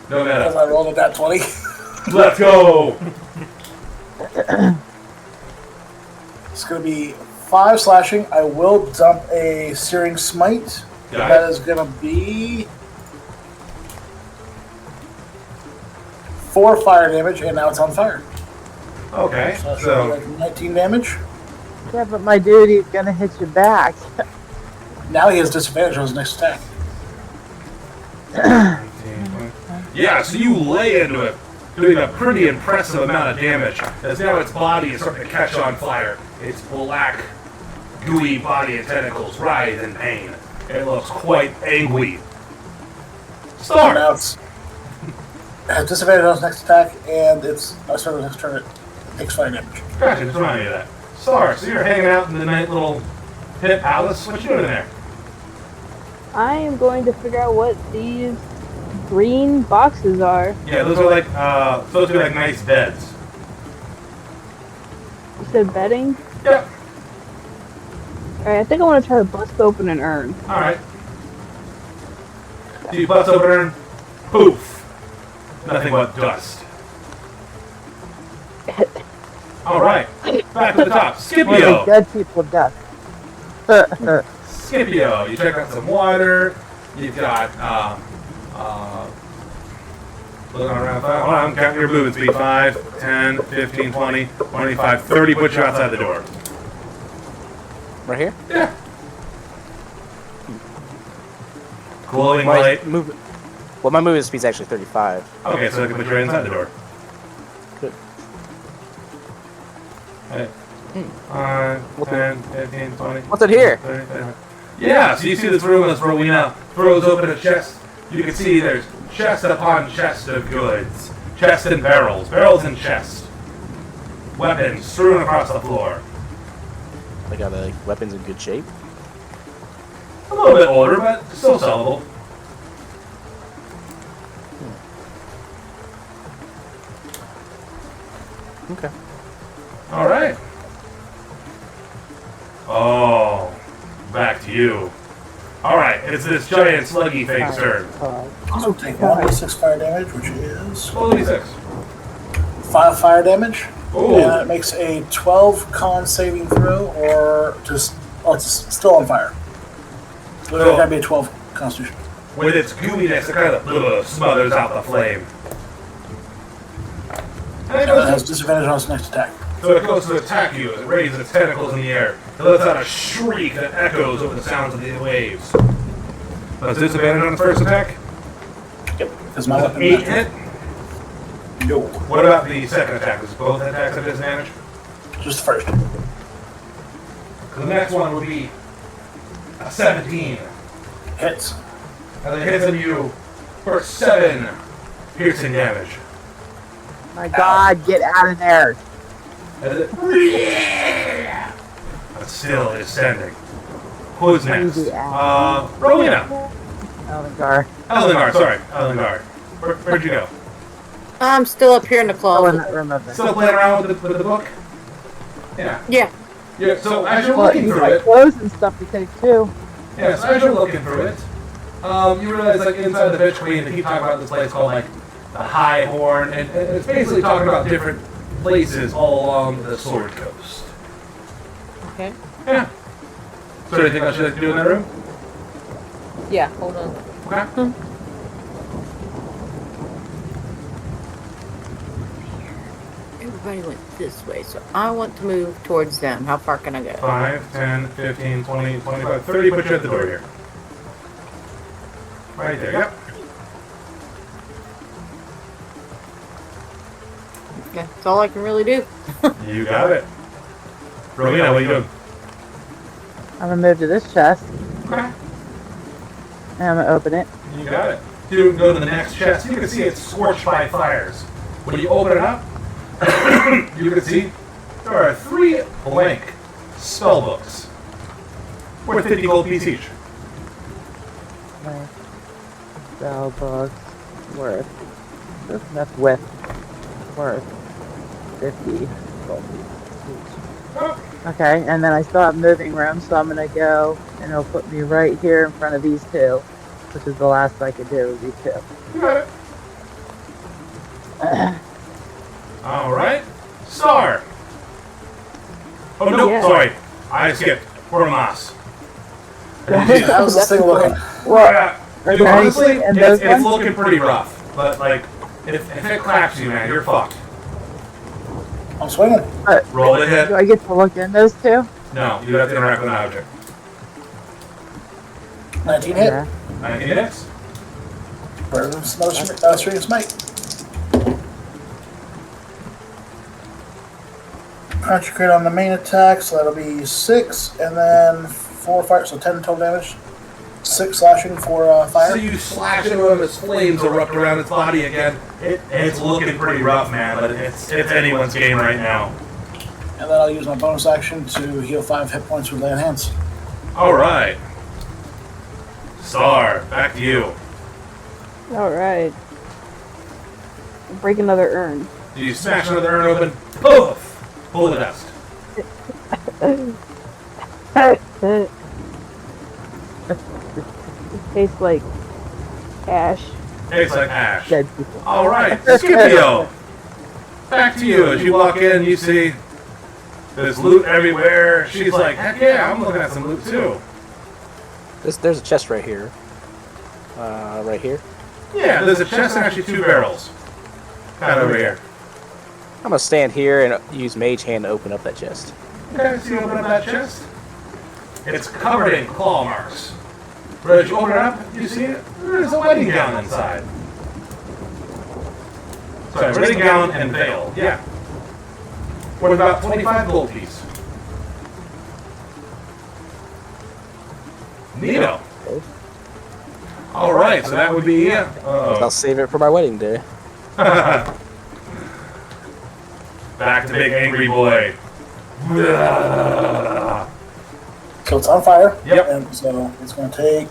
No Because matter. I rolled a nat 20. Let's go! It's gonna be 5 slashing. I will dump a Searing Smite. Got That it. is gonna be 4 fire damage, and now it's on fire. Okay, So that's so like 19 damage. Yeah, but my dude, he's gonna hit you back. Now he has disadvantage on his next attack. yeah, so you lay into it, doing a pretty impressive amount of damage. As now its body is starting to catch on fire. Its black, gooey body and tentacles writhe in pain. It looks quite angry. So Star! now it's has disadvantage on his next attack, and it's I start the next turn. It takes fire damage. Gotcha, just remind me of that. Star, so you're hanging out in the nice little pit palace. What you doing in there? I am going to figure out what these green boxes are. Yeah, those are like supposed to be like nice beds. You said bedding? Yep. Alright, I think I want to try to bust open an urn. All right. So you bust open her, poof. Nothing but dust. All right. Back to the top. One of the Scipio. dead people death. Scipio. You check out some water. You've got looking around. Hold on, I'm counting your movement speed. 5, 10, 15, 20, 25, 30. Put you outside the door. Right here? Yeah. Glowing My light. movement. Well, my movement speed's actually 35. Okay, so I can put you right inside the door. Good. Hey. 5, 10, 15, 20. What's in here? 30, 35. Yeah, so you see this room as Rowena throws open a chest. You can see there's chest upon chest of goods. Chest and barrels. Barrels and chests. Weapons strewn across the floor. I got weapons in good shape. A little bit older, but still sellable. Okay. All right. Oh, back to you. All right, it's this giant sluggy thing's turn. So take 1d6 fire damage, which is Roll 86. 5 fire damage. Ooh. And it makes a 12 con saving throw, or just it's still on fire. So there's gotta be a 12 constitution. With its gooiness, it kind of smothers out the flame. And it And it has goes, disadvantage on its next attack. so it goes to attack you as it raises its tentacles in the air. It lets out a shriek that echoes over the sounds of the waves. Does disadvantage on its first attack? Yep. Because my Does weapon. 8 hit? No. What about the second attack? Does both attacks have disadvantage? Just first. The next one would be a 17. Hits. And it hits on you for 7 piercing damage. My God, get out of there. And it but still is standing. Who's next? Crazy ass. Rowena. Elvingar. Elvingar, sorry. Elvingar. Where'd you go? I'm still up here in the Oh, in closet. that room over there. Still playing around with the book? Yeah. Yeah. Yeah, so as you're Well, looking he's through got it, clothes and stuff to take too. yeah, so as you're looking through it, you realize, like, inside the Bitch Queen, they keep talking about this place called, like, the High Horn, and it's basically talking about different places all along the Sword Coast. Okay. Yeah. So anything else you'd like to do in that room? Yeah, hold on. Okay. Everybody went this way, so I want to move towards them. How far can I go? 5, 10, 15, 20, 25, 30, put you at the door here. Right there, yep. Okay, that's all I can really do. You got it. Rowena, what are you doing? I'm gonna move to this chest Okay. and I'm gonna open it. You got it. You go to the next chest. You can see it's scorched by fires. When you open it up, you can see there are 3 blank spell books worth 50 gold piece each. My spell books worth. That's with worth 50 gold each. Okay, and then I still have moving room, so I'm gonna go and it'll put me right here in front of these 2, which is the last I could do with these 2. You got it. All right. Star. Oh, no, Yeah. sorry. I skipped. Formas. How's this thing looking? Well, Dude, okay, honestly, and it's those ones? looking pretty rough. But, like, if it claps you, man, you're fucked. I'm swinging. Roll the hit. Do I get to look in those 2? No, you have to interact with an object. 19 hit. Yeah. 19 hits. Burn string smite. Concentrate on the main attack, so that'll be 6, and then 4 fire, so 10 total damage. 6 slashing for So fire. you slash into him, his flames erupt around its body again. It's looking pretty rough, man, but it's anyone's game right now. And then I'll use my bonus action to heal 5 hit points with lay on hands. All right. Star, back to you. Alright. Break another urn. You smash another urn open. Poof! Full of dust. It tastes like ash. Tastes like ash. Dead people. All right, Scipio. Back to you. As you walk in, you see there's loot everywhere. She's like, heck yeah, I'm looking at some loot too. There's a chest right here. Right here. Yeah, there's a chest and actually 2 barrels. Kind of over here. I'm gonna stand here and use Mage Hand to open up that chest. Okay, so you open up that chest. It's covered in claw marks. But as you open it up, you see there's a wedding gown inside. Sorry, wedding gown and veil. Yeah. Worth about 25 gold piece. Neato. All right, so that would be it. I'll save it for my wedding day. Back to Big Angry Boy. So it's on fire. Yep. And so it's going to take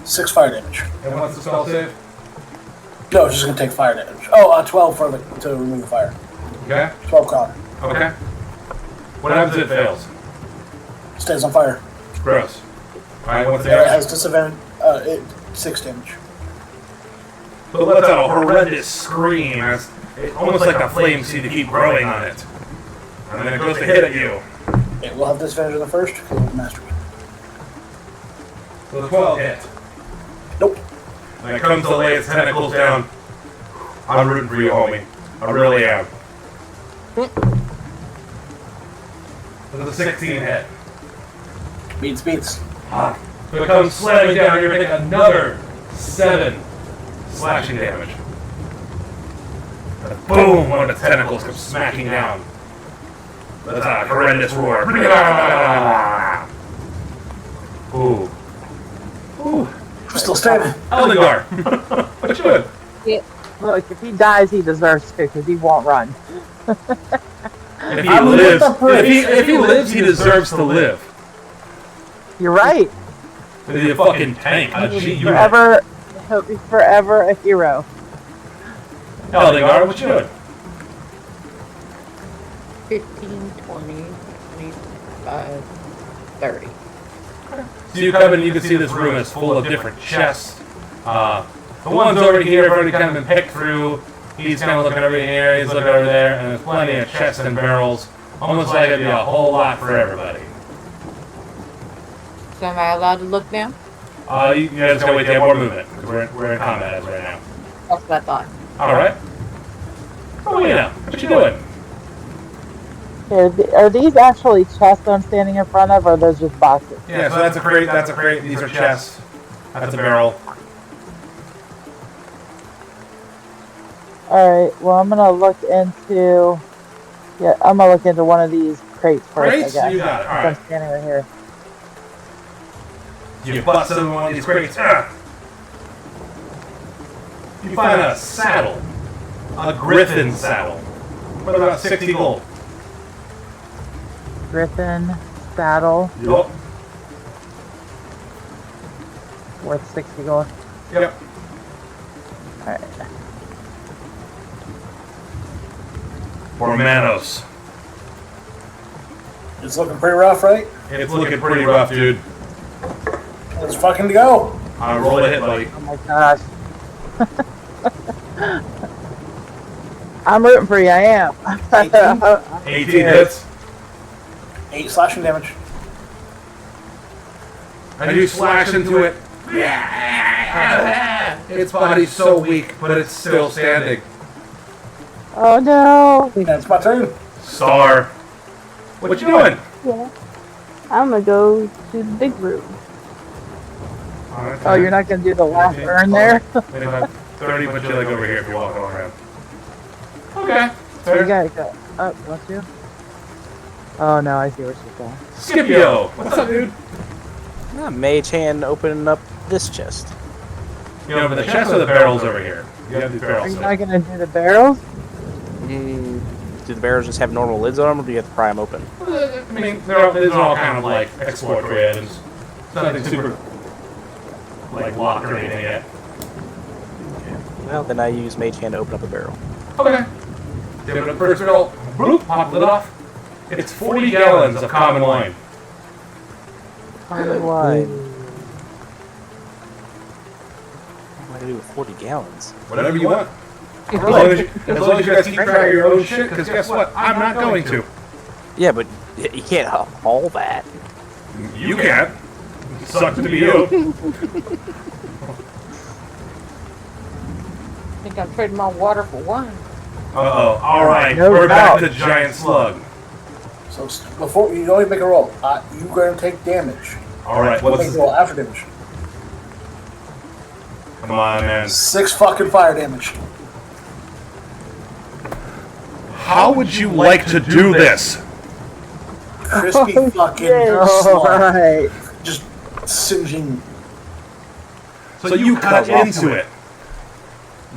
6 fire damage. And what's the spell save? No, it's just going to take fire damage. Oh, 12 for to remove the fire. Okay. 12 con. Okay. What happens if it fails? Stays on fire. Gross. Alright, what's the And it damage? has disadvantage. 6 damage. So it lets out a horrendous scream as it almost like the flames seem to keep growing on it. And then it goes to hit at you. It will have disadvantage on the first because of mastery. So the 12 hit. Nope. And it comes to lay its tentacles down. I'm rooting for you, homie. I really am. There's a 16 hit. Beats. Ah, If it comes slamming down, you're going to take another 7 slashing damage. And boom! One of the tentacles comes smacking down. That's a horrendous roar. Ooh. Ooh. I'm still standing. Eldengar! What you doing? Yeah. Look, if he dies, he deserves to, because he won't run. If he lives, if he lives, he deserves to live. You're right. To be a fucking tank. A G unit. Forever, he'll be forever a hero. Eldengar, what you doing? 15, 20, 25, 30. So you come in, you can see this room is full of different chests. The ones over here have already kind of been picked through. He's kind of looking over here, he's looking over there, and there's plenty of chests and barrels. Almost like it'd be a whole lot for everybody. So am I allowed to look now? You guys gotta wait to have more movement, because we're in combat as right now. That's what I thought. Alright. Oh, yeah. What you doing? Are these actually chests I'm standing in front of, or are those just boxes? Yeah, so that's a crate, these are chests. That's a barrel. Alright, well, I'm gonna look into... Yeah, I'm gonna look into one of these crates first, Crates? I guess. You got it, alright. I'm standing right here. You bust into one of these crates. You find a saddle. A griffin saddle. For about 60 gold. Griffin saddle, Yup. worth 60 gold. Yep. Alright. For Manos. It's looking pretty rough, right? It's looking pretty rough, dude. Let's fucking go. Roll a hit, buddy. Oh my gosh. I'm rooting for you, I am. 18 hits. 8 slashing damage. And you slash into it. Its body's so weak, but it's still standing. Oh no! And it's my turn. Star. What you doing? Yeah. I'm gonna go to the big room. Oh, you're not gonna do the last burn there? Maybe about 30, but you like over here if you're walking around. Okay. So you gotta go up, don't you? Oh no, I see where she's going. Scipio. What's up, dude? Mage hand opening up this chest. You know, but the chest or the barrels over here. You have these Are barrels. you not gonna do the barrels? Do the barrels just have normal lids on them, or do you have to pry them open? I mean, these are all kind of like exploratory items. It's nothing super like locked or anything yet. Well, then I use mage hand to open up a barrel. Okay. Give it a first barrel. Bloop, pop lid off. It's 40 gallons of common wine. Common wine. What do I do with 40 gallons? Whatever you want. As long as you guys keep track of your own shit, because guess what? I'm not going to. Yeah, but you can't haul that. You can't. Sucks to be you. I think I'm trading my water for wine. Uh-oh. All right. No We're back doubt. to Giant Slug. So before you don't even make a roll, you're going to take damage. All right. Make What's a roll after damage. Come on, man. 6 fucking fire damage. How would you like to do this? Crispy fucking Oh, slug. alright. Just singeing. So you cut into it.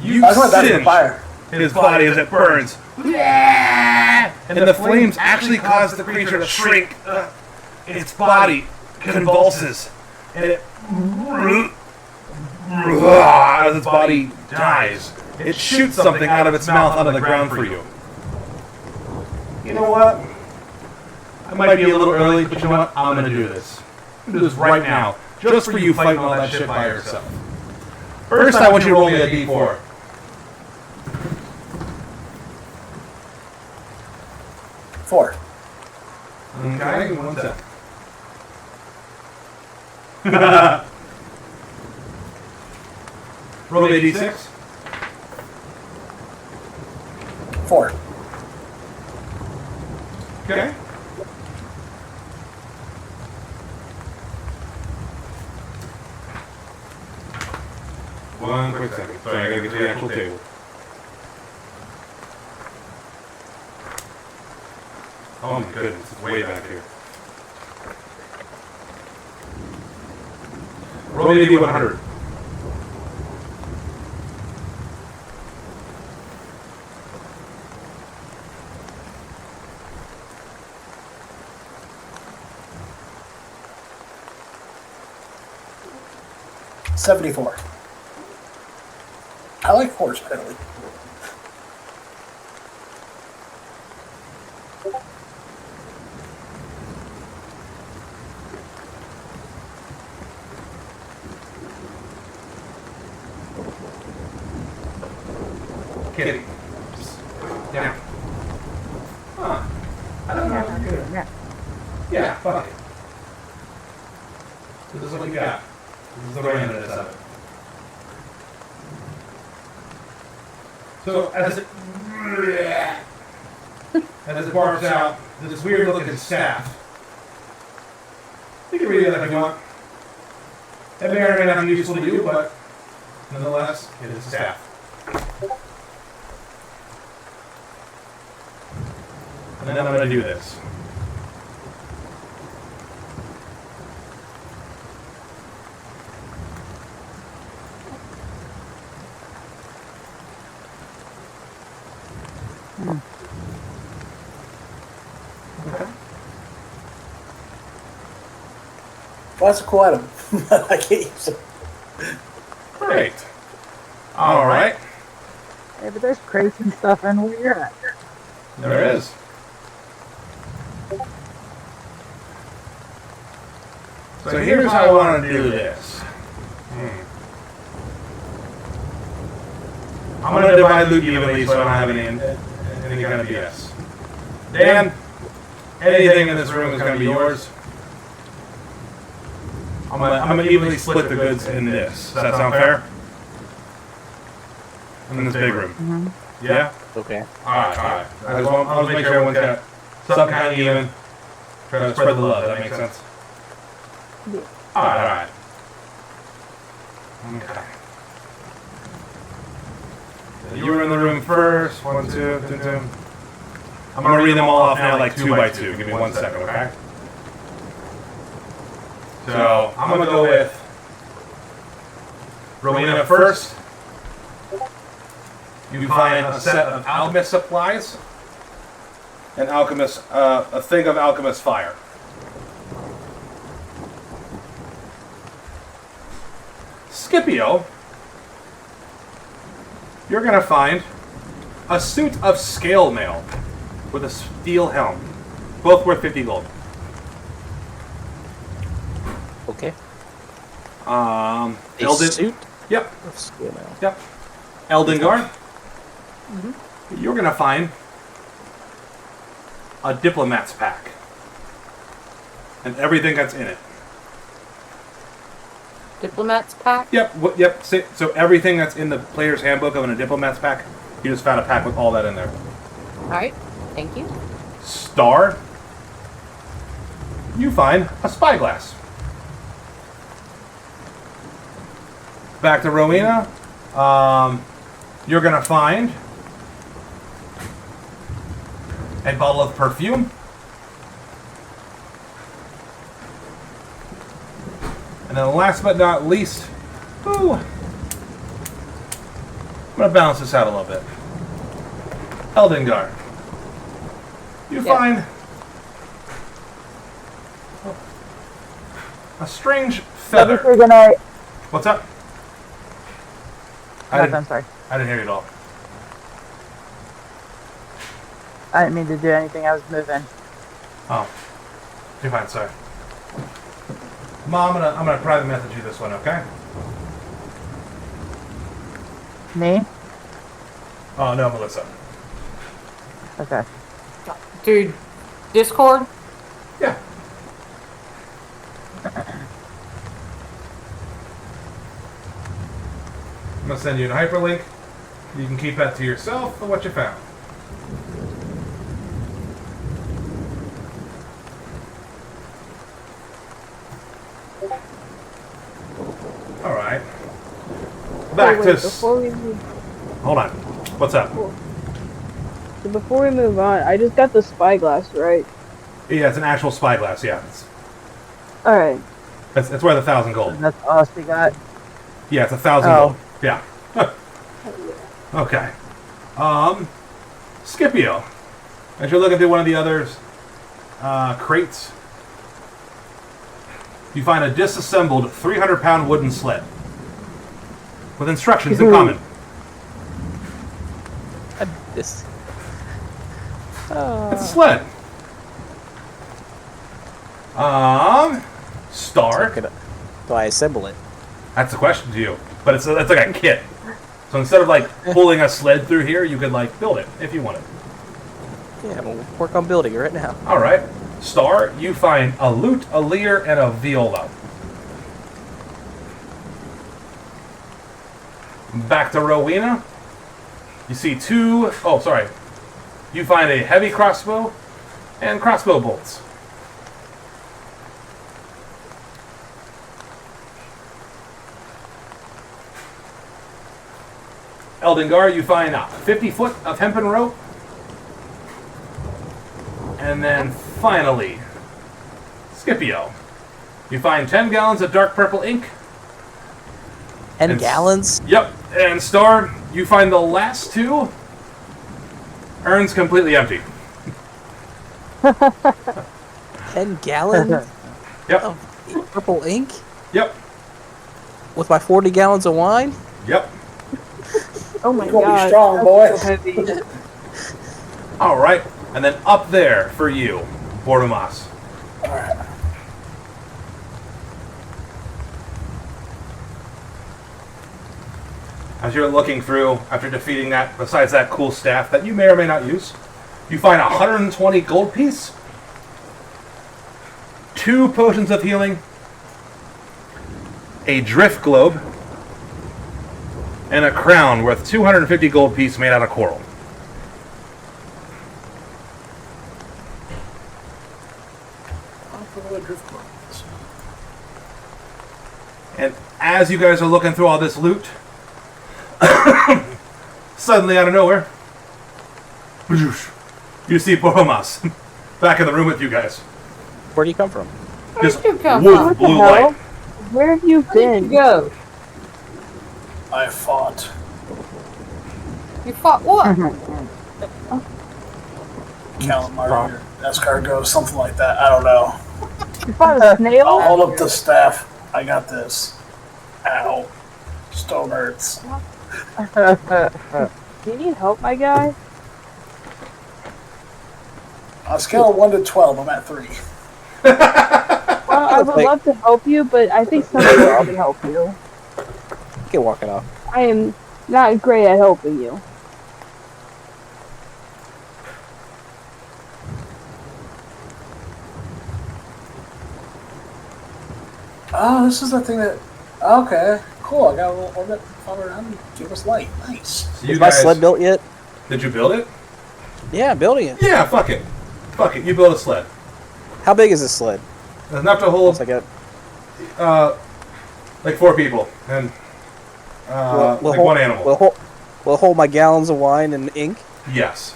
You I was going back to the singe fire. his body as it burns. And the flames actually cause the creature to shrink. Its body convulses. And it... As its body dies, it shoots something out of its mouth onto the ground for you. You know what? I might be a little early, but you know what? I'm gonna do this. I'm gonna do this right now. Just for you fighting all that shit by yourself. First, I want you to roll me a d4. 4. Okay, give me 1 sec. Roll me a d6. 4. Okay. one quick second. Sorry, I gotta get to the actual table. Oh my goodness, it's way back here. Roll me a D100. $74. I like horse penalty. Kitty. Yeah. Huh. I don't know how to do it. Yeah, fuck it. This is what we got. This is the randomness of it. So as it barfs out this weird looking staff. You can read it if you want. It may or may not be useful to you, but nonetheless, it is a staff. And then I'm going to do this. Well, that's a cool item. I can't use it. Great. All right. Hey, but there's crates and stuff in where you're at. There is. So here's how I want to do this. I'm going to divide loot evenly so I don't have any kind of BS. Dan, anything in this room is going to be yours. I'm going to evenly split the goods in this. Does that sound fair? In this big room. Mm-hmm. Yeah? Okay. Alright. I just want to make sure everyone's got some kind of even. Try to spread the love. Does that make sense? Yeah. Alright. Okay. So you were in the room first. 1, 2, 2, 2. I'm going to read them all off now like 2 by 2. Give me 1 second, okay? So I'm going to go with Rowena first. You find a set of alchemist supplies and a thing of alchemist fire. Scipio, you're going to find a suit of scale mail with a steel helm, both worth 50 gold. Okay. A A suit Yep. of skill mail. Yep. Eldengar, you're going to find a diplomat's pack and everything that's in it. Diplomat's pack? Yep. So everything that's in the player's handbook of a diplomat's pack, you just found a pack with all that in there. Alright, thank you. Star, you find a spyglass. Back to Rowena, you're going to find a bottle of perfume. And then last but not least, I'm going to balance this out a little bit. Eldengar, you find a strange feather. We're gonna. What's up? I'm sorry. I didn't hear you at all. I didn't mean to do anything. I was moving. Oh, you're fine. Sorry. Mom, I'm gonna private message you this one, okay? Me? Oh no, Melissa. Okay. Dude, Discord? Yeah. I'm gonna send you a hyperlink. You can keep that to yourself for what you found. Alright. back wait, to. before we move, Hold on. What's up? so before we move on, I just got the spyglass, right? Yeah, it's an actual spyglass. Yeah, All right. that's worth 1,000 gold. That's all she got. Yeah, it's 1,000 Oh. gold. Yeah. Okay. Scipio, as you're looking through one of the other crates, you find a disassembled 300-pound wooden sled with instructions in common. This. It's a sled. Star. Do I assemble it? That's the question to you. But it's like a kit. So instead of like pulling a sled through here, you could like build it if you wanted. Yeah, we'll work on building it right now. All right. Star, you find a lute, a lyre, and a viola. Back to Rowena. You see two... Oh, sorry. You find a heavy crossbow and crossbow bolts. Eldengar, you find 50 foot of hempen rope. And then finally, Scipio. You find 10 gallons of dark purple ink. 10 And gallons? Yep. And Star, you find the last two. Urn's completely empty. 10 gallons Yep. of purple ink? Yep. With my 40 gallons of wine? Yep. Oh my You're gonna god. be strong, that's boy. so heavy. All right. And then up there for you, Bordomas. Alright. As you're looking through, after defeating that, besides that cool staff that you may or may not use, you find 120 gold piece, 2 potions of healing, a drift globe, and a crown worth 250 gold piece made out of coral. And as you guys are looking through all this loot, suddenly out of nowhere, you see Bordomas back in the room with you guys. Where do you come from? Just Where'd you come wolf from? What the blue hell? light. Where have you been? Go. I fought. You fought what? Calamari or escargot, something like that. I don't know. You fought a snail? I'll hold up the staff. I got this. Ow. Stone hurts. Do you need help, my guy? On a scale of 1 to 12, I'm at 3. Well, I would love to help you, but I think somebody else can help you. Get walking off. I am not great at helping you. Oh, this is the thing that... Okay, cool. I got a little orbit follow around and give us light. Nice. So you Is my guys, sled built yet? did you build it? Yeah, I'm building it. Yeah, fuck it. Fuck it, you build a sled. How big is this sled? There's enough to hold, It's like like 4 people, and, like hold, one animal. Will hold my gallons of wine and ink? Yes.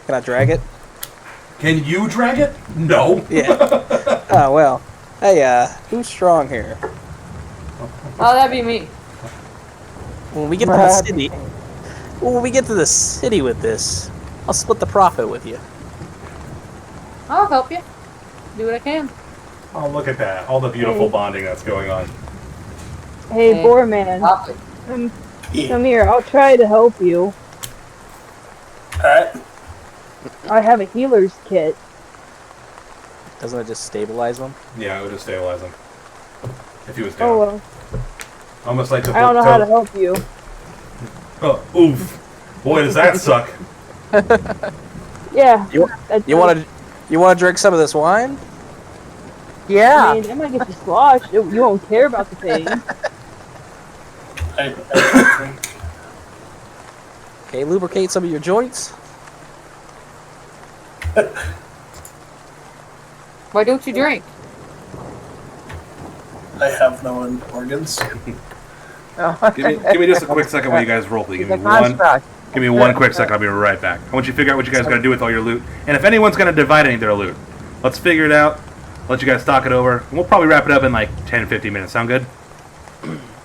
Can I drag it? Can you drag it? No. Yeah. Oh, well. Hey, who's strong here? Oh, that'd be me. When we get to the city... When we get to the city with this, I'll split the profit with you. I'll help you. Do what I can. Oh, look at that. All the beautiful bonding that's going on. Hey, Hey. Boar Man, come here. I'll try to help you. Alright. I have a healer's kit. Doesn't it just stabilize them? Yeah, it would just stabilize him. If he was down. Oh well. Almost like the I don't know how to help you. Oh, oof. Boy, does that suck. Yeah. You want to drink some of this wine? Yeah. I mean, that might get you sloshed. You won't care about the pain. I drink. Okay, lubricate some of your joints. Why don't you drink? I have no organs. Oh. Give me just a quick second while you guys roleplay. Give He's me a one. construct. Give me one quick second. I'll be right back. I want you to figure out what you guys are gonna do with all your loot, and if anyone's gonna divide any of their loot, let's figure it out. Let you guys talk it over. And we'll probably wrap it up in like 10, 15 minutes. Sound good?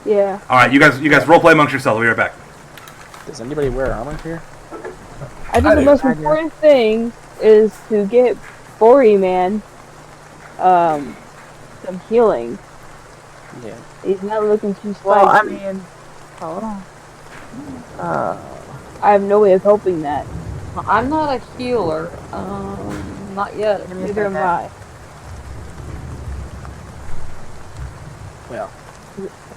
Yeah. All right, you guys roleplay amongst yourselves. We'll be right back. Does anybody wear armor here? I think the most important thing is to get Bori Man some healing. Yeah. He's not looking too spicy. Well, I mean, hold on. I have no way of helping that. I'm not a healer. Not yet. Give me a Neither am second. I. Well,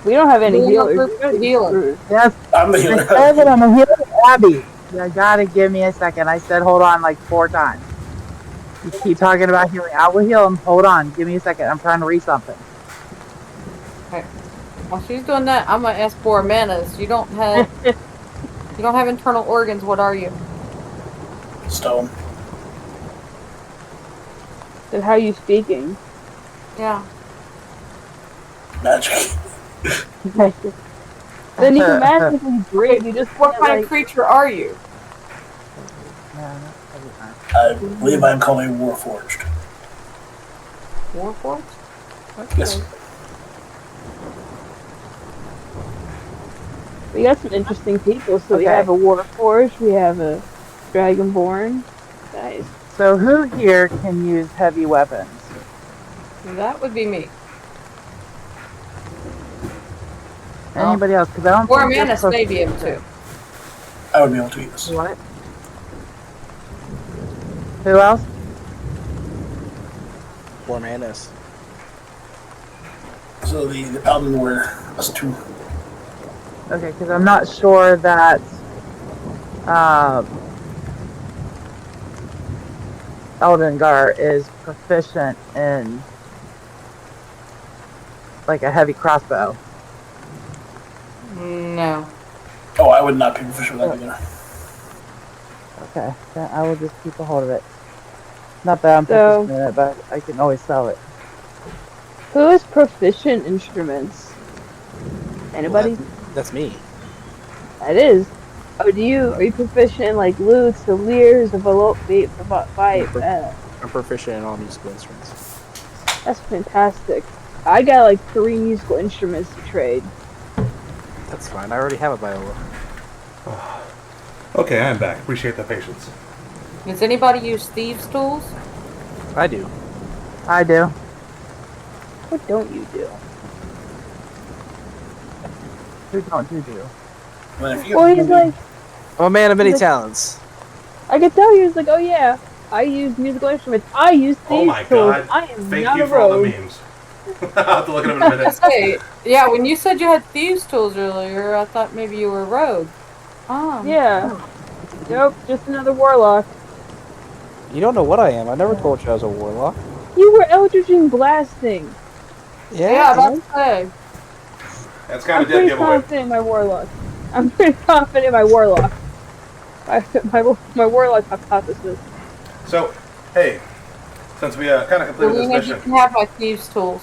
We don't have any We're healers. not We're gonna be healer. screwed. Yes, I'm the I healer. said that I'm a healer, Abby. You gotta give me a second. I said hold on like 4 times. You keep talking about healing. I will heal him. Hold on. Give me a second. I'm trying to read something. Okay. While she's doing that, I'm gonna ask for Manas. You don't have internal organs. What are you? Stone. So how are you speaking? Yeah. Magic. Then you can magically breathe. You just What can't, kind like, of creature are you? I believe I'm called a Warforged. Warforged? Yes. We got some interesting people. So we Okay. have a Warforged, we have a Dragonborn. Nice. So who here can use heavy weapons? That would be me. Anybody else? Because I don't Or think you're Manas supposed may be able to. I would be able to use. What? Who else? 4 manas. So the paladin were us 2. Okay, because I'm not sure that Eldengar is proficient in like a heavy crossbow. No. Oh, I would not be proficient with that either. Okay, then I will just keep a hold of it. Not that I'm So- proficient in it, but I can always sell it. Who is proficient in instruments? Anybody? That's me. That is. Oh, are you proficient in like lutes, the lyres, the I'm proficient in all musical instruments. that's fantastic. I got like 3 musical instruments to trade. That's fine. I already have a viola. Okay, I'm back. Appreciate the patience. Does anybody use thieves' tools? I do. I do. What don't you do? Who don't you do? Well, if you Well, he's like, I'm a man of many Like- talents. I could tell he was like, oh yeah, I use musical instruments. I use Oh thieves' my tools. god. I am Thank not you a for all the rogue. memes. I'll have to look at them in a minute. Hey, yeah, when you said you had thieves' tools earlier, I thought maybe you were a rogue. Oh. Yeah. Nope, just another warlock. You don't know what I am. I never told you I was a warlock. You were Eldritch blasting. Yeah, about to say. That's I'm kind of dead pretty giveaway. confident in my warlock. I'm pretty confident in my warlock. My warlock hypothesis. So, hey, since we kind of completed this Selena, you mission, can have my thieves' tools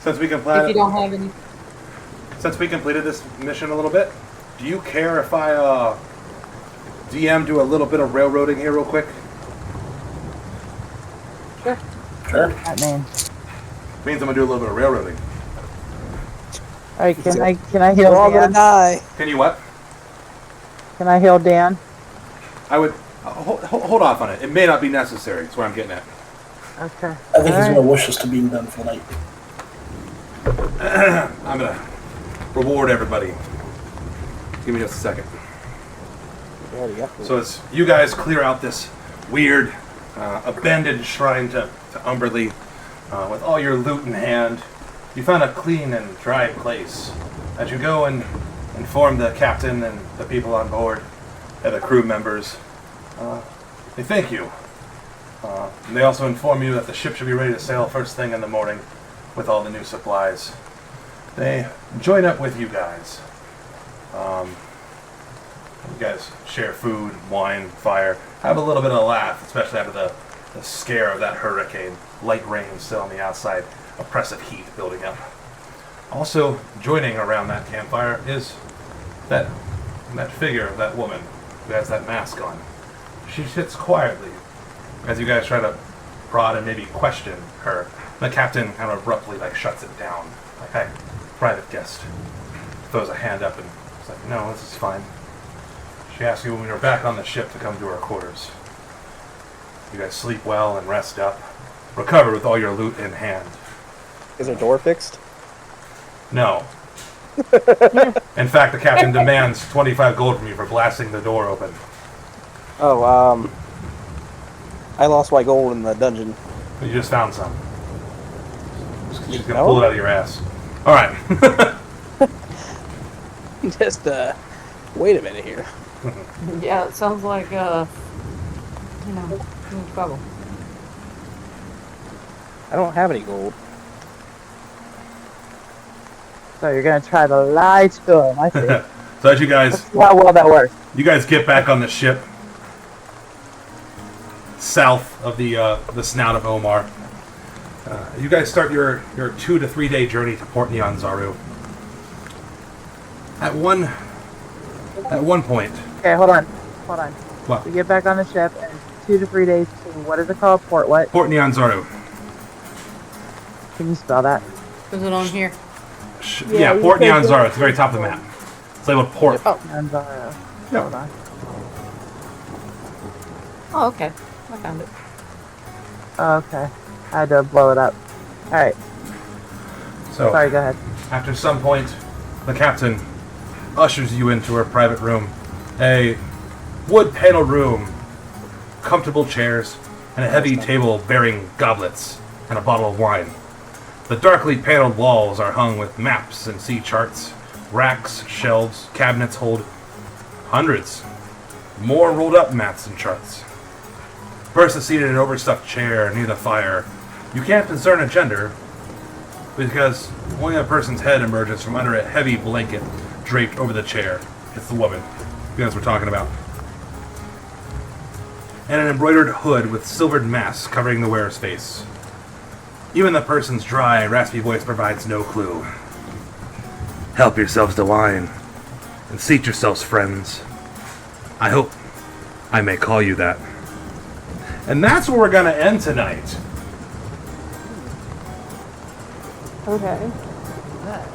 since we if you completed, don't have any. since we completed this mission a little bit, do you care if I DM do a little bit of railroading here real quick? Sure. That mean. Means I'm gonna do a little bit of railroading. Alright, can I heal We're all gonna Dan? die. Can you what? Can I heal Dan? I would hold off on it. It may not be necessary. That's what I'm getting at. Okay. I think he's Alright. going to wish us to being done for the night. I'm gonna reward everybody. Give me just a second. We already got food. So as you guys clear out this weird, abandoned shrine to Umberly, with all your loot in hand, you find a clean and dry place. As you go and inform the captain and the people on board, and the crew members, they thank you. And they also inform you that the ship should be ready to sail first thing in the morning with all the new supplies. They join up with you guys. You guys share food, wine, fire, have a little bit of a laugh, especially after the scare of that hurricane. Light rain still on the outside, oppressive heat building up. Also joining around that campfire is that figure of that woman who has that mask on. She sits quietly as you guys try to prod and maybe question her. The captain kind of abruptly shuts it down. Like, hey, private guest. Throws a hand up and it's like, no, this is fine. She asked you when we were back on the ship to come to our quarters. You guys sleep well and rest up. Recover with all your loot in hand. Is our door fixed? No. In fact, the captain demands 25 gold from you for blasting the door open. Oh, I lost my gold in the dungeon. You just found some. You're just gonna No? pull it out of your ass. Alright. Just, wait a minute here. Yeah, it sounds like, in trouble. I don't have any gold. So you're gonna try to lie to him. I see. So as you guys See how well that works. get back on the ship south of the snout of Omar. You guys start your 2 to 3 day journey to Port Nyanzaru. At one point. Okay, hold on. What? We get back on the ship and 2 to 3 days to what is it called? Port what? Port Nyanzaru. Can you spell that? Is it on here? Yeah, Yeah, you Port said Nyanzaru. It's the very top of the map. It's labeled Port. Oh, Nyanzaru. Yeah. Hold on. oh, okay. I found it. Oh, okay. I had to blow it up. Alright. So Sorry, go ahead. after some point, the captain ushers you into her private room. A wood-paneled room, comfortable chairs, and a heavy table bearing goblets and a bottle of wine. The darkly paneled walls are hung with maps and sea charts. Racks, shelves, cabinets hold hundreds more rolled-up maps and charts. The person seated in an overstuffed chair near the fire. You can't discern a gender because only a person's head emerges from under a heavy blanket draped over the chair. It's the woman you guys were talking about. And an embroidered hood with silvered masks covering the wearer's face. Even the person's dry, raspy voice provides no clue. Help yourselves to wine, and seat yourselves, friends. I hope I may call you that. And that's where we're going to end tonight. Okay. That.